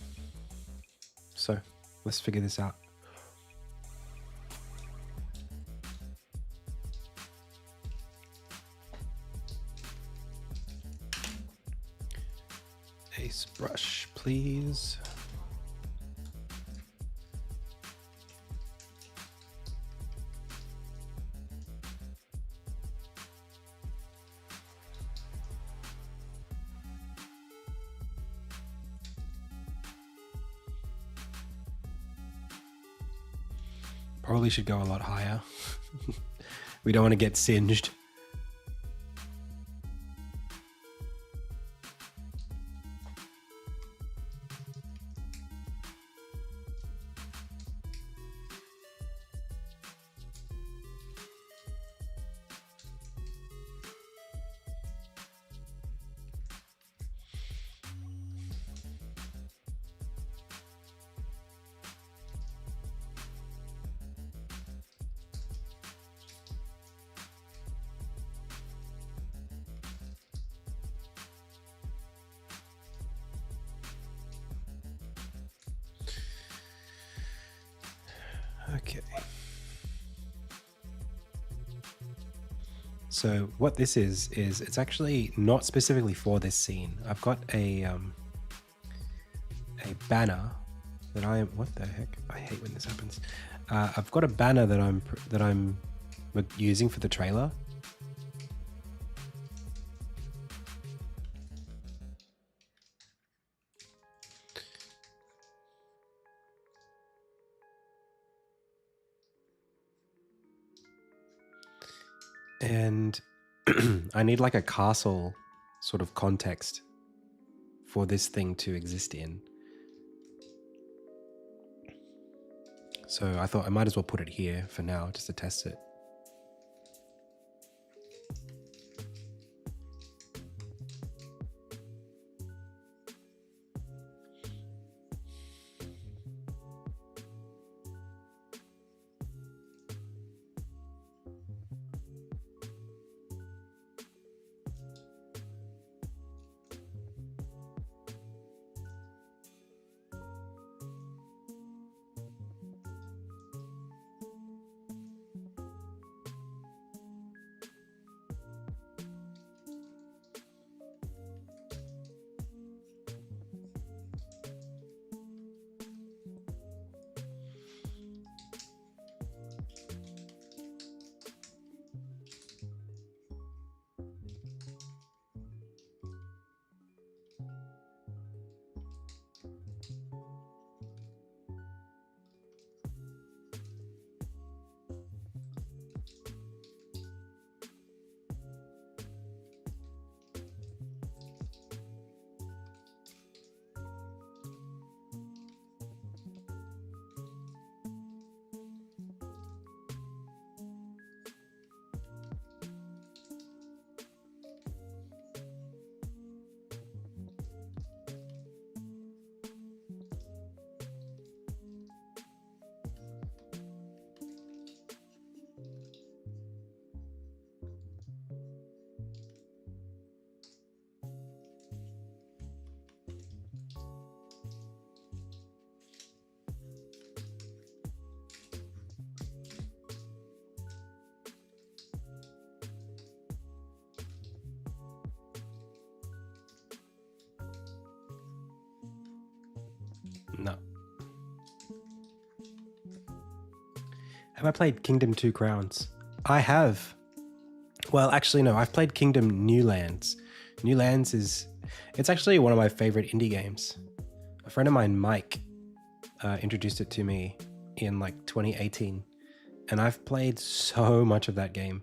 so let's figure this out. Ace brush, please. Probably should go a lot higher. We don't want to get singed. Okay. So what this is it's actually not specifically for this scene. I've got a banner that what the heck? I hate when this happens. I've got a banner that I'm using for the trailer. And I need like a castle sort of context for this thing to exist in. So I thought I might as well put it here for now just to test it. No. Have I played Kingdom Two Crowns? I have. Well, actually, no. I've played Kingdom New Lands. New Lands it's actually one of my favorite indie games. A friend of mine, Mike, introduced it to me in like 2018, and I've played so much of that game.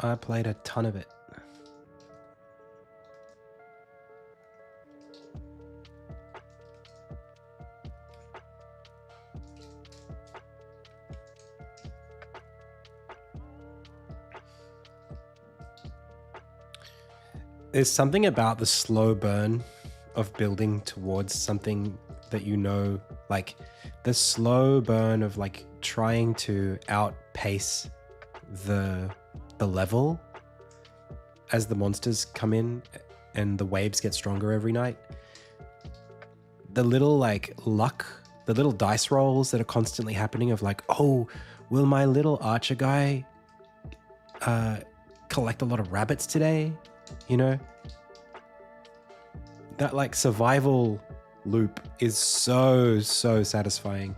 I played a ton of it. There's something about the slow burn of building towards something that you know, like the slow burn of like trying to outpace the level as the monsters come in and the waves get stronger every night. The little like luck, the little dice rolls that are constantly happening of like, oh, will my little archer guy collect a lot of rabbits today? You know? That like survival loop is so satisfying.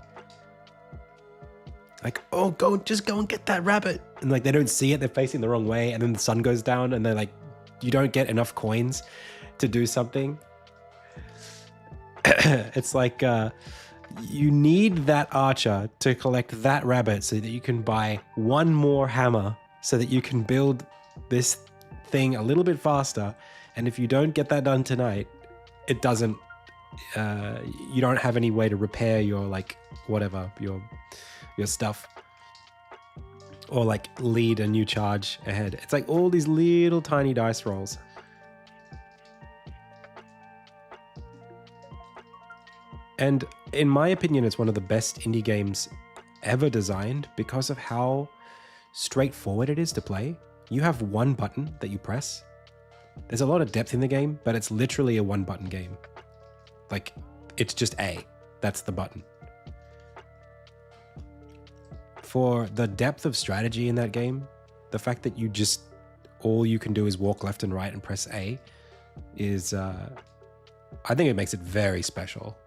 Like, oh, just go and get that rabbit. And like, they don't see it. They're facing the wrong way. And then the sun goes down and they're like, you don't get enough coins to do something. It's like, you need that archer to collect that rabbit so that you can buy one more hammer so that you can build this thing a little bit faster. And if you don't get that done tonight, it doesn't, you don't have any way to repair your like, whatever, your stuff, or like lead a new charge ahead. It's like all these little tiny dice rolls. And in my opinion, it's one of the best indie games ever designed because of how straightforward it is to play. You have one button that you press. There's a lot of depth in the game, but it's literally a one button game. Like, it's just A. That's the button. For the depth of strategy in that game, the fact that all you can do is walk left and right and press A is, I think it makes it very special.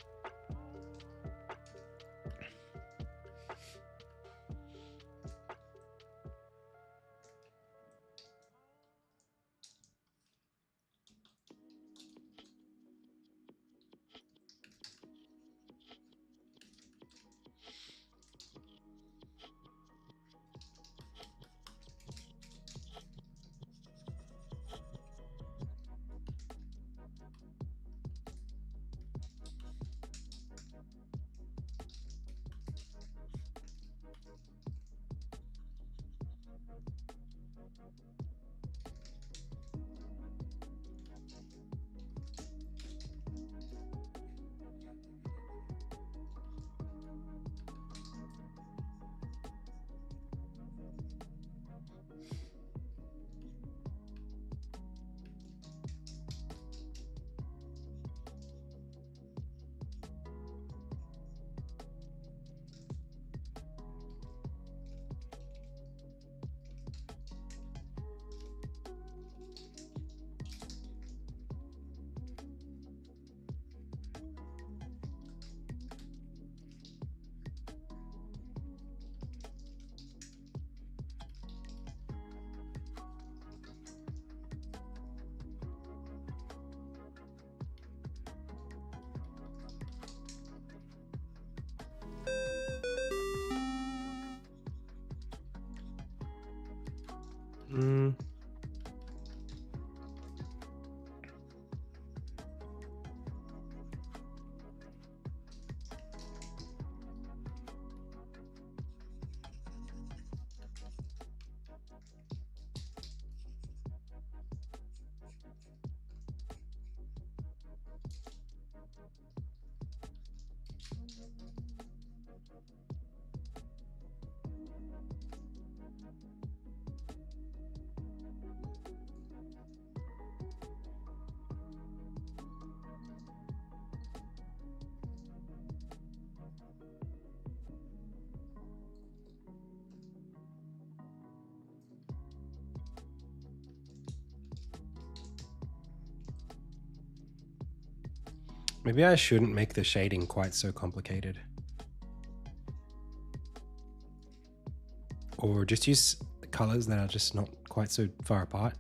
Maybe I shouldn't make the shading quite so complicated. Or just use colors that are just not quite so far apart.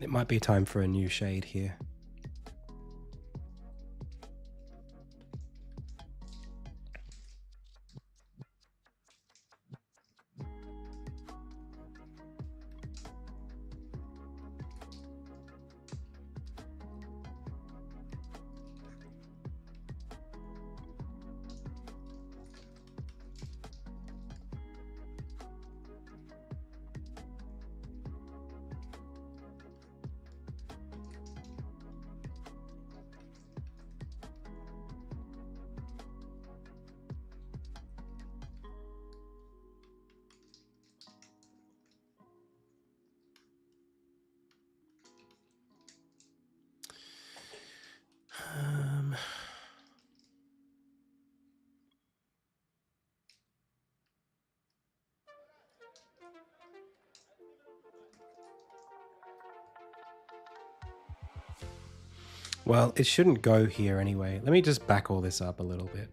It might be time for a new shade here. Well, it shouldn't go here anyway. Let me just back all this up a little bit.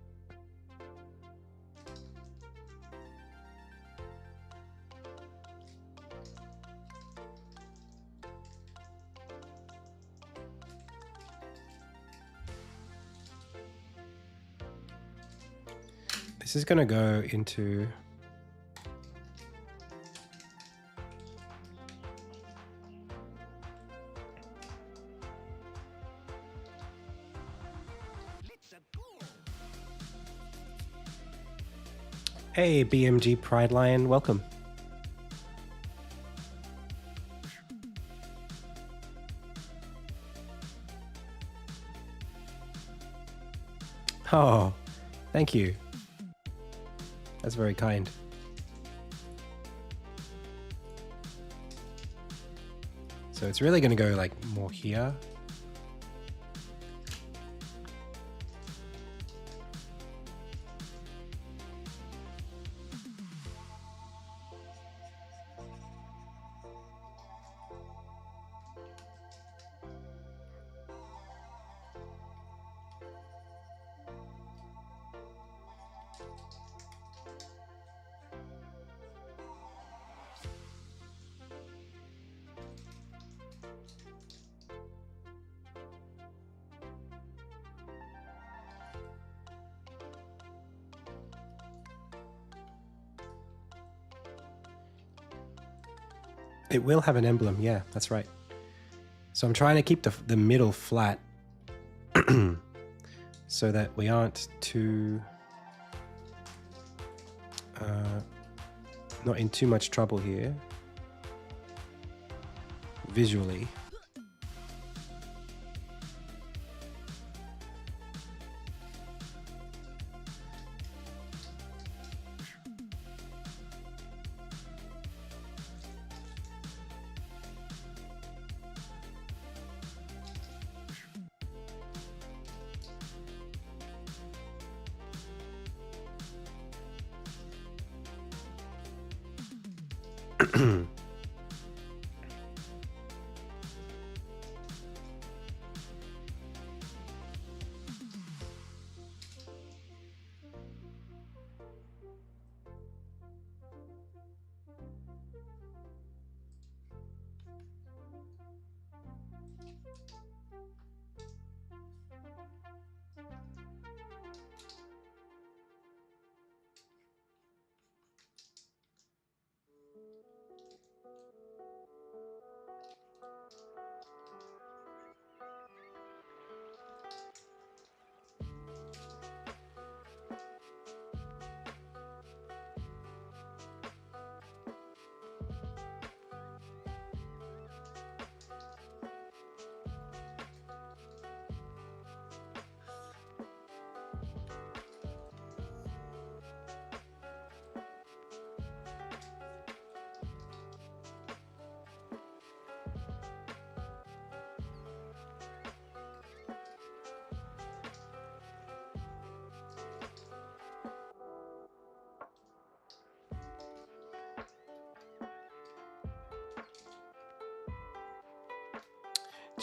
This is going to go into... Hey, BMG Pride Lion, welcome. Oh, thank you. That's very kind. So it's really going to go like more here. It will have an emblem, yeah, that's right. So I'm trying to keep the middle flat so that we aren't too... not in too much trouble here visually.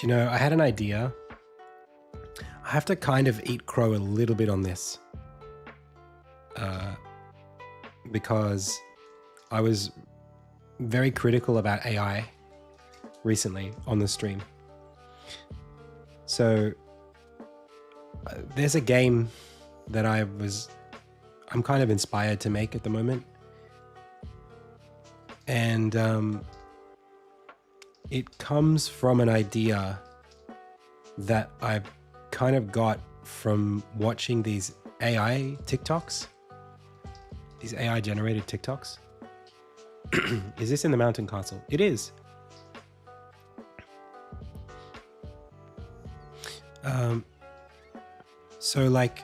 Do you know, I had an idea. I have to kind of eat crow a little bit on this. Because I was very critical about AI recently on the stream. So there's a game that I'm kind of inspired to make at the moment. And it comes from an idea that I kind of got from watching these AI TikToks, these AI generated TikToks. Is this in the mountain castle? It is. So like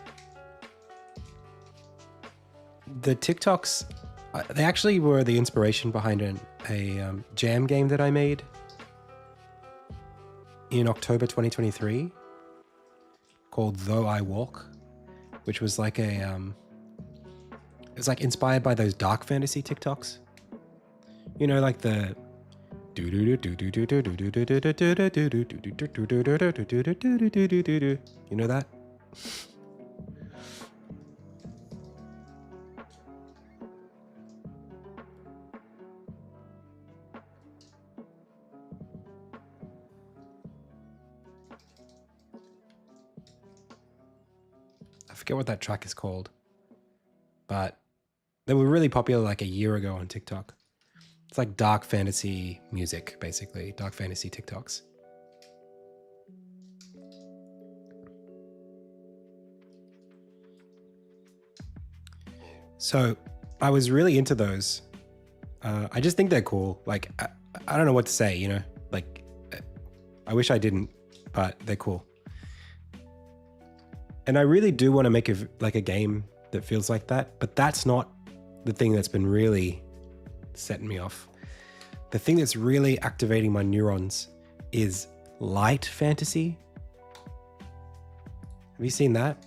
the TikToks, they actually were the inspiration behind a jam game that I made in October 2023 called Though I Walk, which was like it was like inspired by those dark fantasy TikToks. You know, like the you know that? I forget what that track is called, but they were really popular like a year ago on TikTok. It's like dark fantasy music, basically. Dark fantasy TikToks. So I was really into those. I just think they're cool. Like, I don't know what to say, you know? Like, I wish I didn't, but they're cool. And I really do want to make a game that feels like that, but that's not the thing that's been really setting me off. The thing that's really activating my neurons is light fantasy. Have you seen that?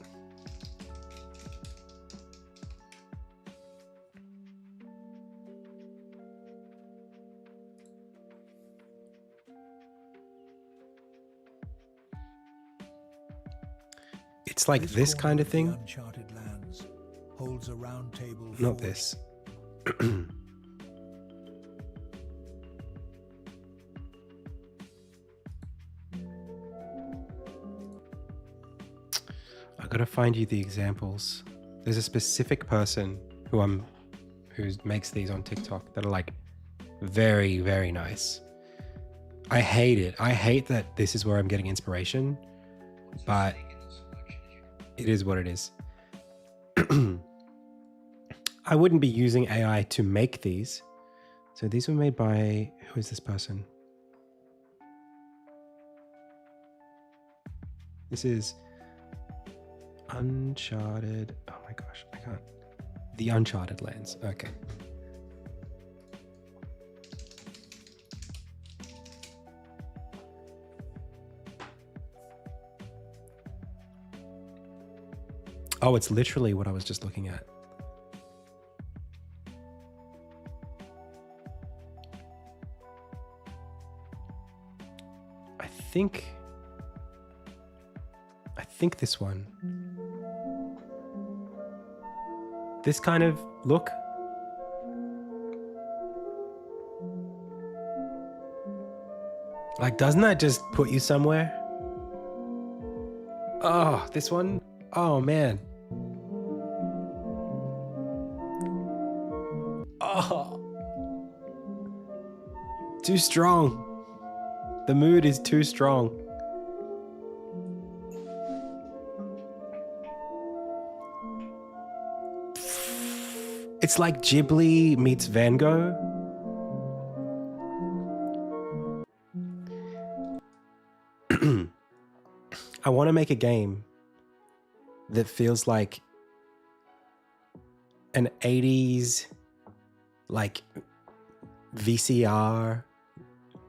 It's like this kind of thing. Uncharted lands holds a round table. Not this. I gotta find you the examples. There's a specific person who makes these on TikTok that are like very, very nice. I hate it. I hate that this is where I'm getting inspiration, but it is what it is. I wouldn't be using AI to make these. So these were made by, who is this person? This is Uncharted. Oh my gosh, I can't. The Uncharted Lands. Okay. Oh, it's literally what I was just looking at. I think this one. This kind of look. Like, doesn't that just put you somewhere? Oh, this one? Oh, man. Oh. Too strong. The mood is too strong. It's like Ghibli meets Van Gogh. I want to make a game that feels like an 80s like VCR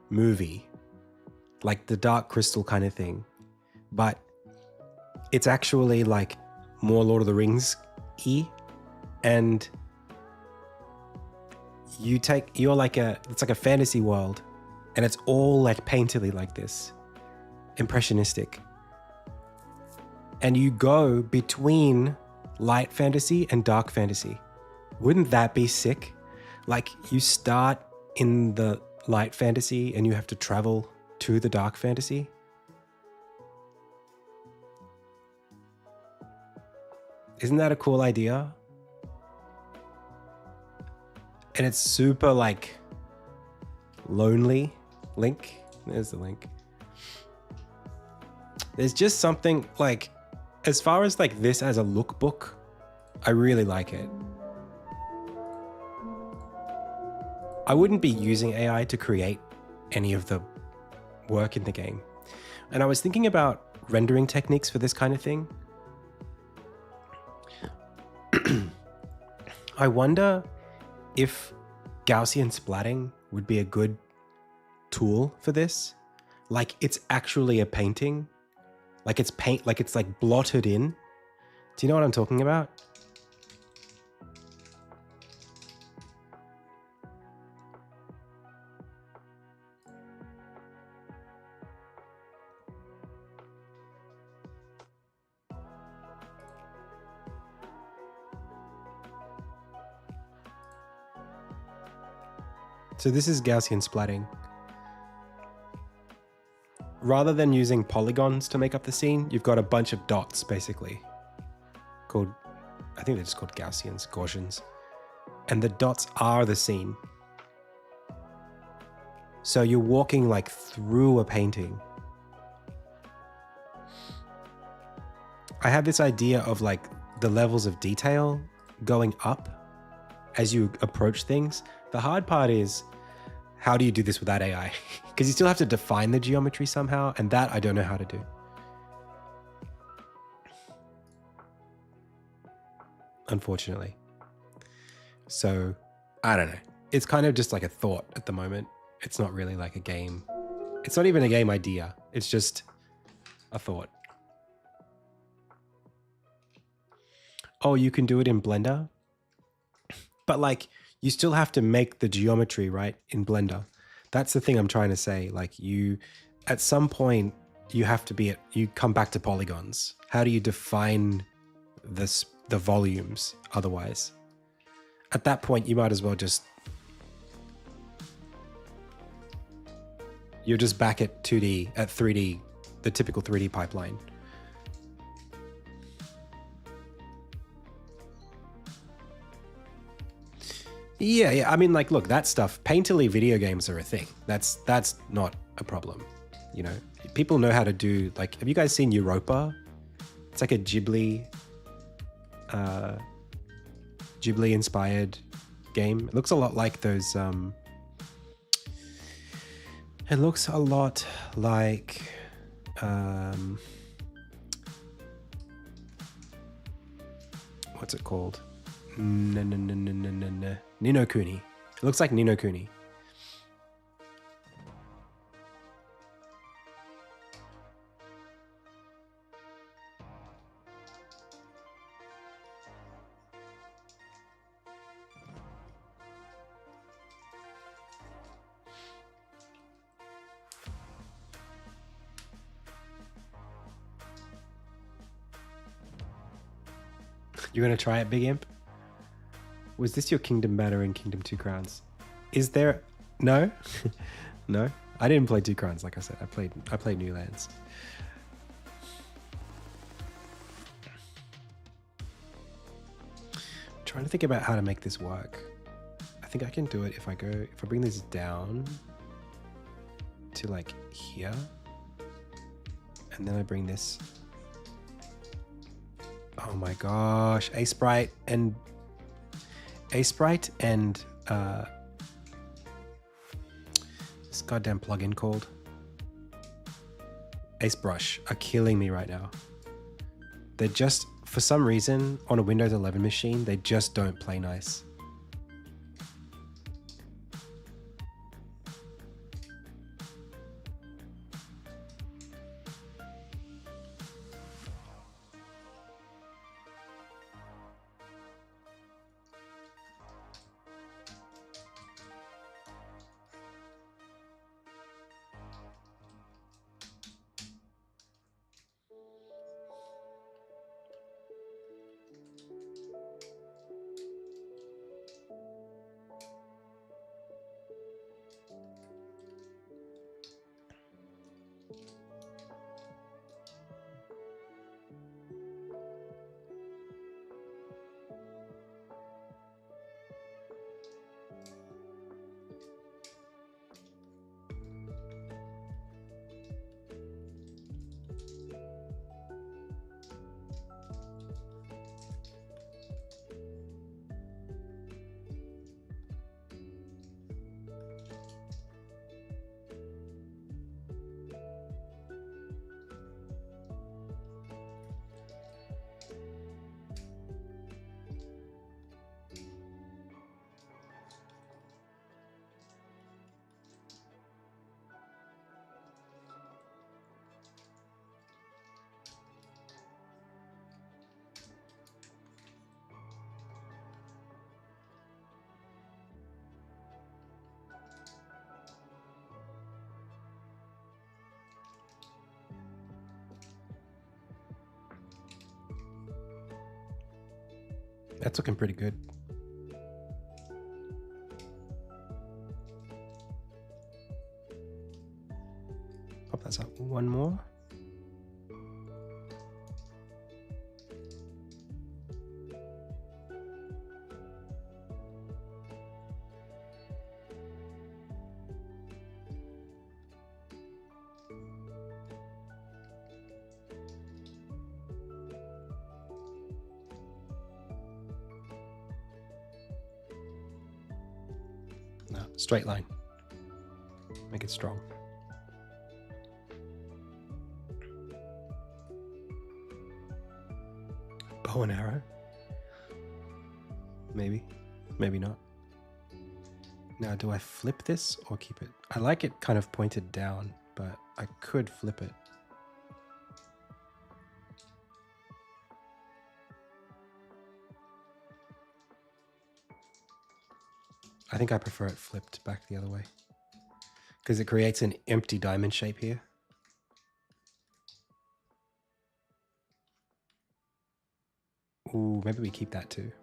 movie, like the Dark Crystal kind of thing, but it's actually like more Lord of the Rings-y, and you're like it's like a fantasy world, and it's all like painterly like this, impressionistic. and you go between light fantasy and dark fantasy. Wouldn't that be sick? Like you start in the light fantasy and you have to travel to the dark fantasy. Isn't that a cool idea? And it's super like lonely. Link. There's the link. There's just something like, as far as like this as a lookbook, I really like it. I wouldn't be using AI to create any of the work in the game. And I was thinking about rendering techniques for this kind of thing. I wonder if Gaussian splatting would be a good tool for this. Like it's actually a painting. Like it's like blotted in. Do you know what I'm talking about? So this is Gaussian splatting. Rather than using polygons to make up the scene, you've got a bunch of dots basically. Called, I think they're just called Gaussians. And the dots are the scene. So you're walking like through a painting. I have this idea of like the levels of detail going up as you approach things. The hard part is, how do you do this without AI? Because you still have to define the geometry somehow, and that I don't know how to do. Unfortunately. So, I don't know. It's kind of just like a thought at the moment. It's not really like a game. It's not even a game idea. It's just a thought. Oh, you can do it in Blender? But like, you still have to make the geometry, right, in Blender. That's the thing I'm trying to say. Like you, at some point, you have to be you come back to polygons. How do you define the volumes otherwise? At that point, you might as well just, you're just back at 2D, at 3D, the typical 3D pipeline. Yeah. I mean, like, look, that stuff, painterly video games are a thing. That's not a problem. You know, people know how to do, like, have you guys seen Europa? It's like a Ghibli-inspired game. It looks a lot like those, it looks a lot like, what's it called? Ni no Kuni. It looks like Ni no Kuni. You're gonna try it, Big Imp? Was this your Kingdom Banner in Kingdom 2 Crowns? Is there... No? No? I didn't play 2 Crowns, like I said. I played New Lands. I'm trying to think about how to make this work. I think I can do it if I bring this down to like here, and then I bring this... Oh my gosh, A-Sprite and this goddamn plugin called Ace Brush are killing me right now. They're just, for some reason, on a Windows 11 machine, they just don't play nice. That's looking pretty good. Pop that up one more. No, straight line. Make it strong. Bow and arrow. Maybe. Maybe not. Now, do I flip this or keep it? I like it kind of pointed down, but I could flip it. I think I prefer it flipped back the other way because it creates an empty diamond shape here. Ooh, maybe we keep that too.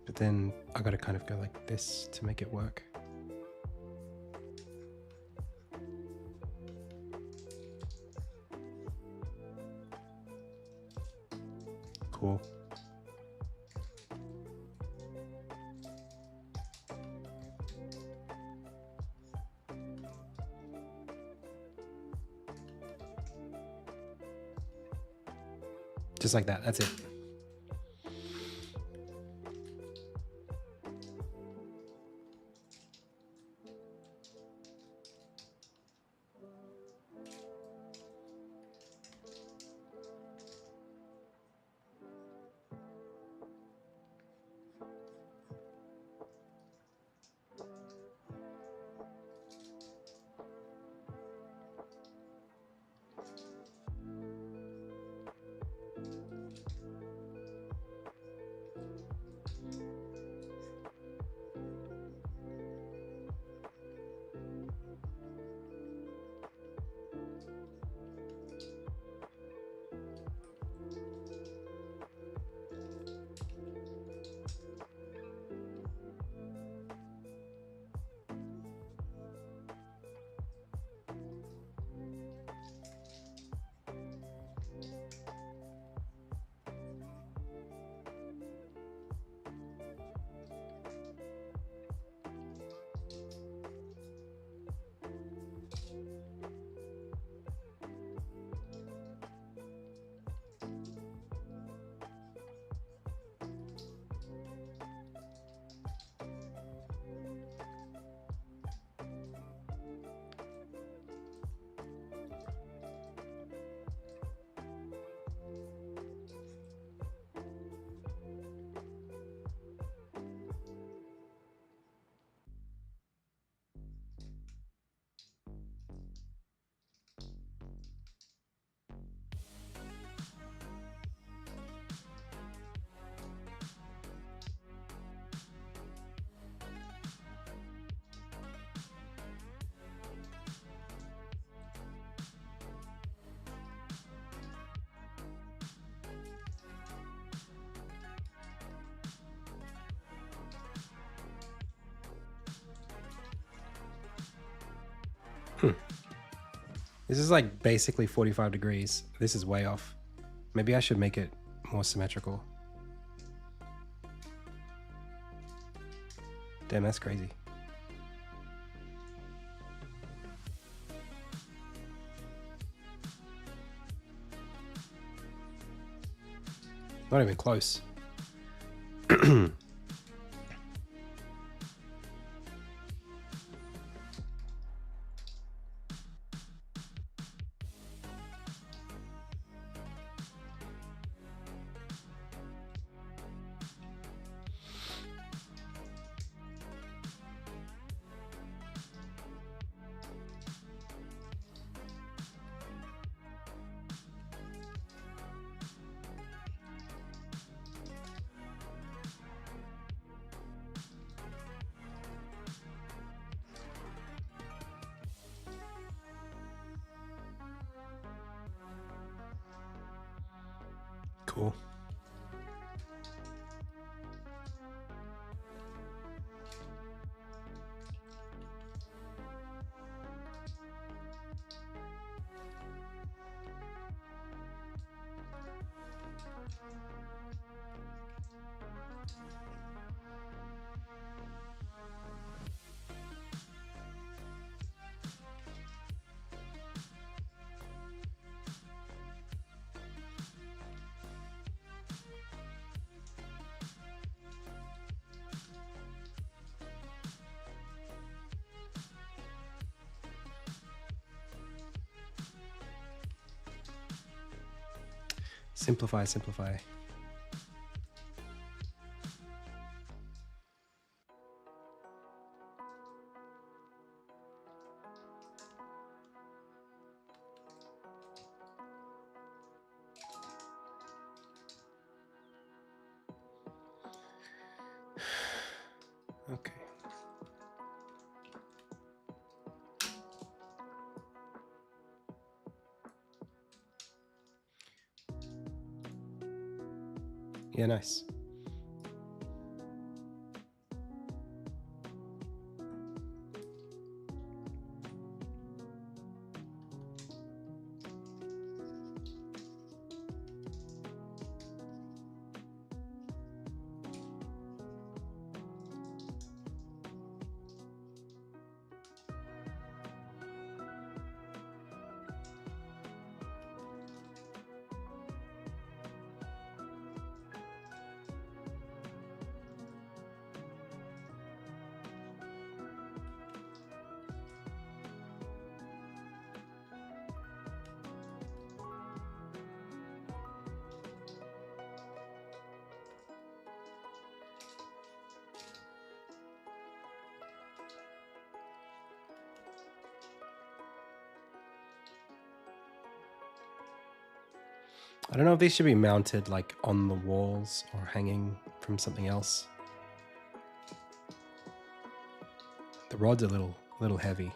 But then I got to kind of go like this to make it work. Cool. Just like that. That's it. This is like basically 45 degrees. This is way off. Maybe I should make it more symmetrical. Damn, that's crazy. Not even close. cool. Simplify, simplify. Okay. Yeah, nice. I don't know if these should be mounted like on the walls or hanging from something else. The rod's a little heavy.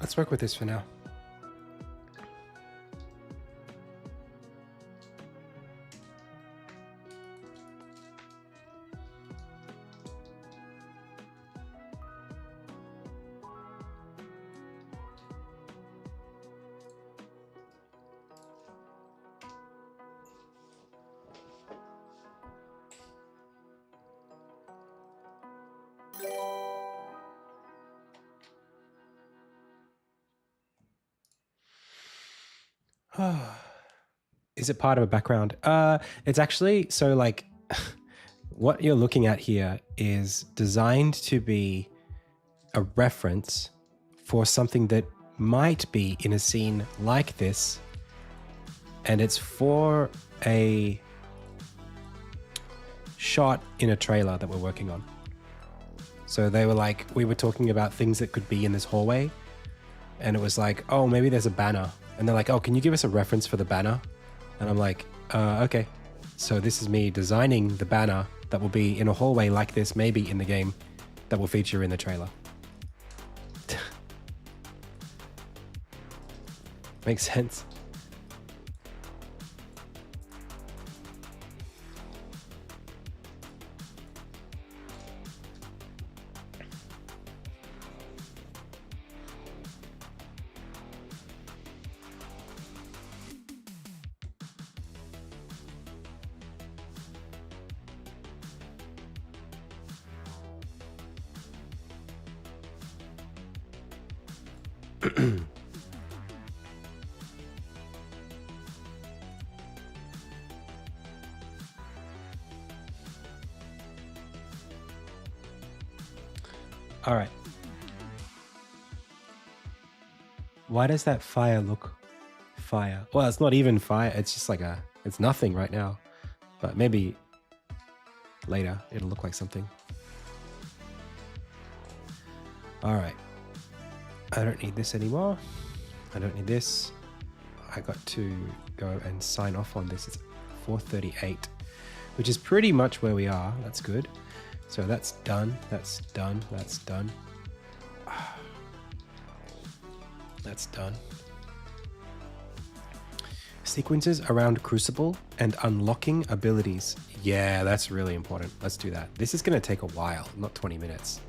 Let's work with this for now. Is it part of a background? It's actually, so like what you're looking at here is designed to be a reference for something that might be in a scene like this. And it's for a shot in a trailer that we're working on. So they were like, we were talking about things that could be in this hallway. And it was like, oh, maybe there's a banner. And they're like, oh, can you give us a reference for the banner? And I'm like, okay. So this is me designing the banner that will be in a hallway like this, maybe in the game, that will feature in the trailer. Makes sense. All right. Why does that fire look fire? Well, it's not even fire. It's just like it's nothing right now. But maybe later it'll look like something. All right. I don't need this anymore. I don't need this. I got to go and sign off on this. It's 4:38, which is pretty much where we are. That's good. So that's done. That's done. That's done. That's done. Sequences around Crucible and unlocking abilities. Yeah, that's really important. Let's do that. This is going to take a while, not 20 minutes.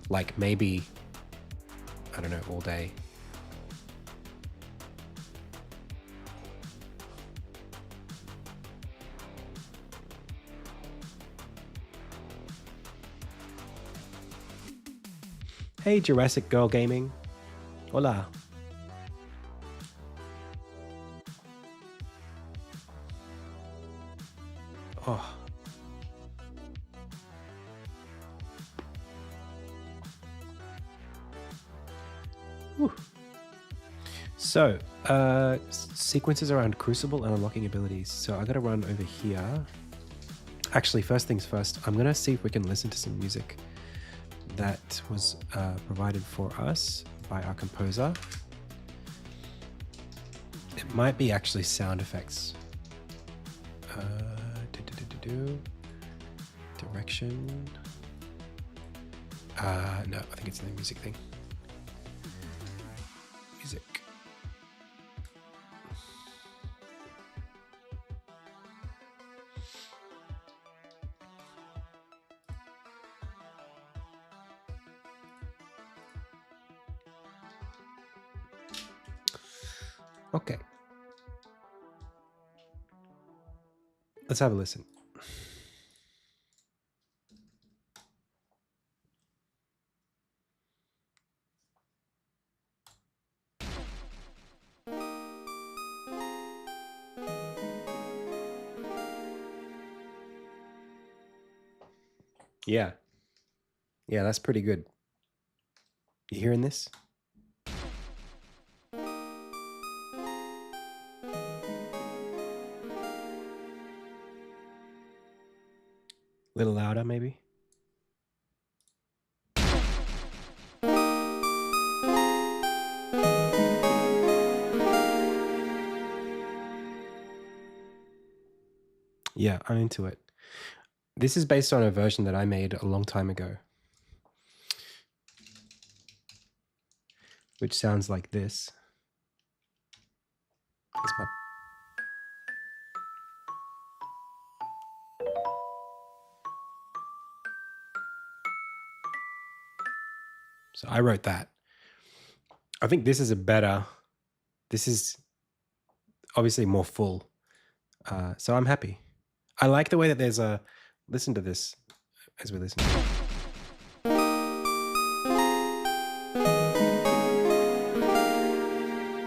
Like maybe, I don't know, all day. Hey, Jurassic Girl Gaming. Hola. Oh. Whew. So, sequences around Crucible and unlocking abilities. So I gotta run over here. Actually, first things first, I'm gonna see if we can listen to some music that was provided for us by our composer. It might be actually sound effects. Direction. No, I think it's the music thing. Music. Okay. Let's have a listen. Yeah. Yeah, that's pretty good. You hearing this? A little louder, maybe? Yeah, I'm into it. This is based on a version that I made a long time ago, which sounds like this. It's my... So I wrote that. I think this is this is obviously more full. So I'm happy. I like the way that there's listen to this as we listen.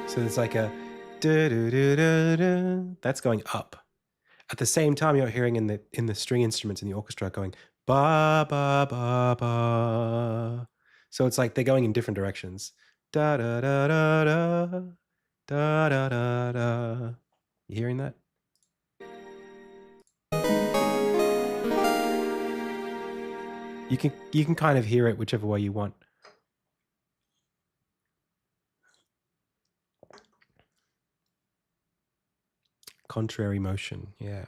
So there's like a that's going up. At the same time, you're hearing in the string instruments in the orchestra going ba ba ba ba. So it's like they're going in different directions. Da da da da da da da da da. You hearing that? You can kind of hear it whichever way you want. Contrary motion, yeah.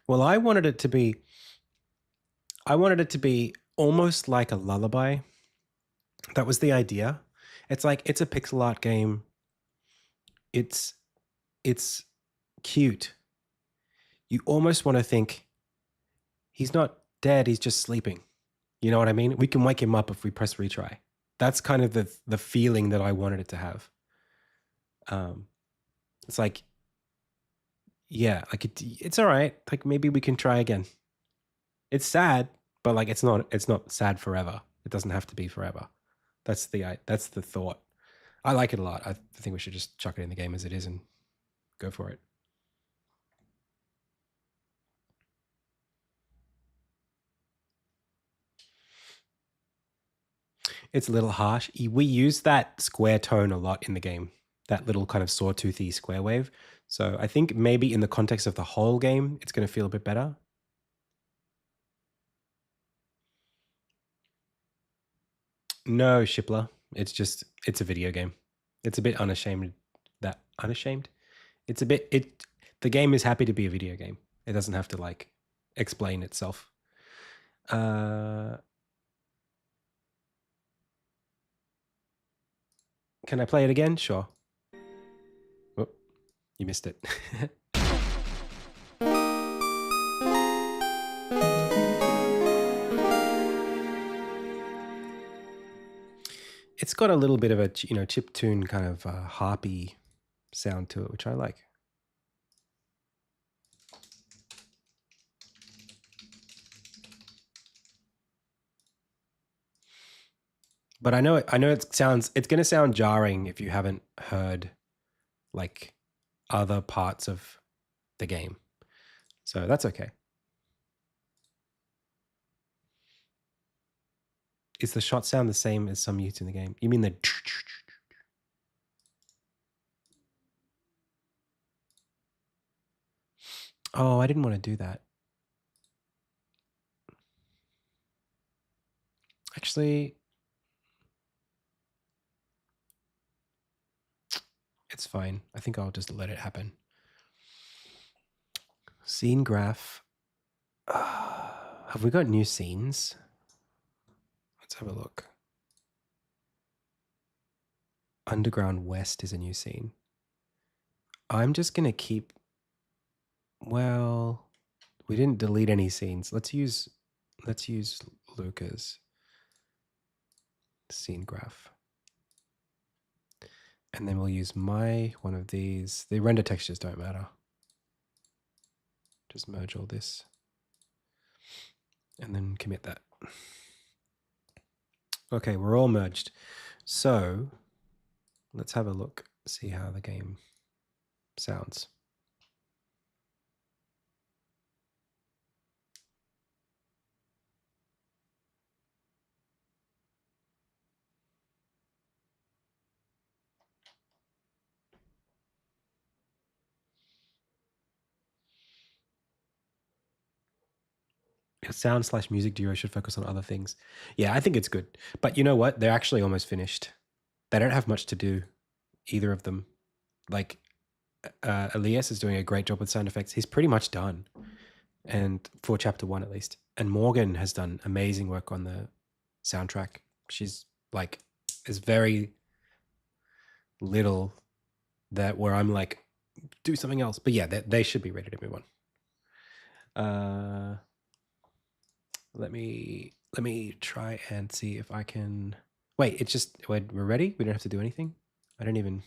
Well, I wanted it to be almost like a lullaby. That was the idea. It's like it's a pixel art game. It's cute. You almost want to think he's not dead, he's just sleeping. You know what I mean? We can wake him up if we press retry. That's kind of the feeling that I wanted it to have. It's like, yeah, like it's all right. Like maybe we can try again. It's sad, but like it's not sad forever. It doesn't have to be forever. That's the thought. I like it a lot. I think we should just chuck it in the game as it is and go for it. It's a little harsh. We use that square tone a lot in the game, that little kind of sawtoothy square wave. So I think maybe in the context of the whole game, it's going to feel a bit better. No, Shipler. It's a video game. It's a bit unashamed. It's a bit, the game is happy to be a video game. It doesn't have to like explain itself. Can I play it again? Sure. Oh, you missed it. It's got a little bit of a chiptune kind of harpy sound to it, which I like. But I know it's going to sound jarring if you haven't heard like other parts of the game. So that's okay. Is the shot sound the same as some mutes in the game? You mean the... Oh, I didn't want to do that. Actually, it's fine. I think I'll just let it happen. Scene graph. Have we got new scenes? Let's have a look. Underground West is a new scene. I'm just going to keep... Well, we didn't delete any scenes. Let's use Luca's scene graph. And then we'll use one of these. The render textures don't matter. Just merge all this. And then commit that. Okay, we're all merged. So let's have a look, see how the game sounds. Sound/music duo should focus on other things. Yeah, I think it's good. But you know what? They're actually almost finished. They don't have much to do, either of them. Like, Elias is doing a great job with sound effects. He's pretty much done. And for chapter 1 at least. And Morgan has done amazing work on the soundtrack. She's like, there's very little that where I'm like, do something else. But yeah, they should be ready to move on. Let me try and see if I can... Wait, we're ready? We don't have to do anything? I don't even...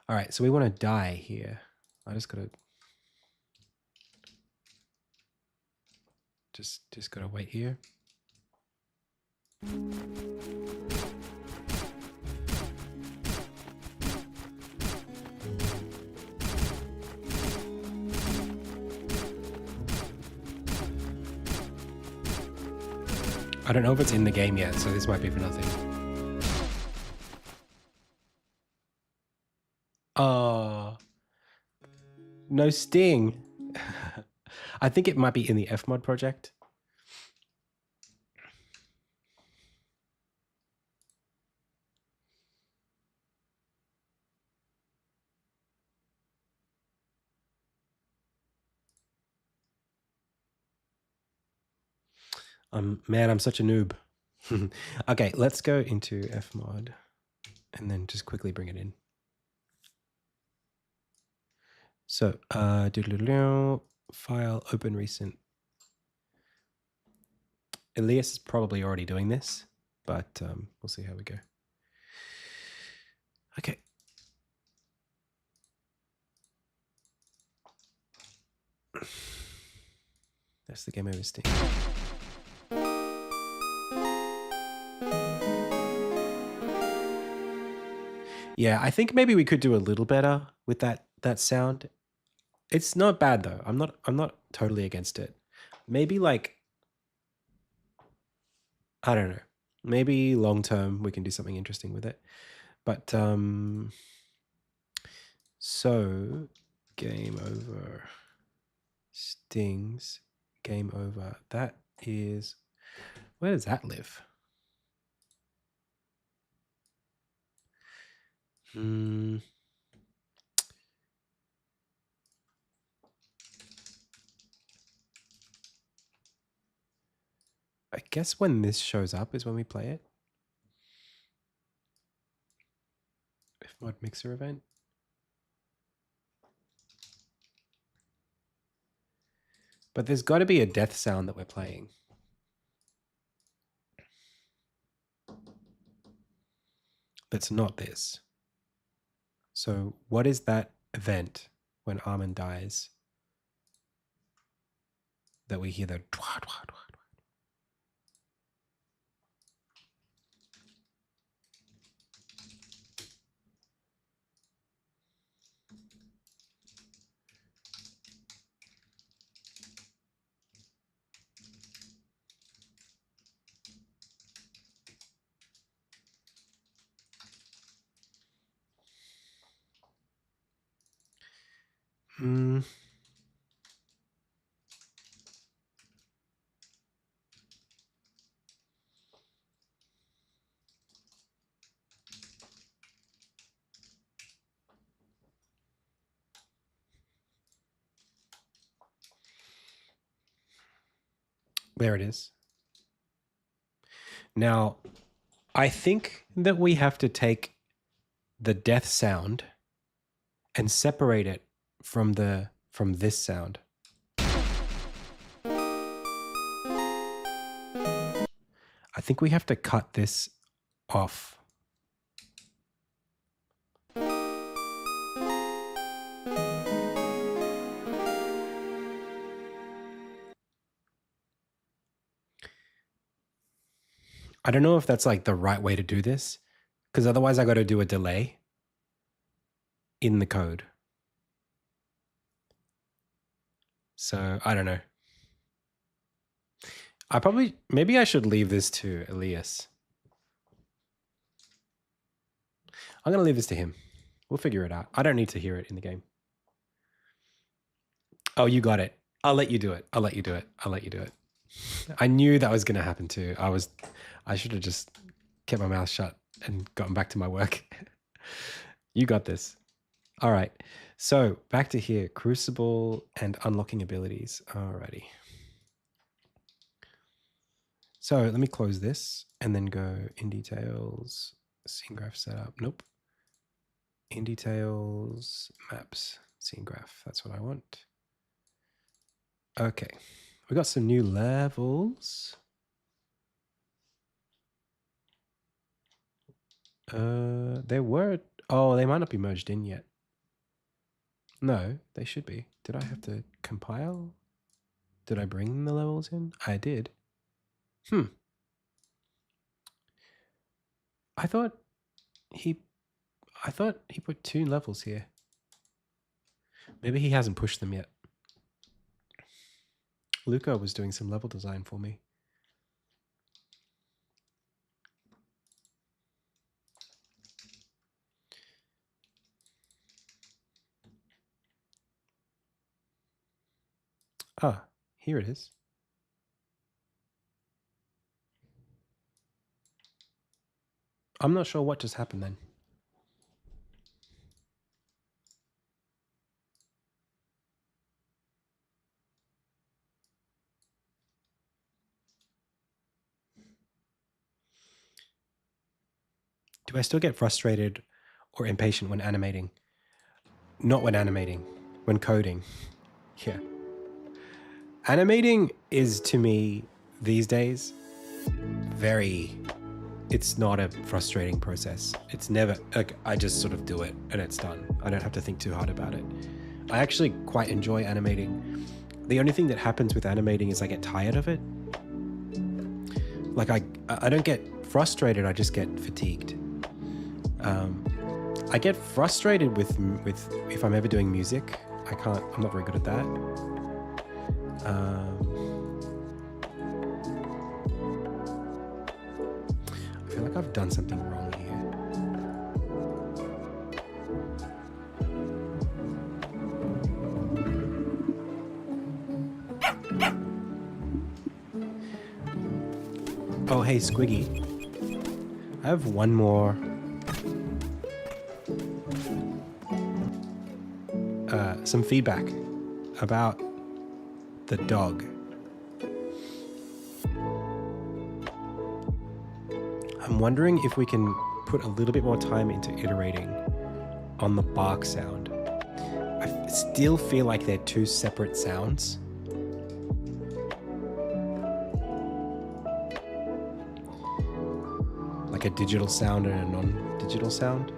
All right, so we want to die here. I just gotta... Just gotta wait here. I don't know if it's in the game yet, so this might be for nothing. Oh, no sting. I think it might be in the Fmod project. Man, I'm such a noob. Okay, let's go into Fmod and then just quickly bring it in. So, file, open recent. Elias is probably already doing this, but we'll see how we go. Okay. That's the game over Steam. Yeah, I think maybe we could do a little better with that sound. It's not bad though. I'm not totally against it. Maybe like, I don't know. Maybe long term we can do something interesting with it. But so game over. Stings, game over. That is, where does that live? I guess when this shows up is when we play it. If mod mixer event. But there's got to be a death sound that we're playing. That's not this. So what is that event when Armin dies that we hear the dwa, dwa, dwa, dwa? There it is. Now, I think that we have to take the death sound and separate it from this sound. I think we have to cut this off. I don't know if that's like the right way to do this, because otherwise I got to do a delay in the code. So I don't know. Maybe I should leave this to Elias. I'm going to leave this to him. We'll figure it out. I don't need to hear it in the game. Oh, you got it. I'll let you do it. I'll let you do it. I'll let you do it. I knew that was going to happen too. I should have just kept my mouth shut and gotten back to my work. You got this. All right. So back to here, Crucible and unlocking abilities. Alrighty. So let me close this and then go IndieTales, scene graph setup. Nope. IndieTales, maps, scene graph. That's what I want. Okay. We got some new levels. They might not be merged in yet. No, they should be. Did I have to compile? Did I bring the levels in? I did. I thought he put 2 levels here. Maybe he hasn't pushed them yet. Luca was doing some level design for me. Ah, here it is. I'm not sure what just happened then. Do I still get frustrated or impatient when animating? Not when animating, when coding. Yeah. Animating is, to me, these days, it's not a frustrating process. It's never, like, I just sort of do it and it's done. I don't have to think too hard about it. I actually quite enjoy animating. The only thing that happens with animating is I get tired of it. Like I don't get frustrated, I just get fatigued. I get frustrated with if I'm ever doing music. I'm not very good at that. I feel like I've done something wrong here. Oh, hey, Squiggy. I have one more some feedback about the dog. I'm wondering if we can put a little bit more time into iterating on the bark sound. I still feel like they're two separate sounds. Like a digital sound and a non-digital sound.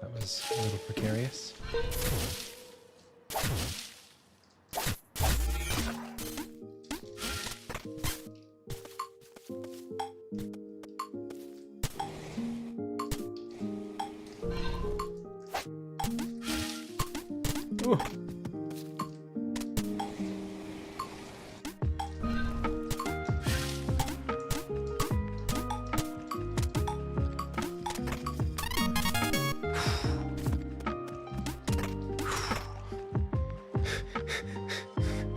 That was a little precarious. Ooh.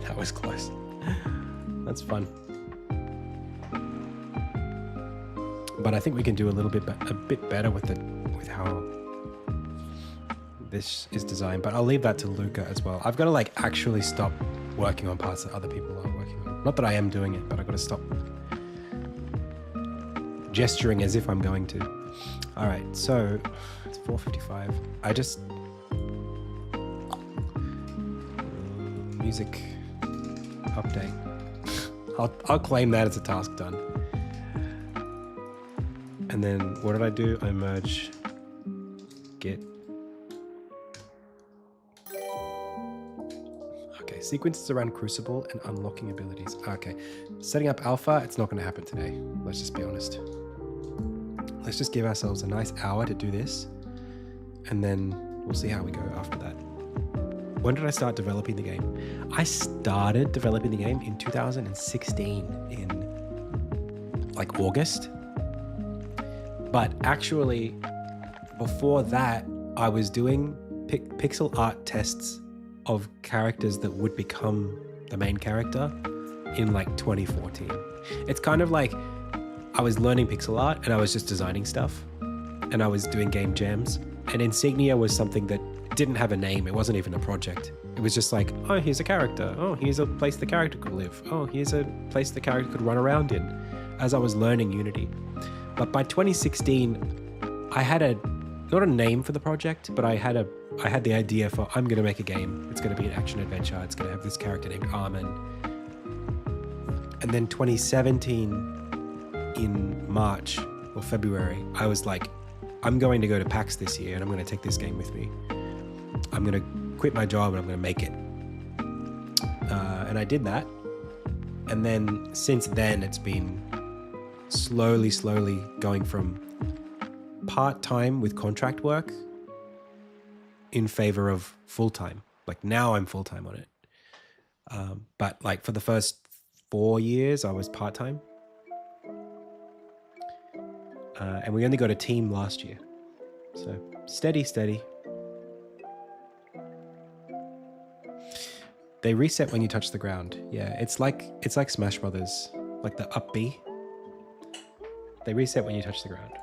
That was close. That's fun. But I think we can do a bit better with how this is designed. But I'll leave that to Luca as well. I've got to like actually stop working on parts that other people are working on. Not that I am doing it, but I've got to stop gesturing as if I'm going to. All right, so it's 4:55. I just music update. I'll claim that as a task done. And then what did I do? I merge git. Okay, sequences around Crucible and unlocking abilities. Okay, setting up alpha, it's not going to happen today. Let's just be honest. Let's just give ourselves a nice hour to do this, and then we'll see how we go after that. When did I start developing the game? I started developing the game in 2016 in like August. But actually, before that, I was doing pixel art tests of characters that would become the main character in like 2014. It's kind of like I was learning pixel art and I was just designing stuff and I was doing game jams. And Insignia was something that didn't have a name. It wasn't even a project. It was just like, oh, here's a character. Oh, here's a place the character could live. Oh, here's a place the character could run around in, as I was learning Unity. But by 2016, I had not a name for the project, but I had the idea for, I'm going to make a game. It's going to be an action adventure. It's going to have this character named Armin. And then 2017, in March or February, I was like, I'm going to go to PAX this year and I'm going to take this game with me. I'm going to quit my job and I'm going to make it. And I did that. And then since then, it's been slowly going from part-time with contract work in favor of full-time. Like now I'm full-time on it. But like for the first 4 years, I was part-time. And we only got a team last year. So steady. They reset when you touch the ground. Yeah, it's like Smash Brothers, like the up B. They reset when you touch the ground.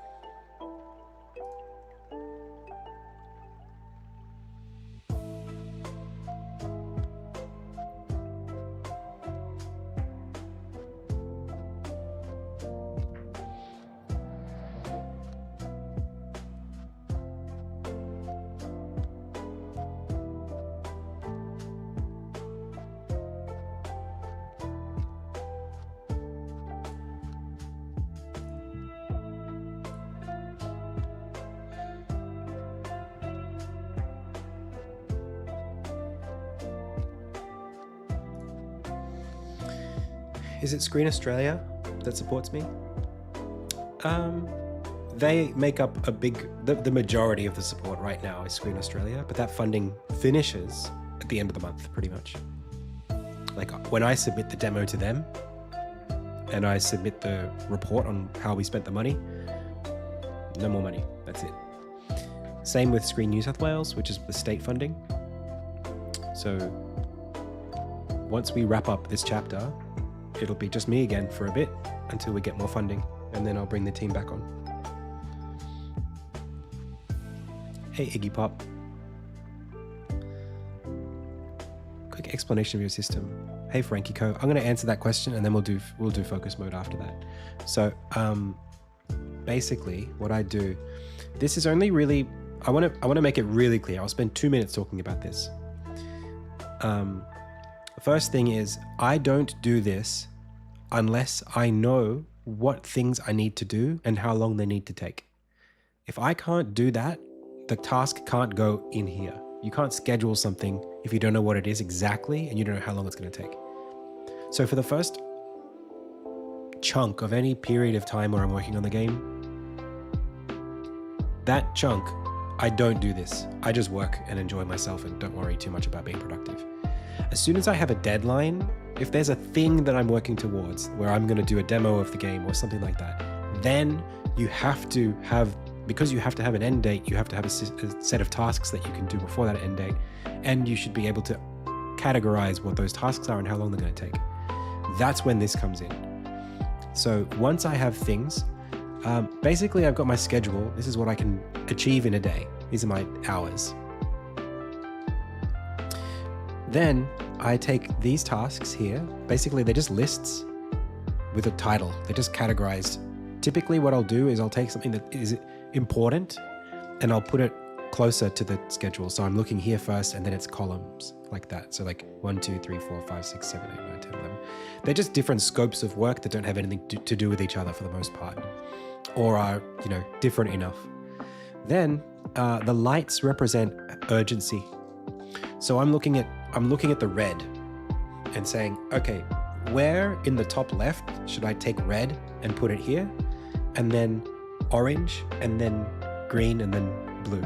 is it Screen Australia that supports me? They make up the majority of the support right now is Screen Australia, but that funding finishes at the end of the month, pretty much. Like when I submit the demo to them and I submit the report on how we spent the money, no more money, that's it. Same with Screen New South Wales, which is the state funding. So once we wrap up this chapter, it'll be just me again for a bit until we get more funding, and then I'll bring the team back on. Hey Iggy Pop. Quick explanation of your system. Hey Frankie Co. I'm going to answer that question and then we'll do focus mode after that. So basically what I do, this is only really, I want to make it really clear. I'll spend 2 minutes talking about this. The first thing is I don't do this unless I know what things I need to do and how long they need to take. If I can't do that, the task can't go in here. You can't schedule something if you don't know what it is exactly and you don't know how long it's going to take. So for the first chunk of any period of time where I'm working on the game, that chunk, I don't do this. I just work and enjoy myself and don't worry too much about being productive. As soon as I have a deadline, if there's a thing that I'm working towards where I'm going to do a demo of the game or something like that, then you have to have, because you have to have an end date, you have to have a set of tasks that you can do before that end date, and you should be able to categorize what those tasks are and how long they're going to take. That's when this comes in. So once I have things, basically I've got my schedule. This is what I can achieve in a day. These are my hours. Then I take these tasks here. Basically, they're just lists with a title. They're just categorized. Typically what I'll do is I'll take something that is important and I'll put it closer to the schedule. So I'm looking here first and then it's columns like that. So like 1, 2, 3, 4, 5, 6, 7, 8, 9, 10, 11. They're just different scopes of work that don't have anything to do with each other for the most part, or are, different enough. Then the lights represent urgency. So I'm looking at the red and saying, okay, where in the top left should I take red and put it here? And then orange, and then green, and then blue.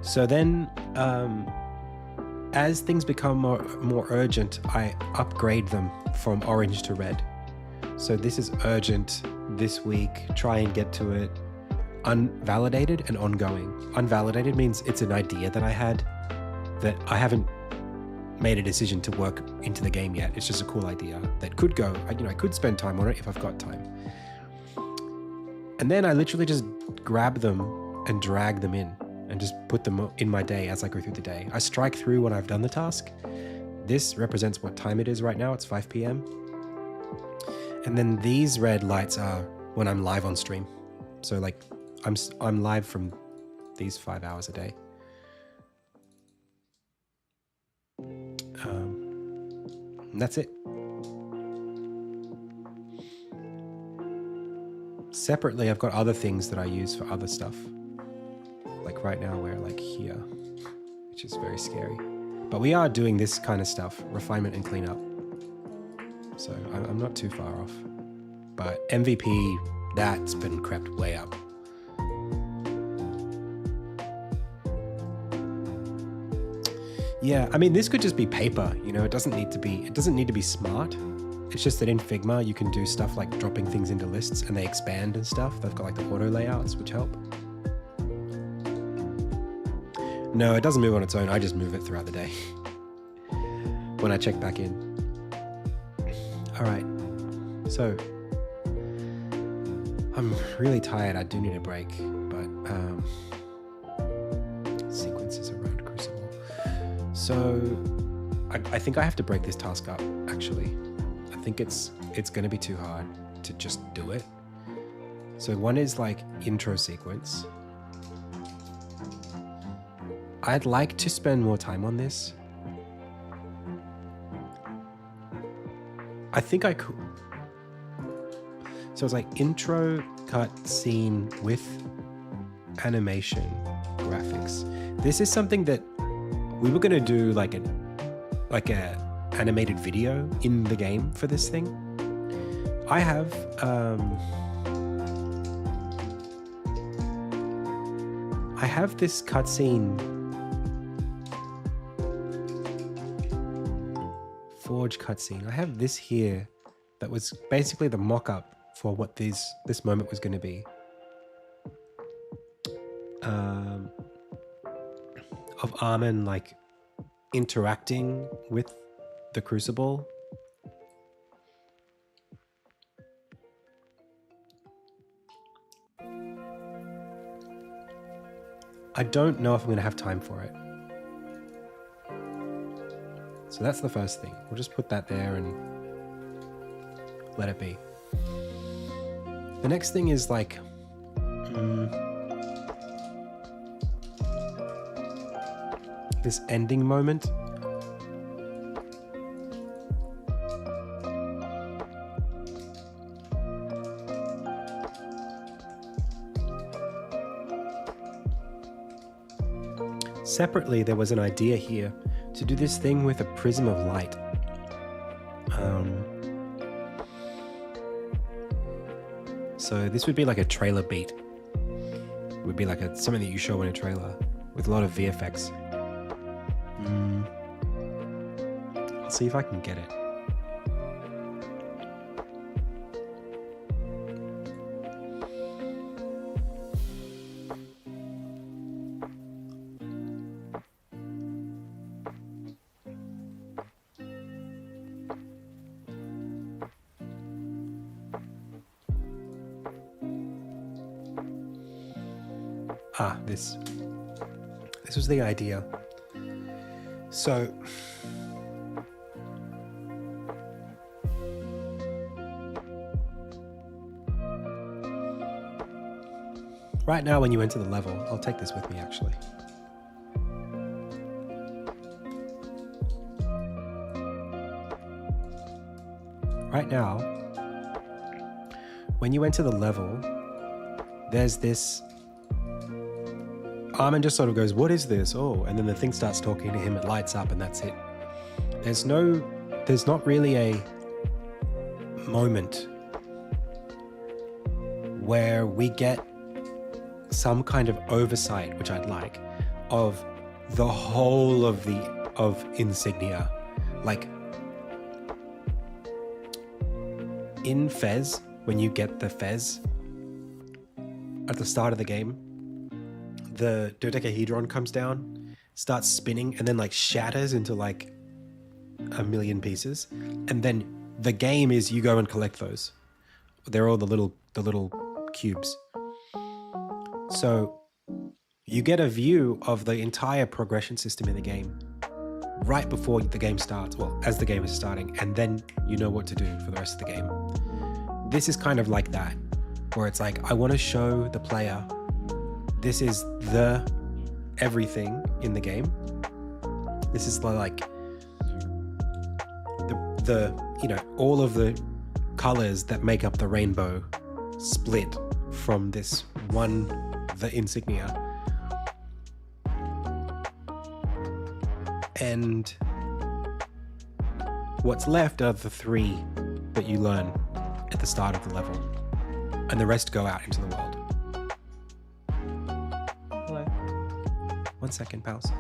So then, as things become more urgent, I upgrade them from orange to red. So this is urgent this week, try and get to it. Unvalidated and ongoing. Unvalidated means it's an idea that I had that I haven't made a decision to work into the game yet. It's just a cool idea that could go, I could spend time on it if I've got time. And then I literally just grab them and drag them in and just put them in my day as I go through the day. I strike through when I've done the task. This represents what time it is right now. It's 5 p.m. And then these red lights are when I'm live on stream. So like I'm live from these 5 hours a day. And that's it. Separately, I've got other things that I use for other stuff. Like right now we're like here, which is very scary. But we are doing this kind of stuff, refinement and cleanup. So I'm not too far off. But MVP, that's been crept way up. Yeah, I mean, this could just be paper, it doesn't need to be smart. It's just that in Figma, you can do stuff like dropping things into lists and they expand and stuff. They've got like the auto layouts, which help. No, it doesn't move on its own. I just move it throughout the day when I check back in. All right, so I'm really tired. I do need a break, but sequences around Crucible. So I think I have to break this task up, actually. I think it's going to be too hard to just do it. So one is like intro sequence. I'd like to spend more time on this. I think I could. So it's like intro cut scene with animation graphics. This is something that we were gonna do like a animated video in the game for this thing. I have this cutscene, Forge cutscene. I have this here that was basically the mock-up for what this moment was going to be. Of Armin like interacting with the Crucible. I don't know if I'm going to have time for it. So that's the first thing. We'll just put that there and let it be. The next thing is like... this ending moment. Separately, there was an idea here to do this thing with a prism of light. So this would be like a trailer beat. It would be like something that you show in a trailer with a lot of VFX. I'll see if I can get it. This was the idea. So right now when you enter the level, I'll take this with me actually. Right now, when you enter the level, there's this... Armin just sort of goes, what is this? Oh, and then the thing starts talking to him, it lights up and that's it. There's not really a moment where we get some kind of oversight, which I'd like, of the whole of Insignia. Like in Fez, when you get the Fez at the start of the game, the dodecahedron comes down, starts spinning, and then like shatters into like a million pieces. And then the game is you go and collect those. They're all the little cubes. So you get a view of the entire progression system in the game right before the game starts, well, as the game is starting, and then you know what to do for the rest of the game. This is kind of like that, where it's like, I want to show the player this is the everything in the game. This is like the all of the colors that make up the rainbow split from this one, the insignia. And what's left are the three that you learn at the start of the level, and the rest go out into the world. Hello. 1 second, pause.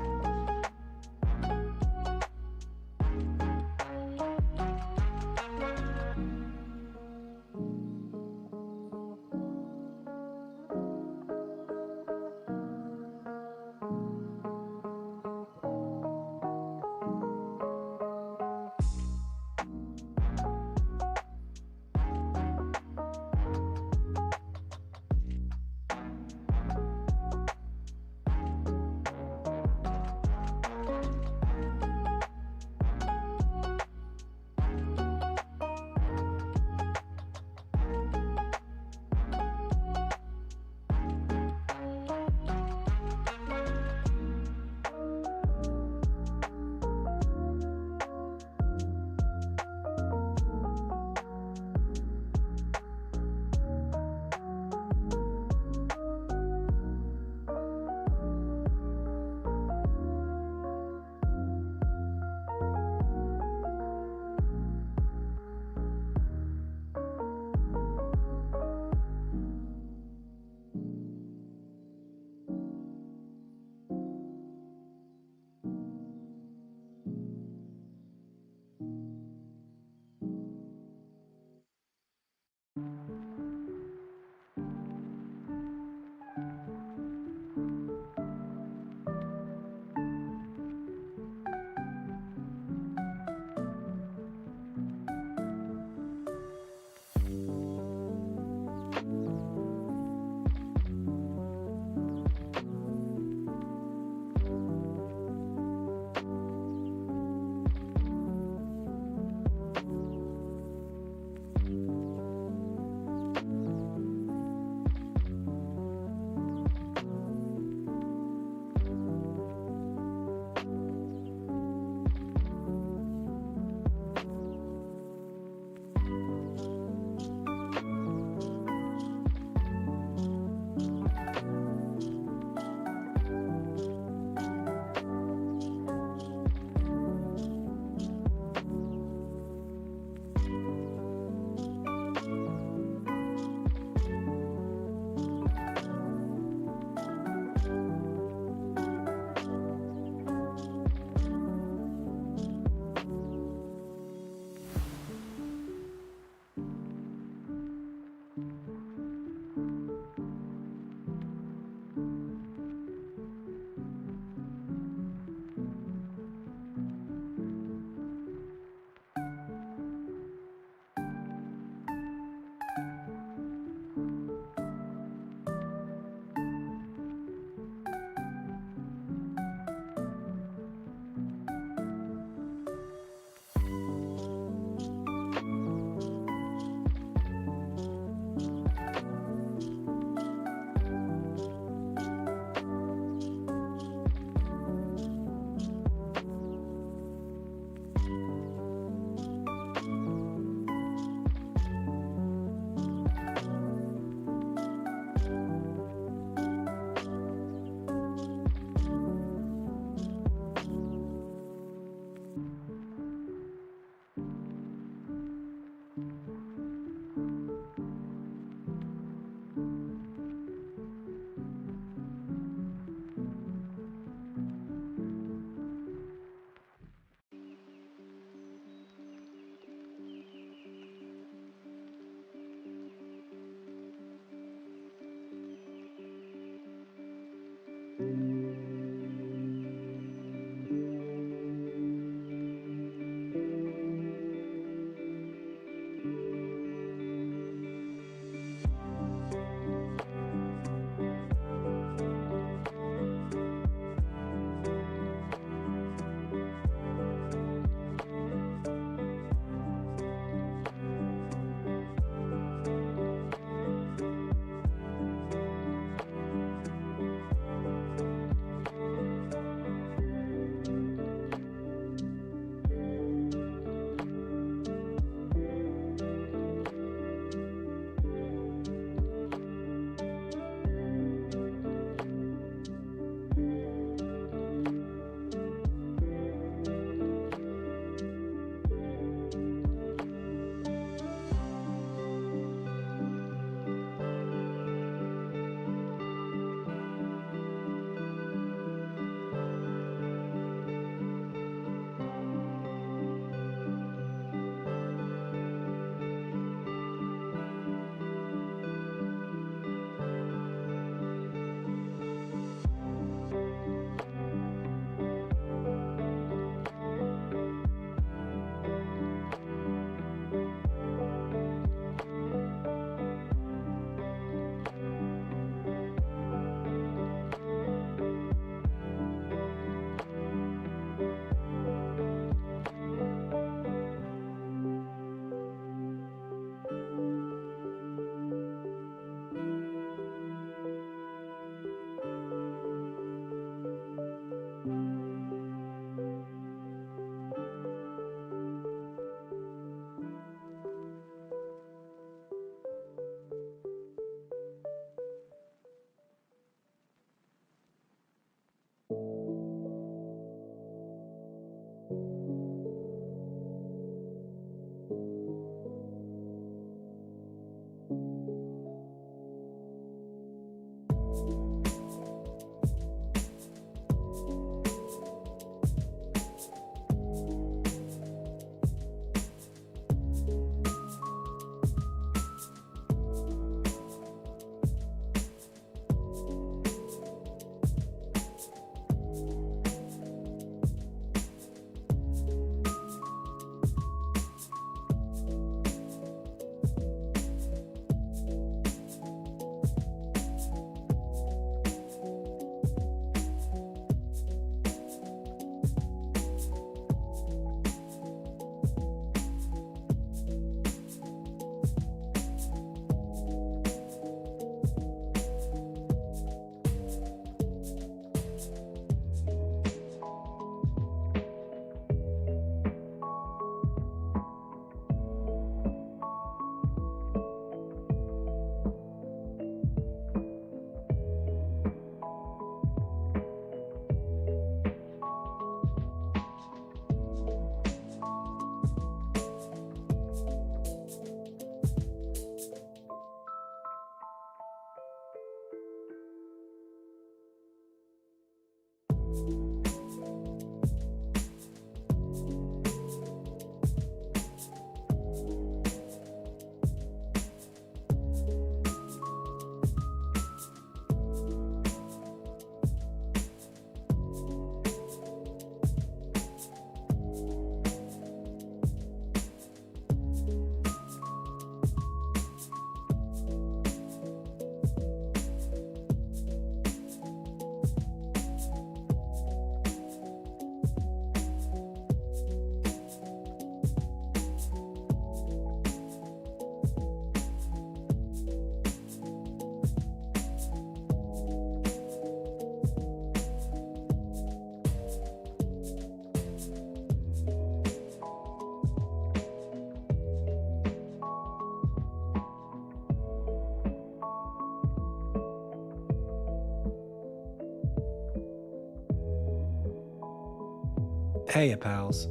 Hey, pals.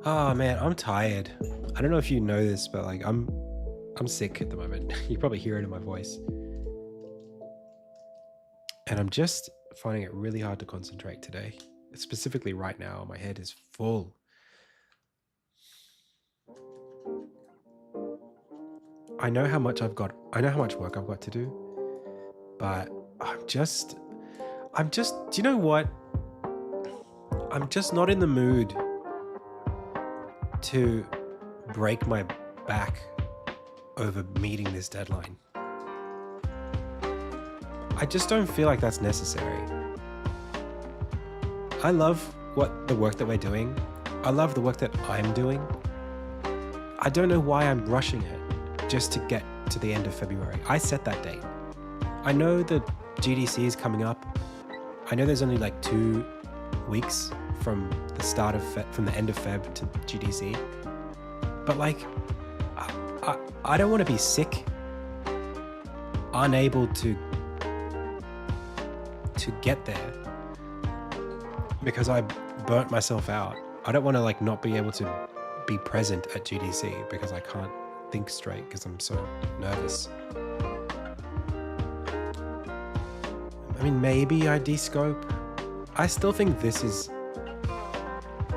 Oh man, I'm tired. I don't know if you know this, but like I'm sick at the moment. You probably hear it in my voice. And I'm just finding it really hard to concentrate today. Specifically right now, my head is full. I know how much work I've got to do, but do you know what? I'm just not in the mood to break my back over meeting this deadline. I just don't feel like that's necessary. I love the work that we're doing. I love the work that I'm doing. I don't know why I'm rushing it just to get to the end of February. I set that date. I know the GDC is coming up. I know there's only like 2 weeks from the start of from the end of Feb to GDC. But like, I don't want to be sick, unable to get there because I burnt myself out. I don't want to like not be able to be present at GDC because I can't think straight because I'm so nervous. I mean, maybe I descope. I still think this is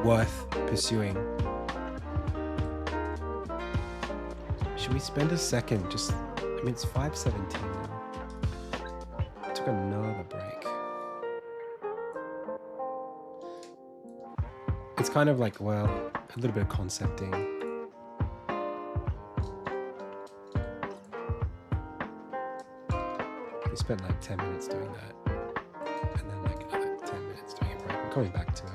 worth pursuing. Should we spend a second just, I mean, it's 5:17 now. I took another break. It's kind of like, well, a little bit of concepting. We spent like 10 minutes doing that. And then like another 10 minutes doing a break. I'm coming back to it.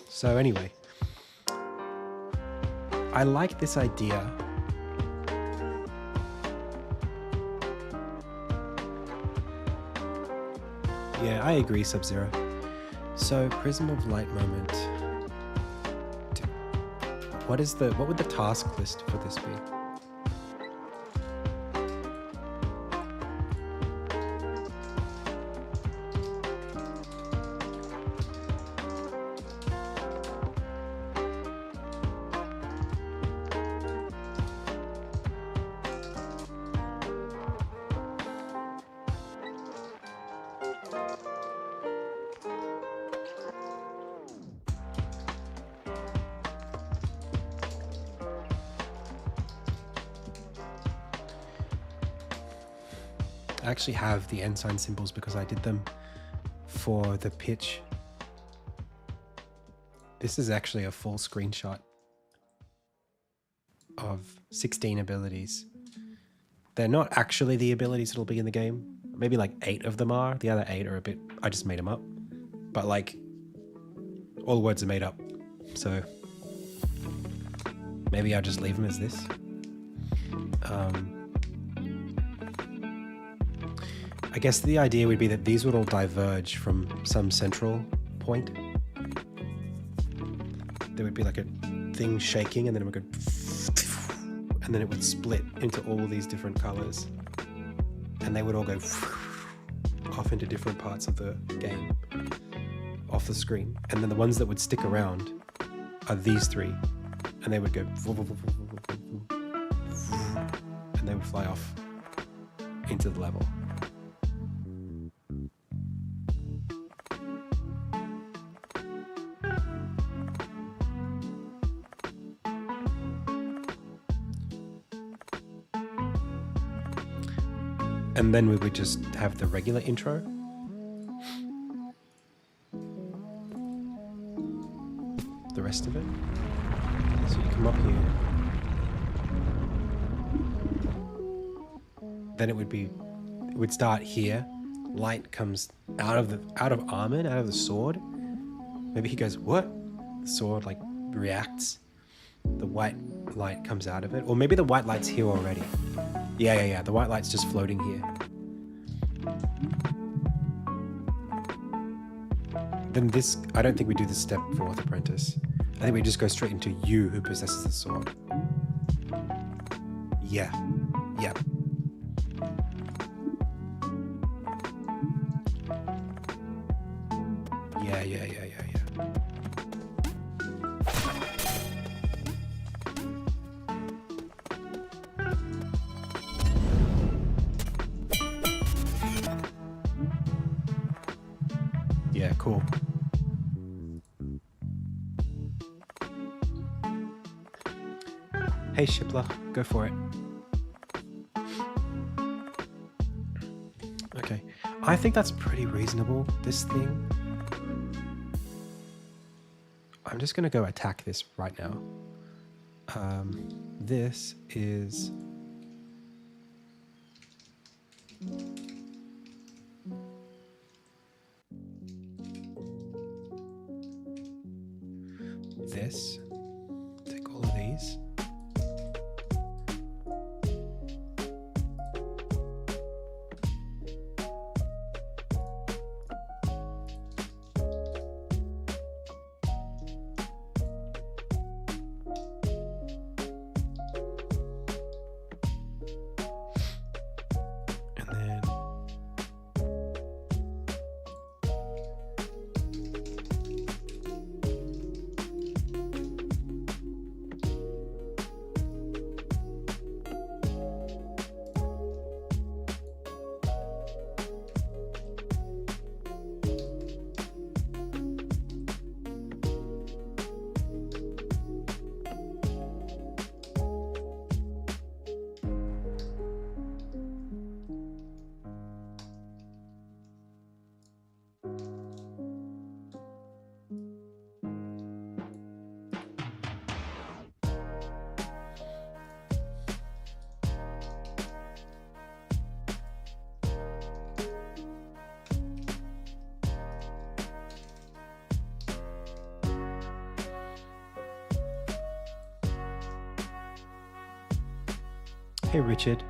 So anyway, I like this idea. Yeah, I agree, Sub-Zero. So, Prism of Light moment. What would the task list for this be? I actually have the ensign symbols because I did them for the pitch. This is actually a full screenshot of 16 abilities. They're not actually the abilities that'll be in the game. Maybe like 8 of them are. The other 8 are a bit, I just made them up. But like, all the words are made up. So maybe I'll just leave them as this. I guess the idea would be that these would all diverge from some central point. There would be like a thing shaking and then it would go and then it would split into all these different colors and they would all go off into different parts of the game, off the screen. And then the ones that would stick around are these 3 and they would go and they would fly off into the level. And then we would just have the regular intro. The rest of it. So you come up here. Then it would start here. Light comes out of Armin, out of the sword. Maybe he goes, what? The sword like reacts. The white light comes out of it. Or maybe the white light's here already. Yeah. The white light's just floating here. Then this, I don't think we do this step for Fourth Apprentice. I think we just go straight into you who possesses the sword. Yeah. Yep. Yeah. Yeah, cool. Hey, Shipla, go for it. Okay. I think that's pretty reasonable, this thing. I'm just going to go attack this right now. This is... this. Take all of these. And then hey, Richard.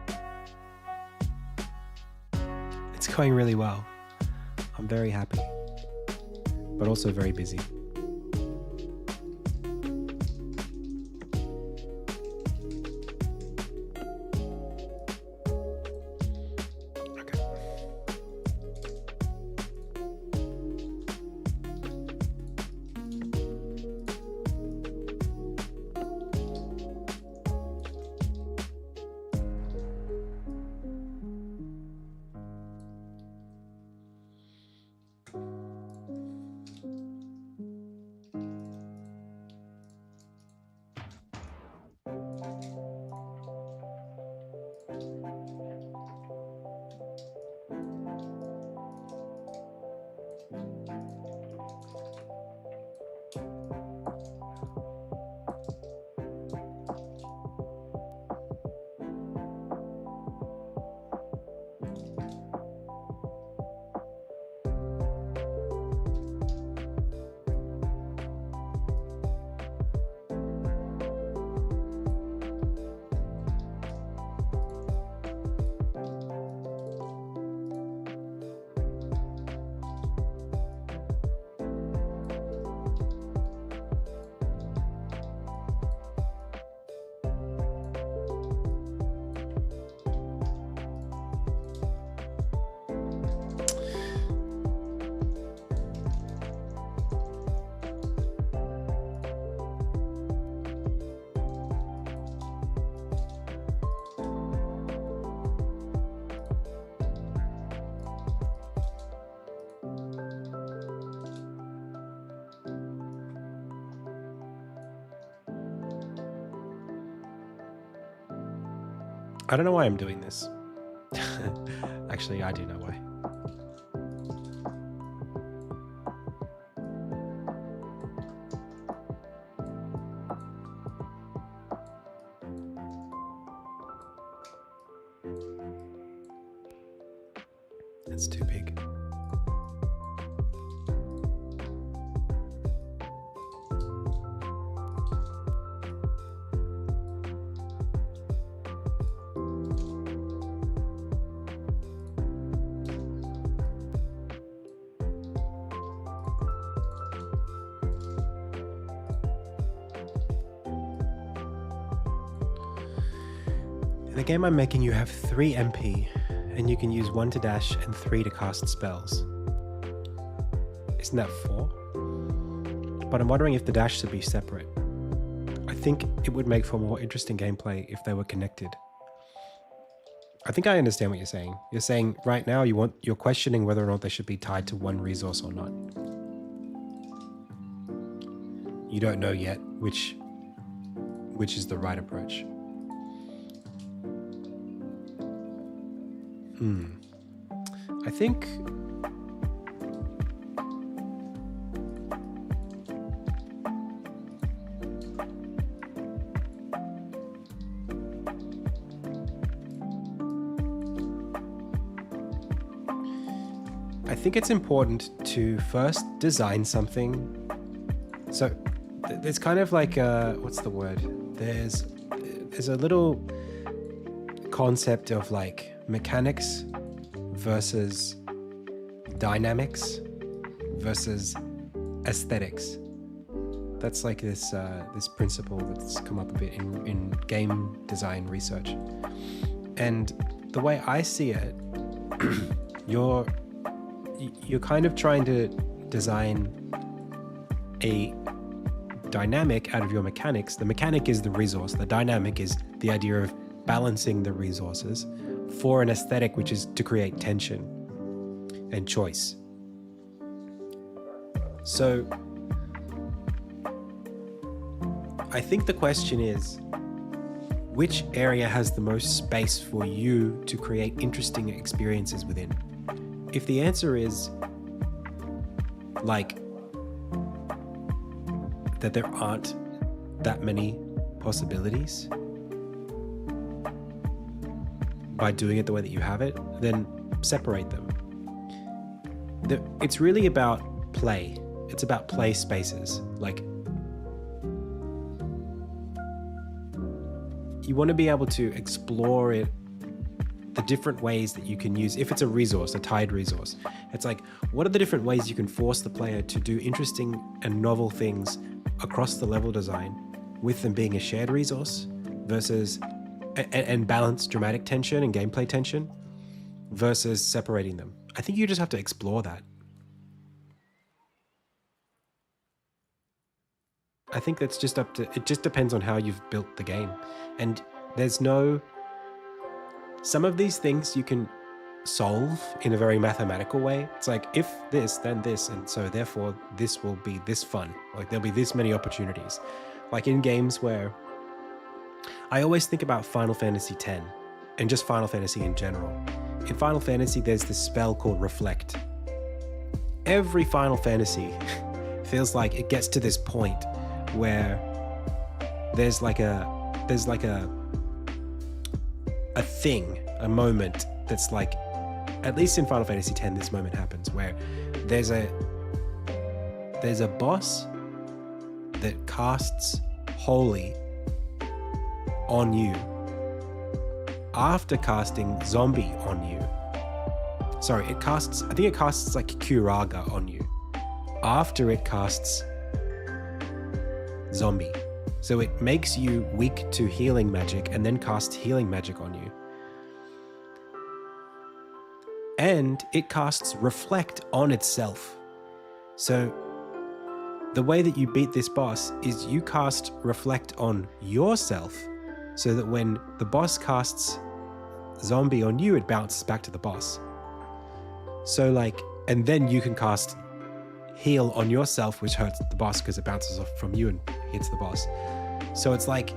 It's going really well. I'm very happy, but also very busy. Okay. I don't know why I'm doing this. Actually, I do know why. It's too big. In the game I'm making, you have 3 MP, and you can use 1 to dash and 3 to cast spells. Isn't that 4? But I'm wondering if the dash should be separate. I think it would make for more interesting gameplay if they were connected. I think I understand what you're saying. You're saying right now you're questioning whether or not they should be tied to one resource or not. You don't know yet which is the right approach. I think it's important to first design something. So there's kind of like what's the word? There's a little concept of like mechanics versus dynamics versus aesthetics. That's like this principle that's come up a bit in game design research. And the way I see it, you're kind of trying to design a dynamic out of your mechanics. The mechanic is the resource. The dynamic is the idea of balancing the resources for an aesthetic, which is to create tension and choice. So I think the question is, which area has the most space for you to create interesting experiences within? If the answer is like that there aren't that many possibilities by doing it the way that you have it, then separate them. It's really about play. It's about play spaces. Like, you want to be able to explore it, the different ways that you can use, if it's a resource, a tied resource. It's like, what are the different ways you can force the player to do interesting and novel things across the level design with them being a shared resource versus, and balance dramatic tension and gameplay tension versus separating them. I think you just have to explore that. I think that's just up to, it just depends on how you've built the game. And there's no, some of these things you can solve in a very mathematical way. It's like, if this, then this, and so therefore this will be this fun. Like, there'll be this many opportunities. Like in games where, I always think about Final Fantasy X and just Final Fantasy in general. In Final Fantasy, there's this spell called Reflect. Every Final Fantasy feels like it gets to this point where there's like a thing, a moment that's like, at least in Final Fantasy X, this moment happens where there's a boss that casts Holy on you after casting Zombie on you. Sorry, I think it casts like Curaga on you after it casts Zombie. So it makes you weak to healing magic and then casts healing magic on you. And it casts Reflect on itself. So the way that you beat this boss is you cast Reflect on yourself so that when the boss casts Zombie on you, it bounces back to the boss. So like, and then you can cast Heal on yourself, which hurts the boss because it bounces off from you and hits the boss. So it's like,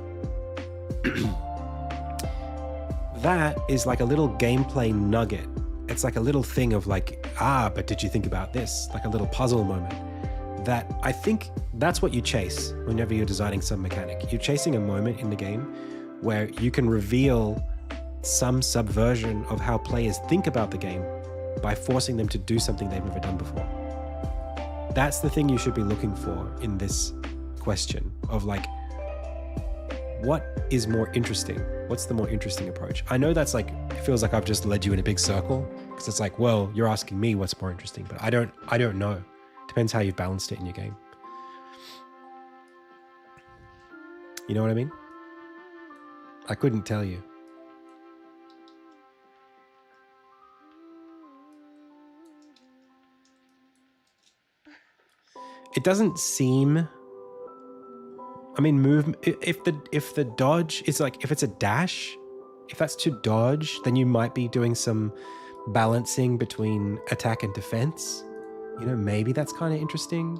that is like a little gameplay nugget. It's like a little thing of like, but did you think about this? Like a little puzzle moment. That I think that's what you chase whenever you're designing some mechanic. You're chasing a moment in the game where you can reveal some subversion of how players think about the game by forcing them to do something they've never done before. That's the thing you should be looking for in this question of like, what is more interesting? What's the more interesting approach? I know that's like, it feels like I've just led you in a big circle because it's like, well, you're asking me what's more interesting, but I don't know. Depends how you've balanced it in your game. You know what I mean? I couldn't tell you. It doesn't seem, I mean, if the dodge is like, if it's a dash, if that's to dodge, then you might be doing some balancing between attack and defense. You know, maybe that's kind of interesting.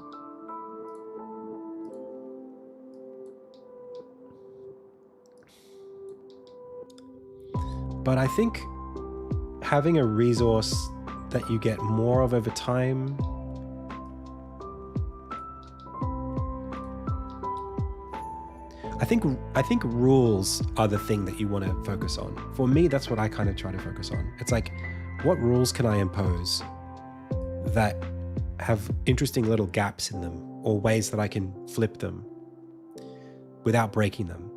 But I think having a resource that you get more of over time. I think rules are the thing that you want to focus on. For me, that's what I kind of try to focus on. It's like, what rules can I impose that have interesting little gaps in them, or ways that I can flip them without breaking them?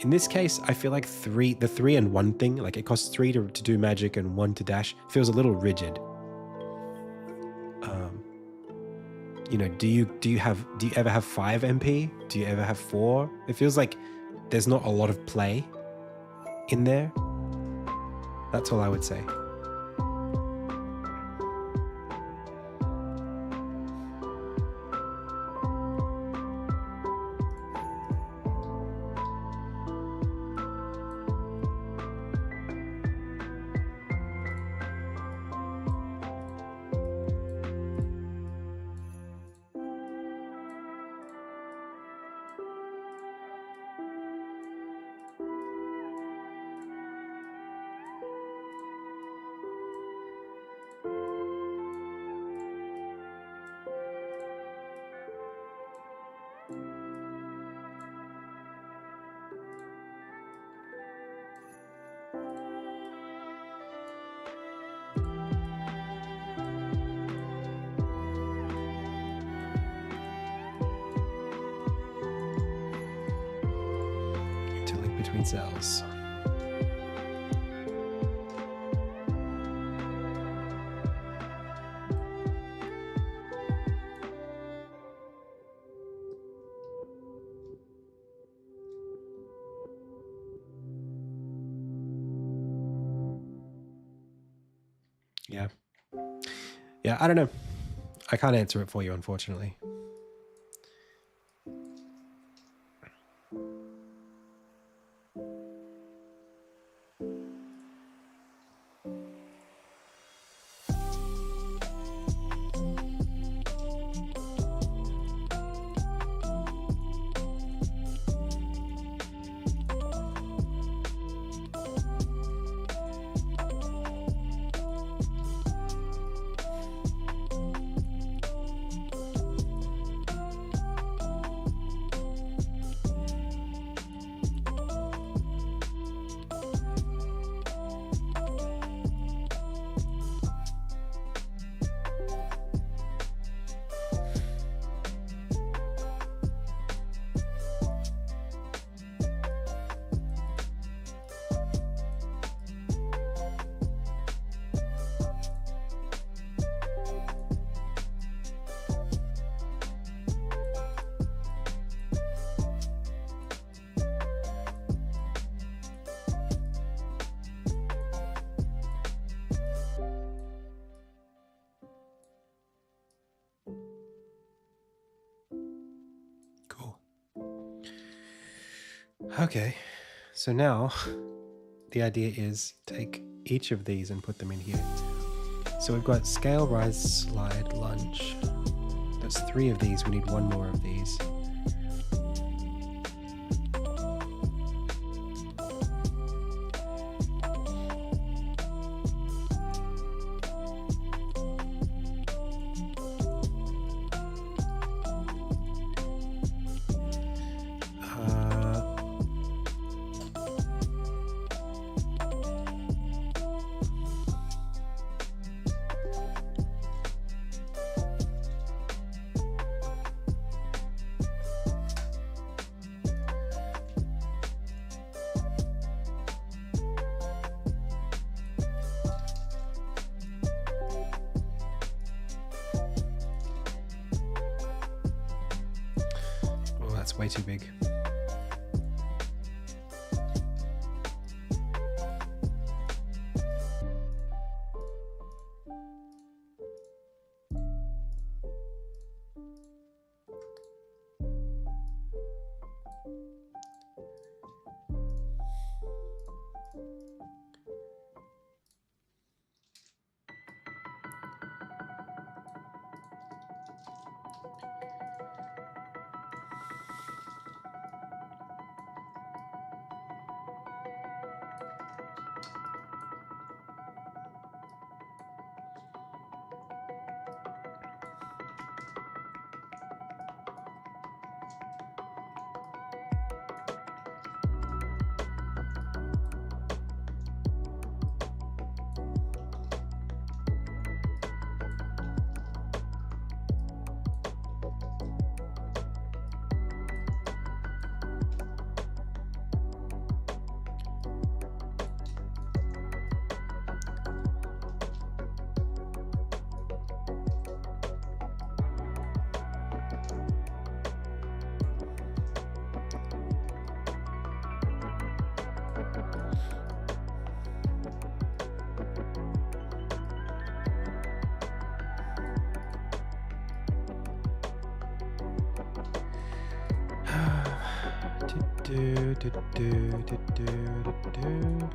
In this case, I feel like the 3 and 1 thing, like it costs 3 to do magic and 1 to dash, feels a little rigid. You know, do you ever have 5 MP? Do you ever have 4? It feels like there's not a lot of play in there. That's all I would say. Interlink between cells. Yeah. Yeah, I don't know. I can't answer it for you, unfortunately. Cool. Okay, so now the idea is take each of these and put them in here. So we've got scale, rise, slide, lunge. That's 3 of these. We need 1 more of these. That's way too big. do, do, do, do, do, do.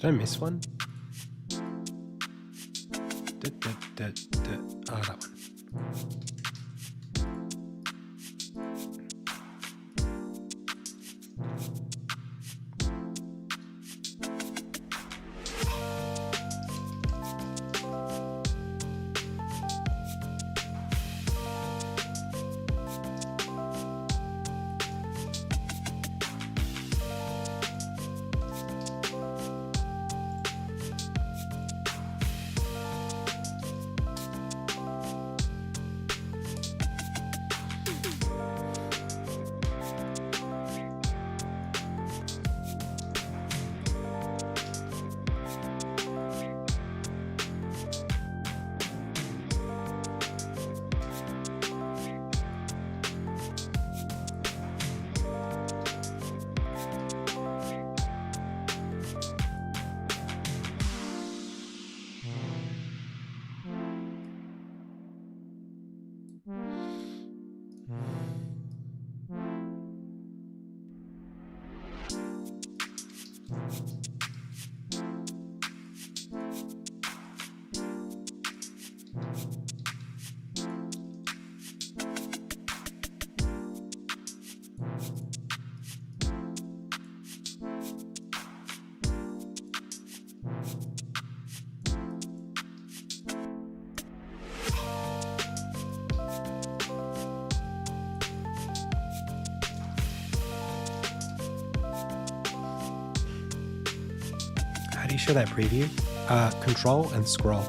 Did I miss one? Oh, that one. How do you show that preview? Control and scroll.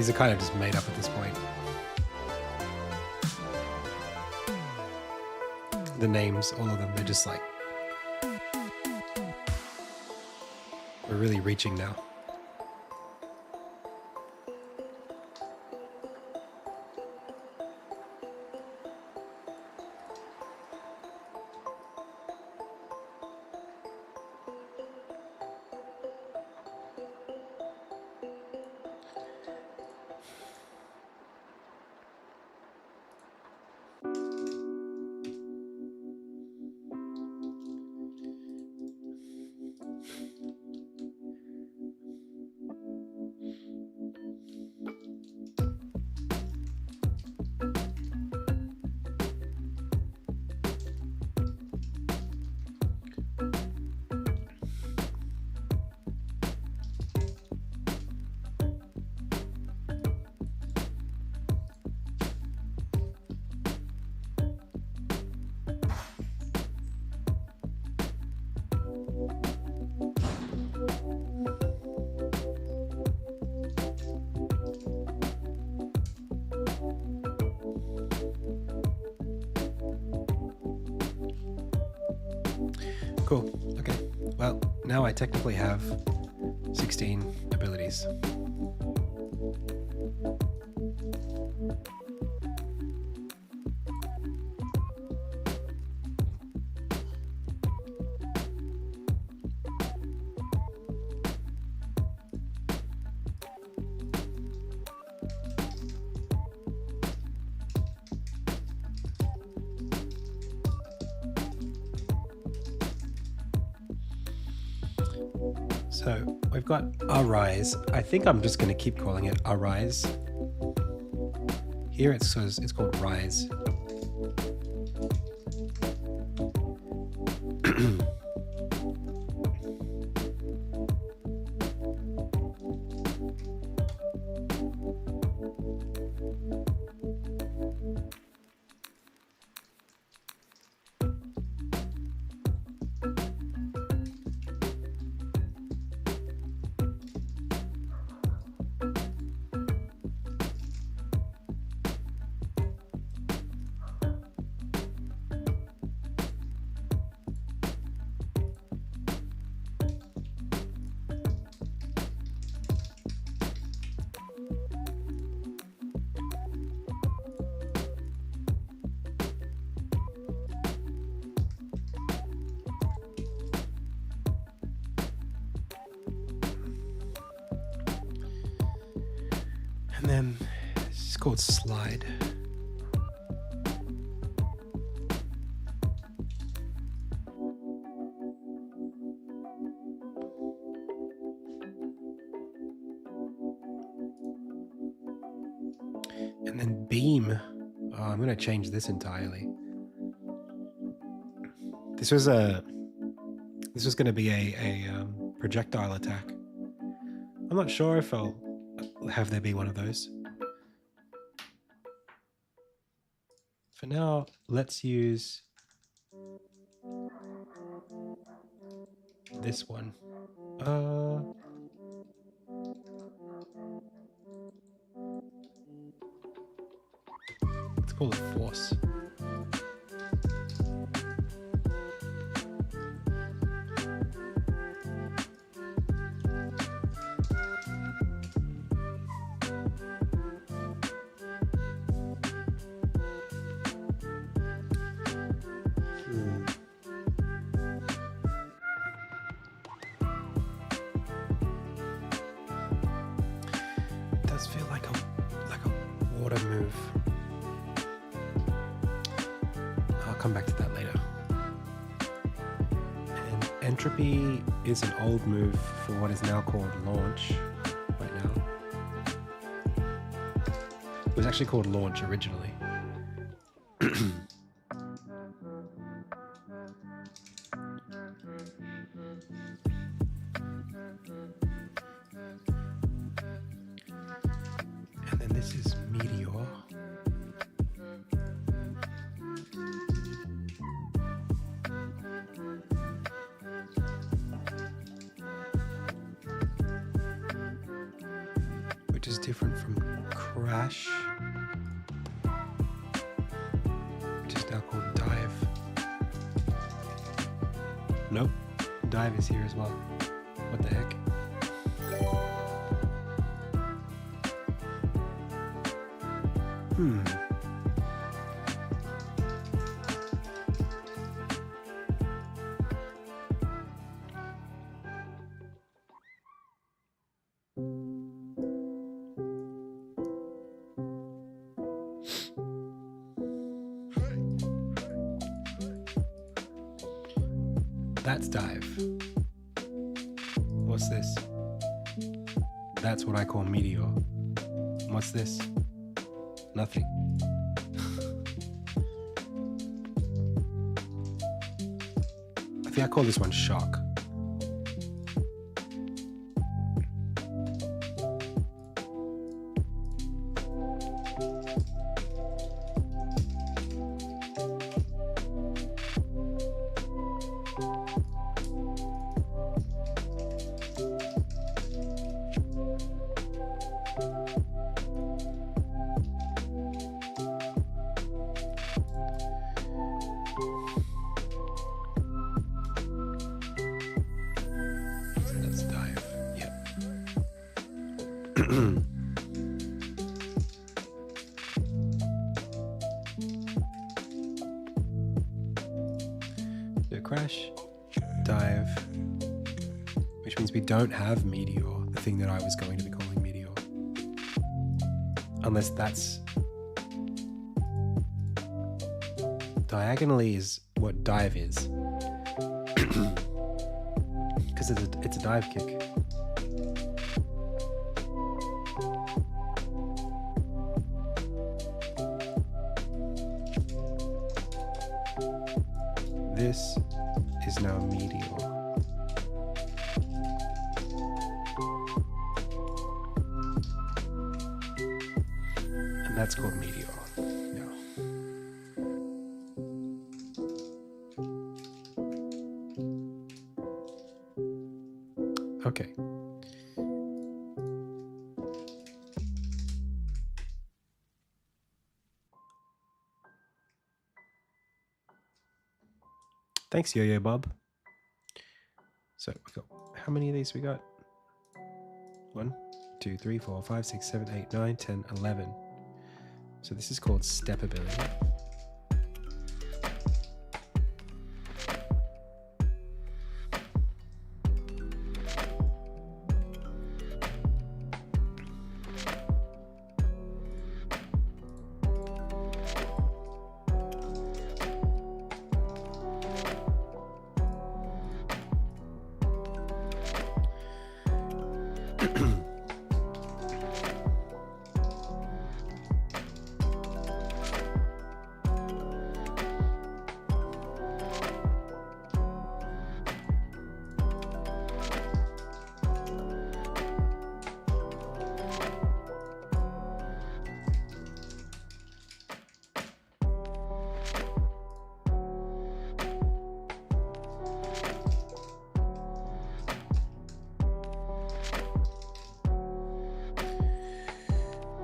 these are kind of just made up at this point. The names, all of them, they're just like, we're really reaching now. Cool. Okay. Well, now I technically have 16 abilities. So we've got Arise. I think I'm just going to keep calling it Arise. Here it's called Rise. And then it's called Slide. And then Beam. Oh, I'm going to change this entirely. This was going to be a projectile attack. I'm not sure if I'll have there be one of those. For now, let's use this one. Let's call it Force. Feel like a water move. I'll come back to that later. And Entropy is an old move for what is now called Launch right now. It was actually called Launch originally. This is Meteor. Which is different from Crash, which is now called Dive. Nope, Dive is here as well. What the heck? That's Dive. What's this? That's what I call Meteor. What's this? Nothing. I think I call this one Shock. Let's dive. Yep. So crash, dive, which means we don't have Meteor, the thing that I was going to be calling Meteor. Unless that's... Diagonally is what dive is. Because it's a dive kick. This is now Meteor. And that's called Meteor. No. Okay. Thanks, Yo-Yo Bob. So we got, how many of these we got? 1, 2, 3, 4, 5, 6, 7, 8, 9, 10, 11. So this is called Step Ability.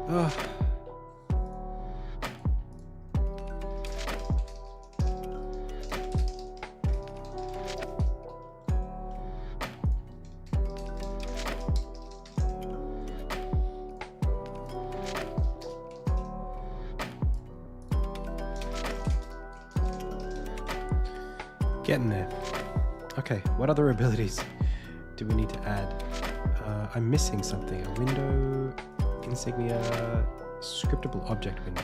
Oh. Getting there. Okay, what other abilities do we need to add? I'm missing something. A window, insignia, scriptable object window.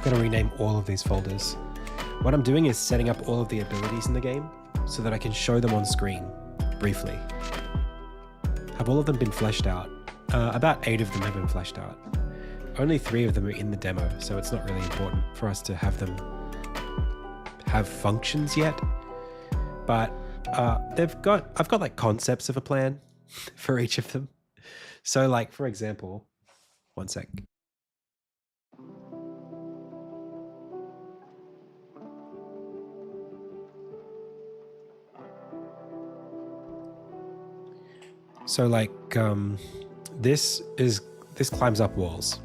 I'm going to rename all of these folders. What I'm doing is setting up all of the abilities in the game so that I can show them on screen briefly. Have all of them been fleshed out? About 8 of them have been fleshed out. only 3 of them are in the demo, so it's not really important for us to have them have functions yet. But I've got like concepts of a plan for each of them. So like, for example, one sec. So like, this climbs up walls.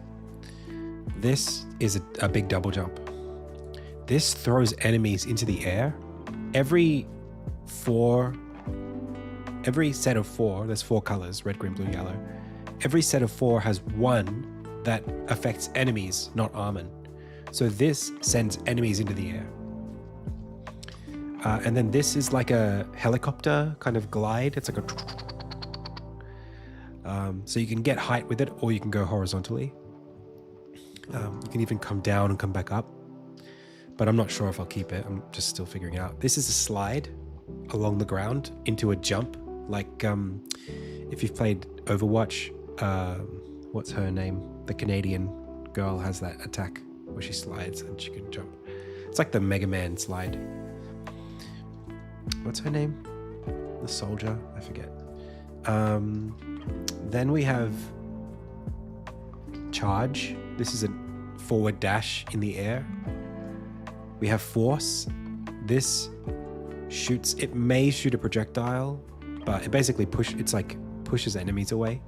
This is a big double jump. This throws enemies into the air. Every set of 4, there's 4 colors, red, green, blue, yellow. Every set of 4 has 1 that affects enemies, not Armin. So this sends enemies into the air. And then this is like a helicopter kind of glide. It's like a... so you can get height with it, or you can go horizontally. You can even come down and come back up. But I'm not sure if I'll keep it. I'm just still figuring it out. This is a slide along the ground into a jump. Like if you've played Overwatch, what's her name? The Canadian girl has that attack where she slides and she can jump. It's like the Mega Man slide. What's her name? The soldier? I forget. Then we have charge. This is a forward dash in the air. We have force. This shoots, it may shoot a projectile, but it basically pushes enemies away.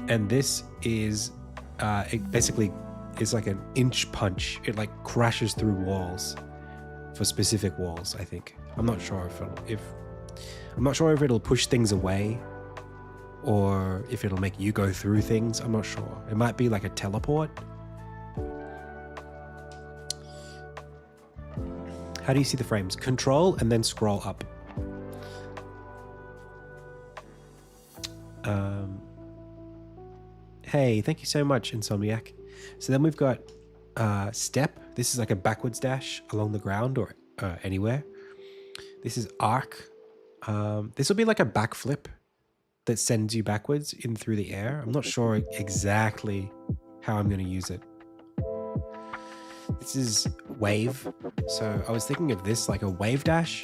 And this is, it basically is like an inch punch. It like crashes through walls for specific walls, I think. I'm not sure if it'll push things away or if it'll make you go through things. I'm not sure. It might be like a teleport. How do you see the frames? Control and then scroll up. Hey, thank you so much, Insomniac. So then we've got step. This is like a backwards dash along the ground or anywhere. This is arc. This will be like a backflip that sends you backwards in through the air. I'm not sure exactly how I'm going to use it. This is wave. So I was thinking of this like a wave dash.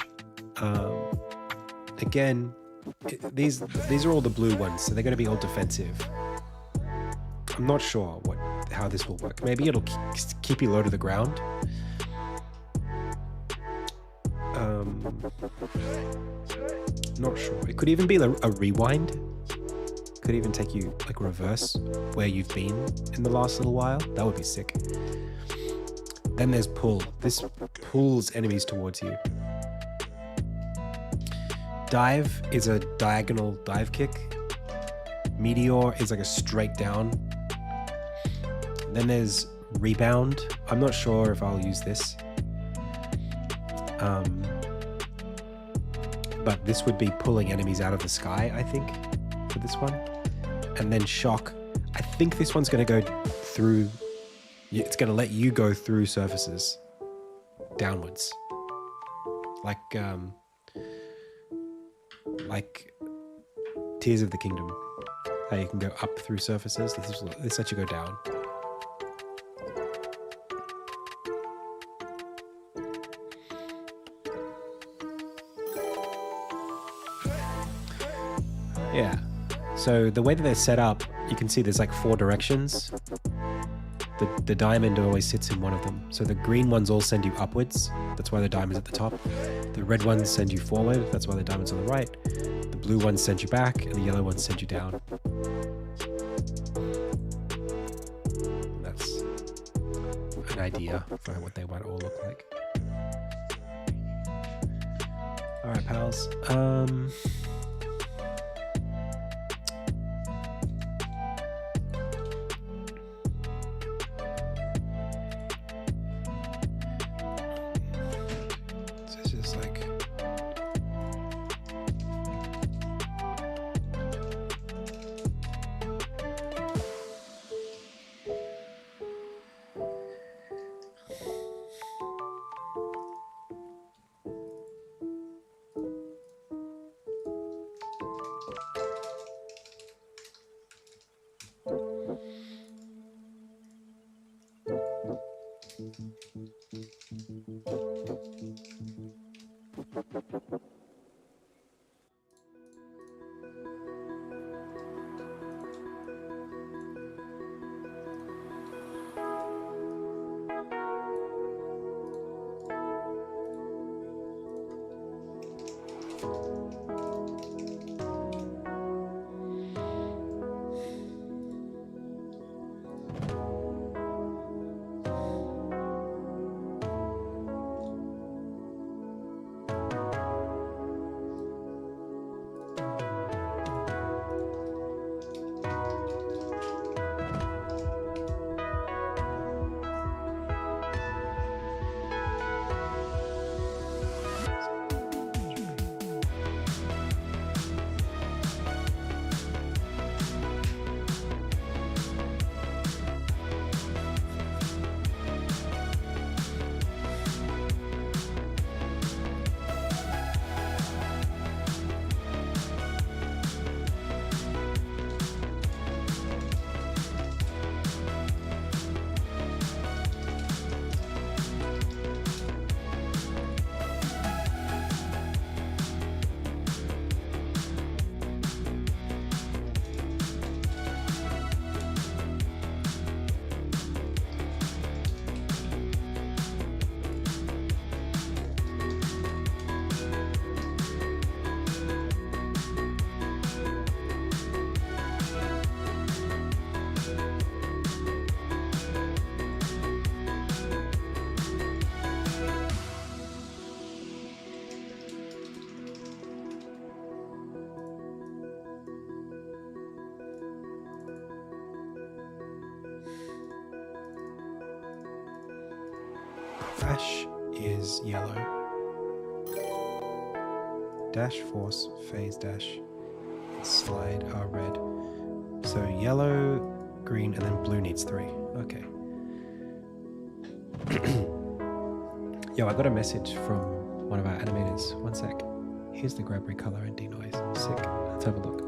Again, these are all the blue ones, so they're going to be all defensive. I'm not sure how this will work. Maybe it'll keep you low to the ground. Not sure. It could even be a rewind. Could even take you like reverse where you've been in the last little while. That would be sick. Then there's pull. This pulls enemies towards you. Dive is a diagonal dive kick. Meteor is like a straight down. Then there's rebound. I'm not sure if I'll use this. But this would be pulling enemies out of the sky, I think, for this one. And then shock. I think this one's going to go through. It's going to let you go through surfaces downwards. Like Tears of the Kingdom. How you can go up through surfaces. This lets you go down. Yeah. So the way that they're set up, you can see there's like 4 directions. The diamond always sits in one of them. So the green ones all send you upwards. That's why the diamond's at the top. The red ones send you forward. That's why the diamond's on the right. The blue ones send you back, and the yellow ones send you down. And that's an idea for what they might all look like. All right, pals. Ash is yellow. Dash, force, phase dash, and slide are red. So yellow, green, and then blue needs 3. Okay. Yo, I got a message from one of our animators. One sec. Here's the grab recolor and denoise. Sick. Let's have a look.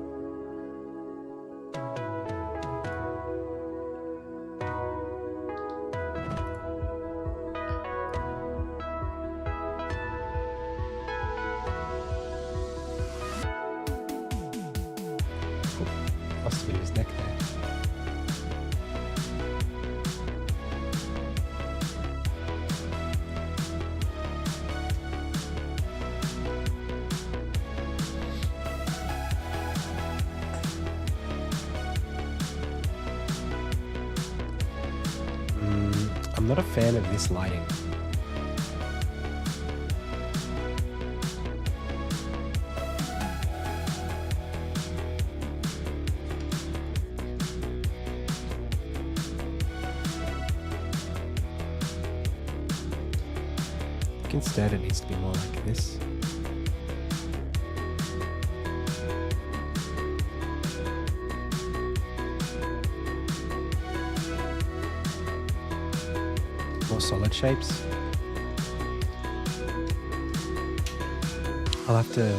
Must have been his neck there. I'm not a fan of this lighting. I think instead it needs to be more like this. More solid shapes. I'll have to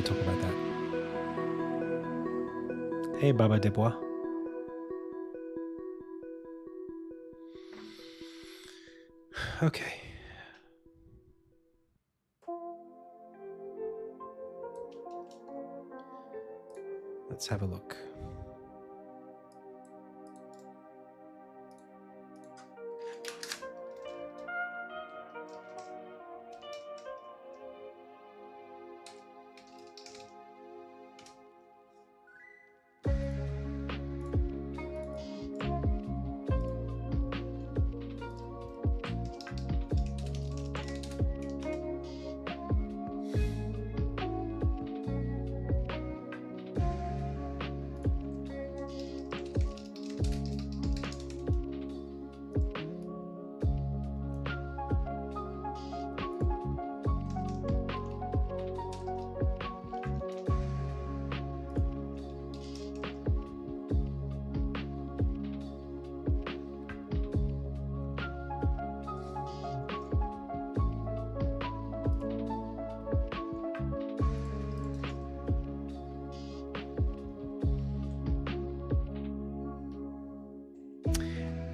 talk about that. Hey, Baba Desbois. Okay. Let's have a look.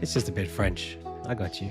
It's just a bit French. I got you.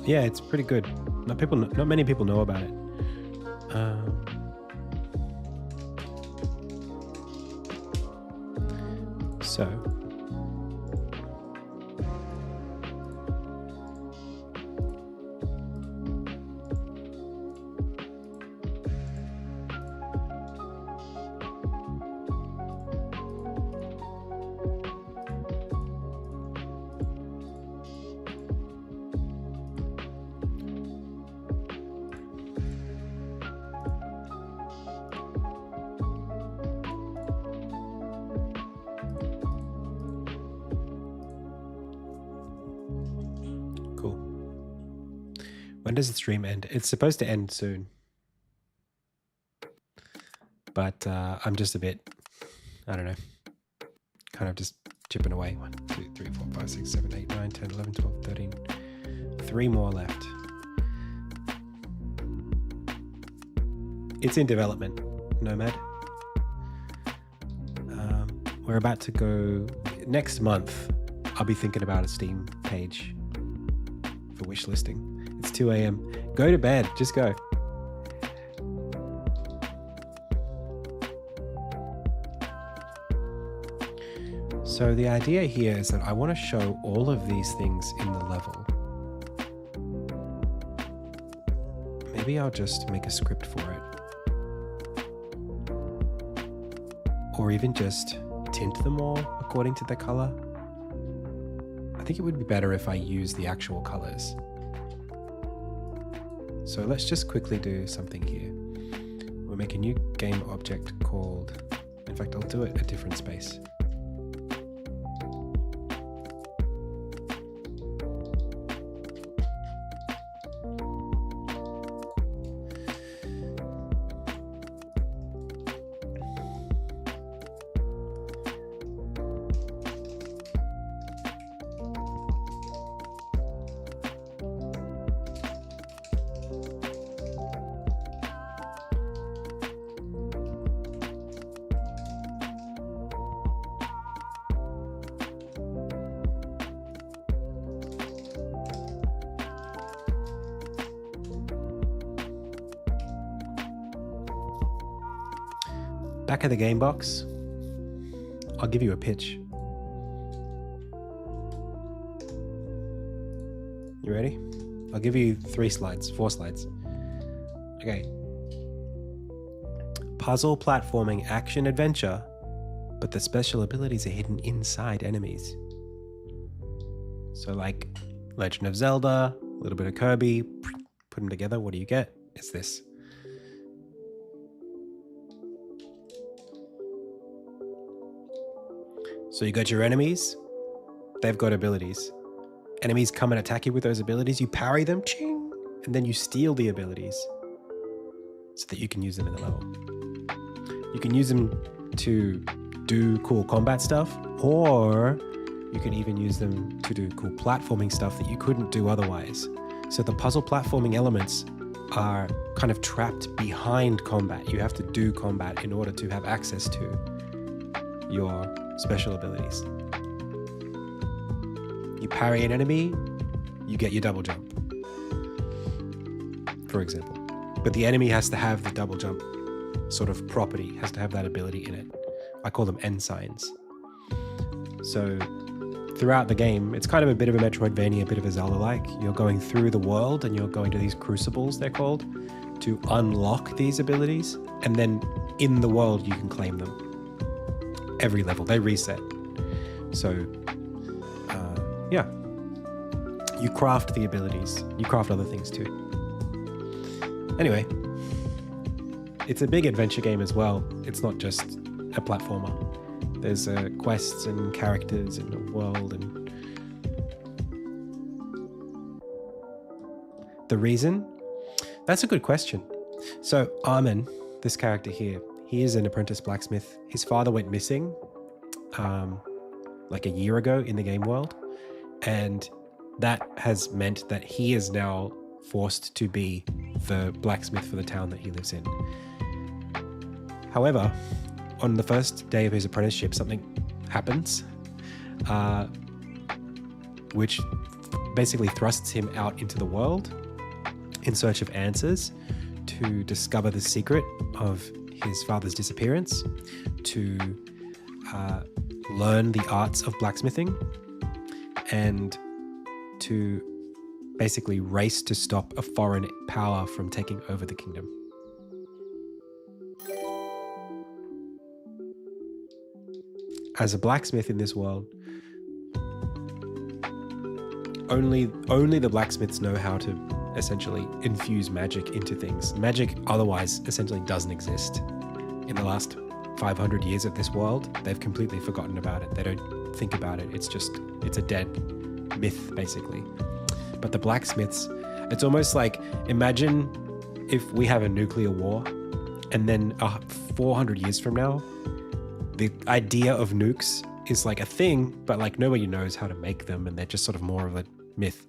Yeah, it's pretty good. Not many people know about it. So. Cool. When does the stream end? It's supposed to end soon. But I'm just a bit, I don't know, kind of just chipping away. 1, 2, 3, 4, 5, 6, 7, 8, 9, 10, 11, 12, 13. 3 more left. It's in development, Nomad. We're about to go, next month, I'll be thinking about a Steam page for wish listing. It's 2 a.m. Go to bed, just go. So the idea here is that I want to show all of these things in the level. Maybe I'll just make a script for it. Or even just tint them all according to the color. I think it would be better if I use the actual colors. So let's just quickly do something here. We'll make a new game object called, in fact, I'll do it a different space. Back of the game box, I'll give you a pitch. You ready? I'll give you 4 slides. Okay. Puzzle, platforming, action, adventure, but the special abilities are hidden inside enemies. So like Legend of Zelda, a little bit of Kirby, put them together, what do you get? It's this. So you got your enemies, they've got abilities. Enemies come and attack you with those abilities, you parry them, ching, and then you steal the abilities so that you can use them in the level. You can use them to do cool combat stuff, or you can even use them to do cool platforming stuff that you couldn't do otherwise. So the puzzle platforming elements are kind of trapped behind combat. You have to do combat in order to have access to your special abilities. You parry an enemy, you get your double jump, for example. But the enemy has to have the double jump sort of property, has to have that ability in it. I call them ensigns. So throughout the game, it's kind of a bit of a Metroidvania, a bit of a Zelda-like. You're going through the world and you're going to these crucibles, they're called, to unlock these abilities. And then in the world, you can claim them. Every level, they reset. So, yeah. You craft the abilities. You craft other things too. Anyway, it's a big adventure game as well. It's not just a platformer. There's quests and characters in the world, and the reason? That's a good question. So Armin, this character here, he is an apprentice blacksmith. His father went missing like a year ago in the game world, and that has meant that he is now forced to be the blacksmith for the town that he lives in. However, on the first day of his apprenticeship, something happens, which basically thrusts him out into the world in search of answers to discover the secret of his father's disappearance, to learn the arts of blacksmithing, and to basically race to stop a foreign power from taking over the kingdom. As a blacksmith in this world, only the blacksmiths know how to essentially infuse magic into things. Magic otherwise essentially doesn't exist. In the last 500 years of this world, they've completely forgotten about it. They don't think about it. It's a dead myth, basically. But the blacksmiths, it's almost like, imagine if we have a nuclear war and then 400 years from now, the idea of nukes is like a thing, but like nobody knows how to make them, and they're just sort of more of a myth.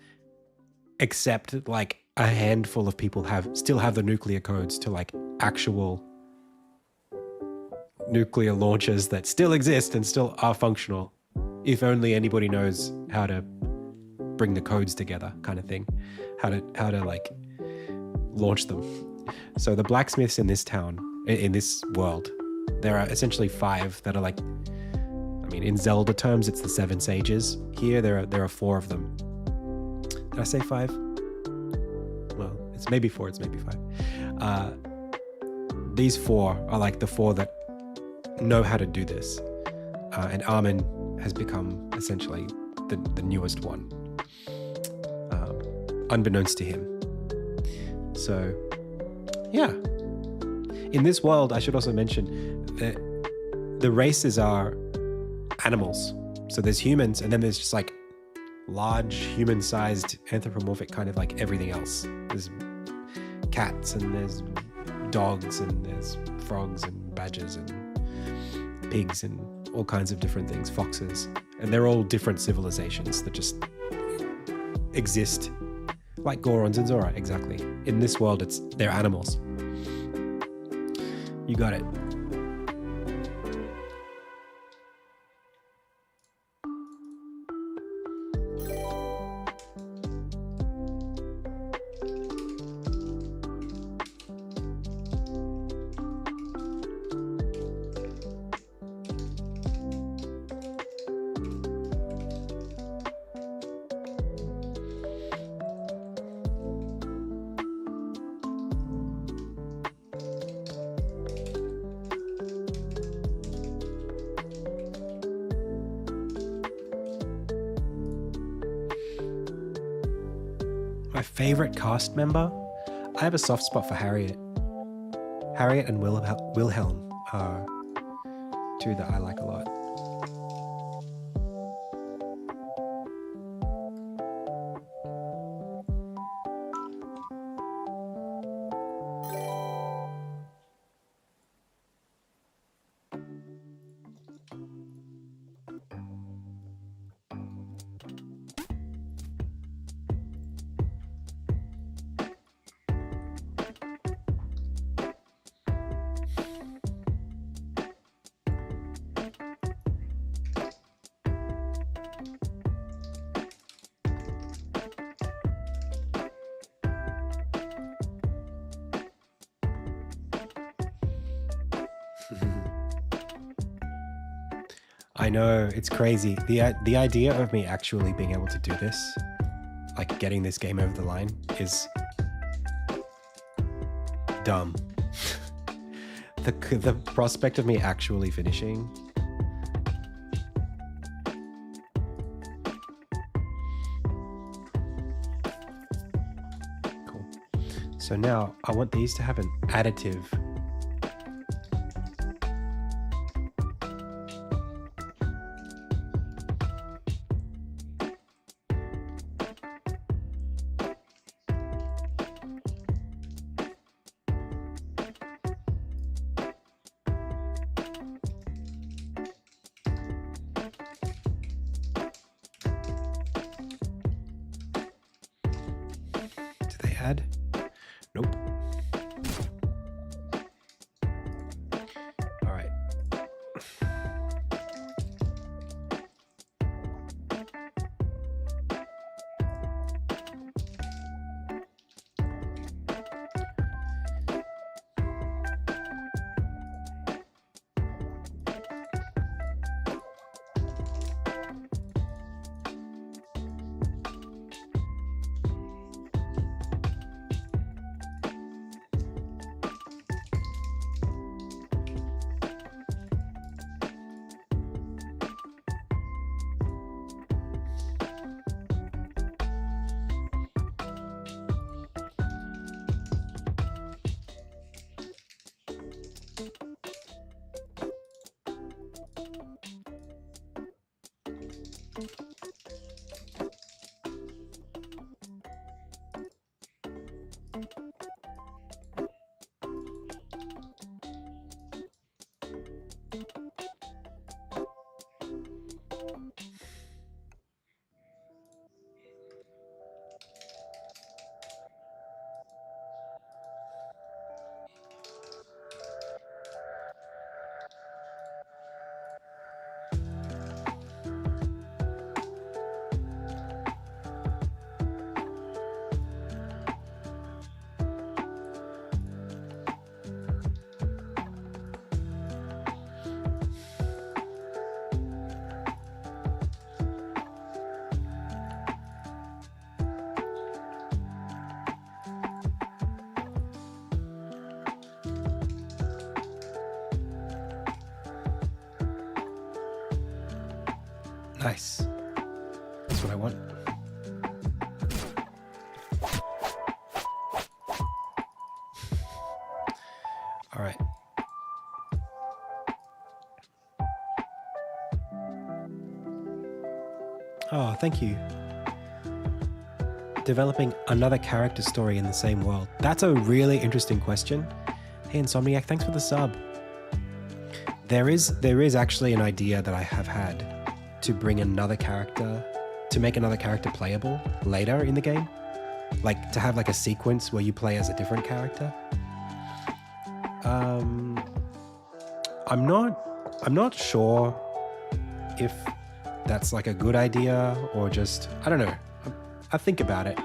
Except like a handful of people still have the nuclear codes to like actual nuclear launchers that still exist and still are functional. If only anybody knows how to bring the codes together, kind of thing. How to like launch them. So the blacksmiths in this town, in this world, there are essentially 5 that are like, I mean, in Zelda terms, it's the 7 sages. Here, there are 4 of them. Did I say 5? Well, it's maybe 4, it's maybe 5. These 4 are like the 4 that know how to do this. And Armin has become essentially the newest one, unbeknownst to him. So, yeah. In this world, I should also mention that the races are animals. So there's humans, and then there's just like large human-sized anthropomorphic kind of like everything else. There's cats, and there's dogs, and there's frogs and badgers and pigs and all kinds of different things, foxes. And they're all different civilizations that just exist. Like Gorons and Zora, exactly. In this world, they're animals. You got it. My favorite cast member? I have a soft spot for Harriet. Harriet and Wilhelm are 2 that I like a lot. I know, it's crazy. The idea of me actually being able to do this, like getting this game over the line, is dumb. The prospect of me actually finishing. Cool. So now I want these to have an additive. Add? Nope. All right. Nice. That's what I want. All right. Oh, thank you. Developing another character story in the same world. That's a really interesting question. Hey, Insomniac, thanks for the sub. There is actually an idea that I have had to bring another character, to make another character playable later in the game. Like to have like a sequence where you play as a different character. I'm not sure if that's like a good idea or just, I don't know. I think about it.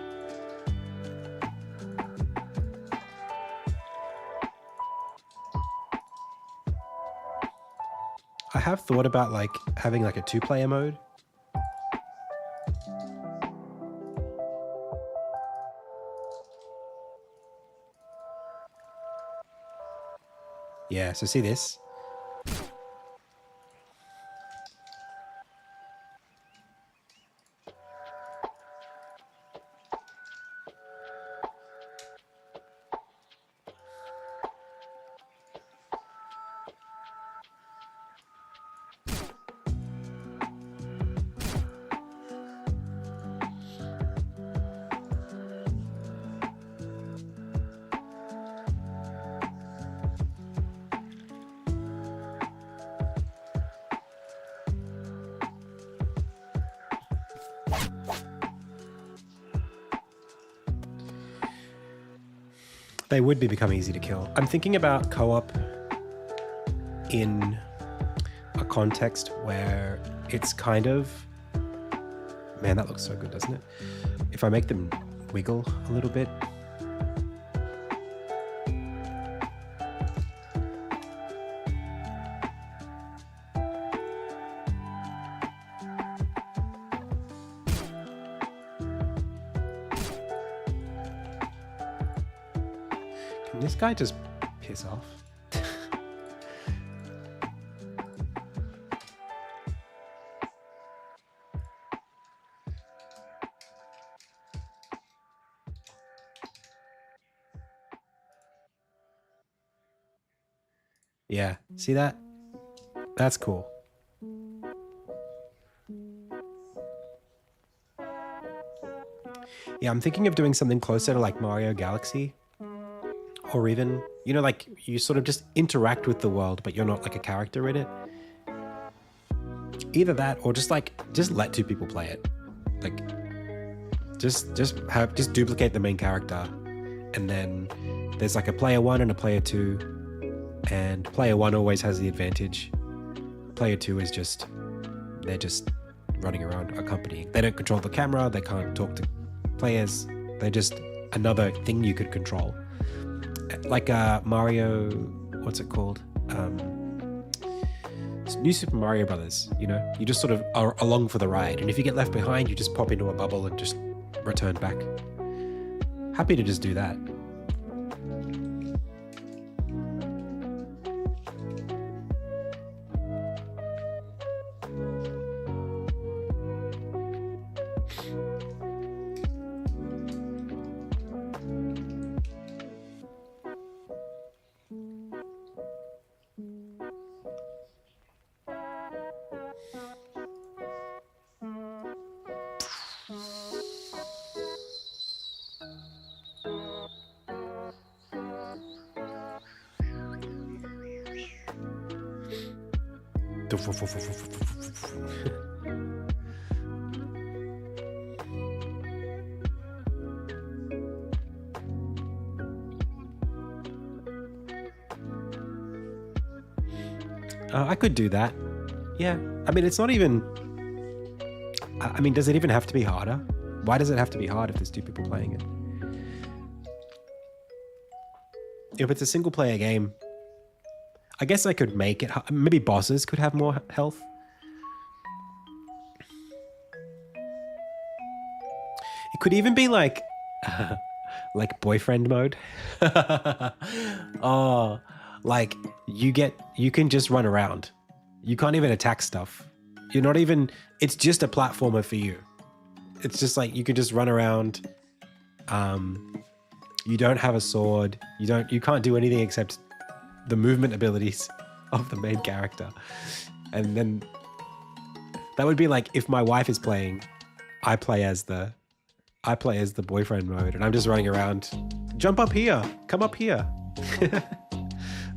I have thought about like having like a 2-player mode. Yeah, so see this? They would become easy to kill. I'm thinking about co-op in a context where it's kind of... Man, that looks so good, doesn't it? If I make them wiggle a little bit. Can this guy just piss off? Yeah, see that? That's cool. Yeah, I'm thinking of doing something closer to like Mario Galaxy. Or even, you know, like you sort of just interact with the world, but you're not like a character in it. Either that or just let 2 people play it. Like just duplicate the main character. And then there's like a player 1 and a player 2. And player 1 always has the advantage. Player 2 is they're just running around accompanying. They don't control the camera, they can't talk to players. They're just another thing you could control. Like Mario, what's it called? It's New Super Mario Brothers, you know? You just sort of are along for the ride. And if you get left behind, you just pop into a bubble and just return back. Happy to just do that. I could do that. Yeah. I mean, it's not even... I mean, does it even have to be harder? Why does it have to be hard if there's two people playing it? If it's a single player game, I guess I could make it... Maybe bosses could have more health. It could even be like... like boyfriend mode. Oh... Like, you can just run around. You can't even attack stuff. You're not even, it's just a platformer for you. It's just like, you can just run around. You don't have a sword. You can't do anything except the movement abilities of the main character. And then, that would be like, if my wife is playing, I play as the boyfriend mode, and I'm just running around. Jump up here, come up here.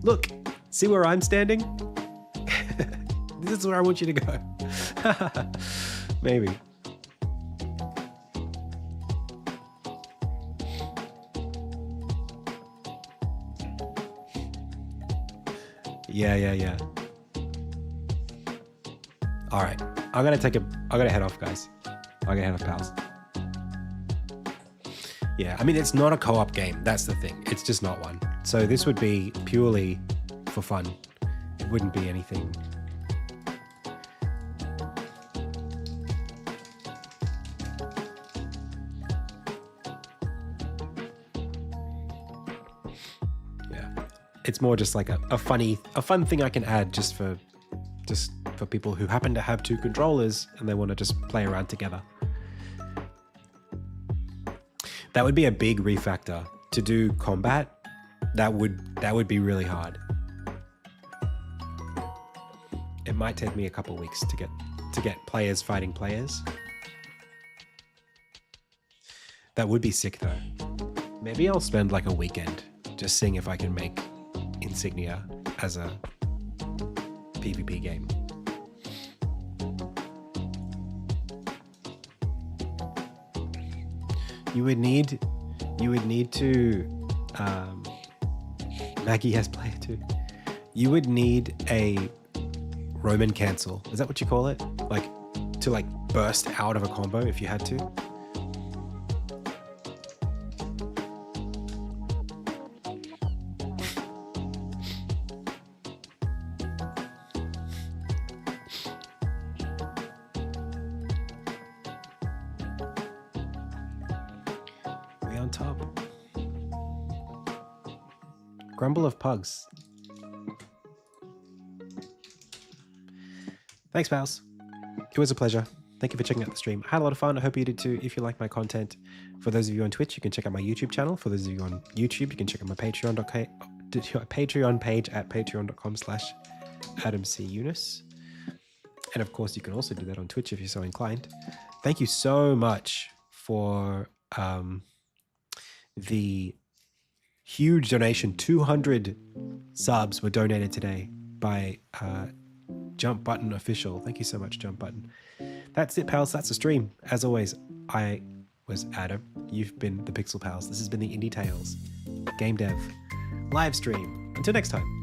Look, see where I'm standing? This is where I want you to go. Maybe. Yeah. All right, I'm gonna head off, guys. I'm gonna head off, pals. Yeah, I mean, it's not a co-op game. That's the thing. It's just not one. So this would be purely for fun. It wouldn't be anything. Yeah, it's more just like a fun thing I can add just for people who happen to have two controllers and they want to just play around together. That would be a big refactor. To do combat, that would be really hard. It might take me a couple weeks to get players fighting players. That would be sick though. Maybe I'll spend like a weekend just seeing if I can make Insignia as a PvP game. You would need to, Maggie has player too. You would need a Roman cancel. Is that what you call it? Like, to like burst out of a combo if you had to? Way on top. Grumble of pugs. Thanks, pals. It was a pleasure. Thank you for checking out the stream. I had a lot of fun. I hope you did too. If you like my content, for those of you on Twitch, you can check out my YouTube channel. For those of you on YouTube, you can check out my Patreon page at patreon.com/AdamCEunice. And of course, you can also do that on Twitch if you're so inclined. Thank you so much for the huge donation. 200 subs were donated today by Jump Button Official. Thank you so much, Jump Button. That's it, pals. That's the stream. As always, I was Adam. You've been the Pixel Pals. This has been the IndieTales Game Dev live stream. Until next time.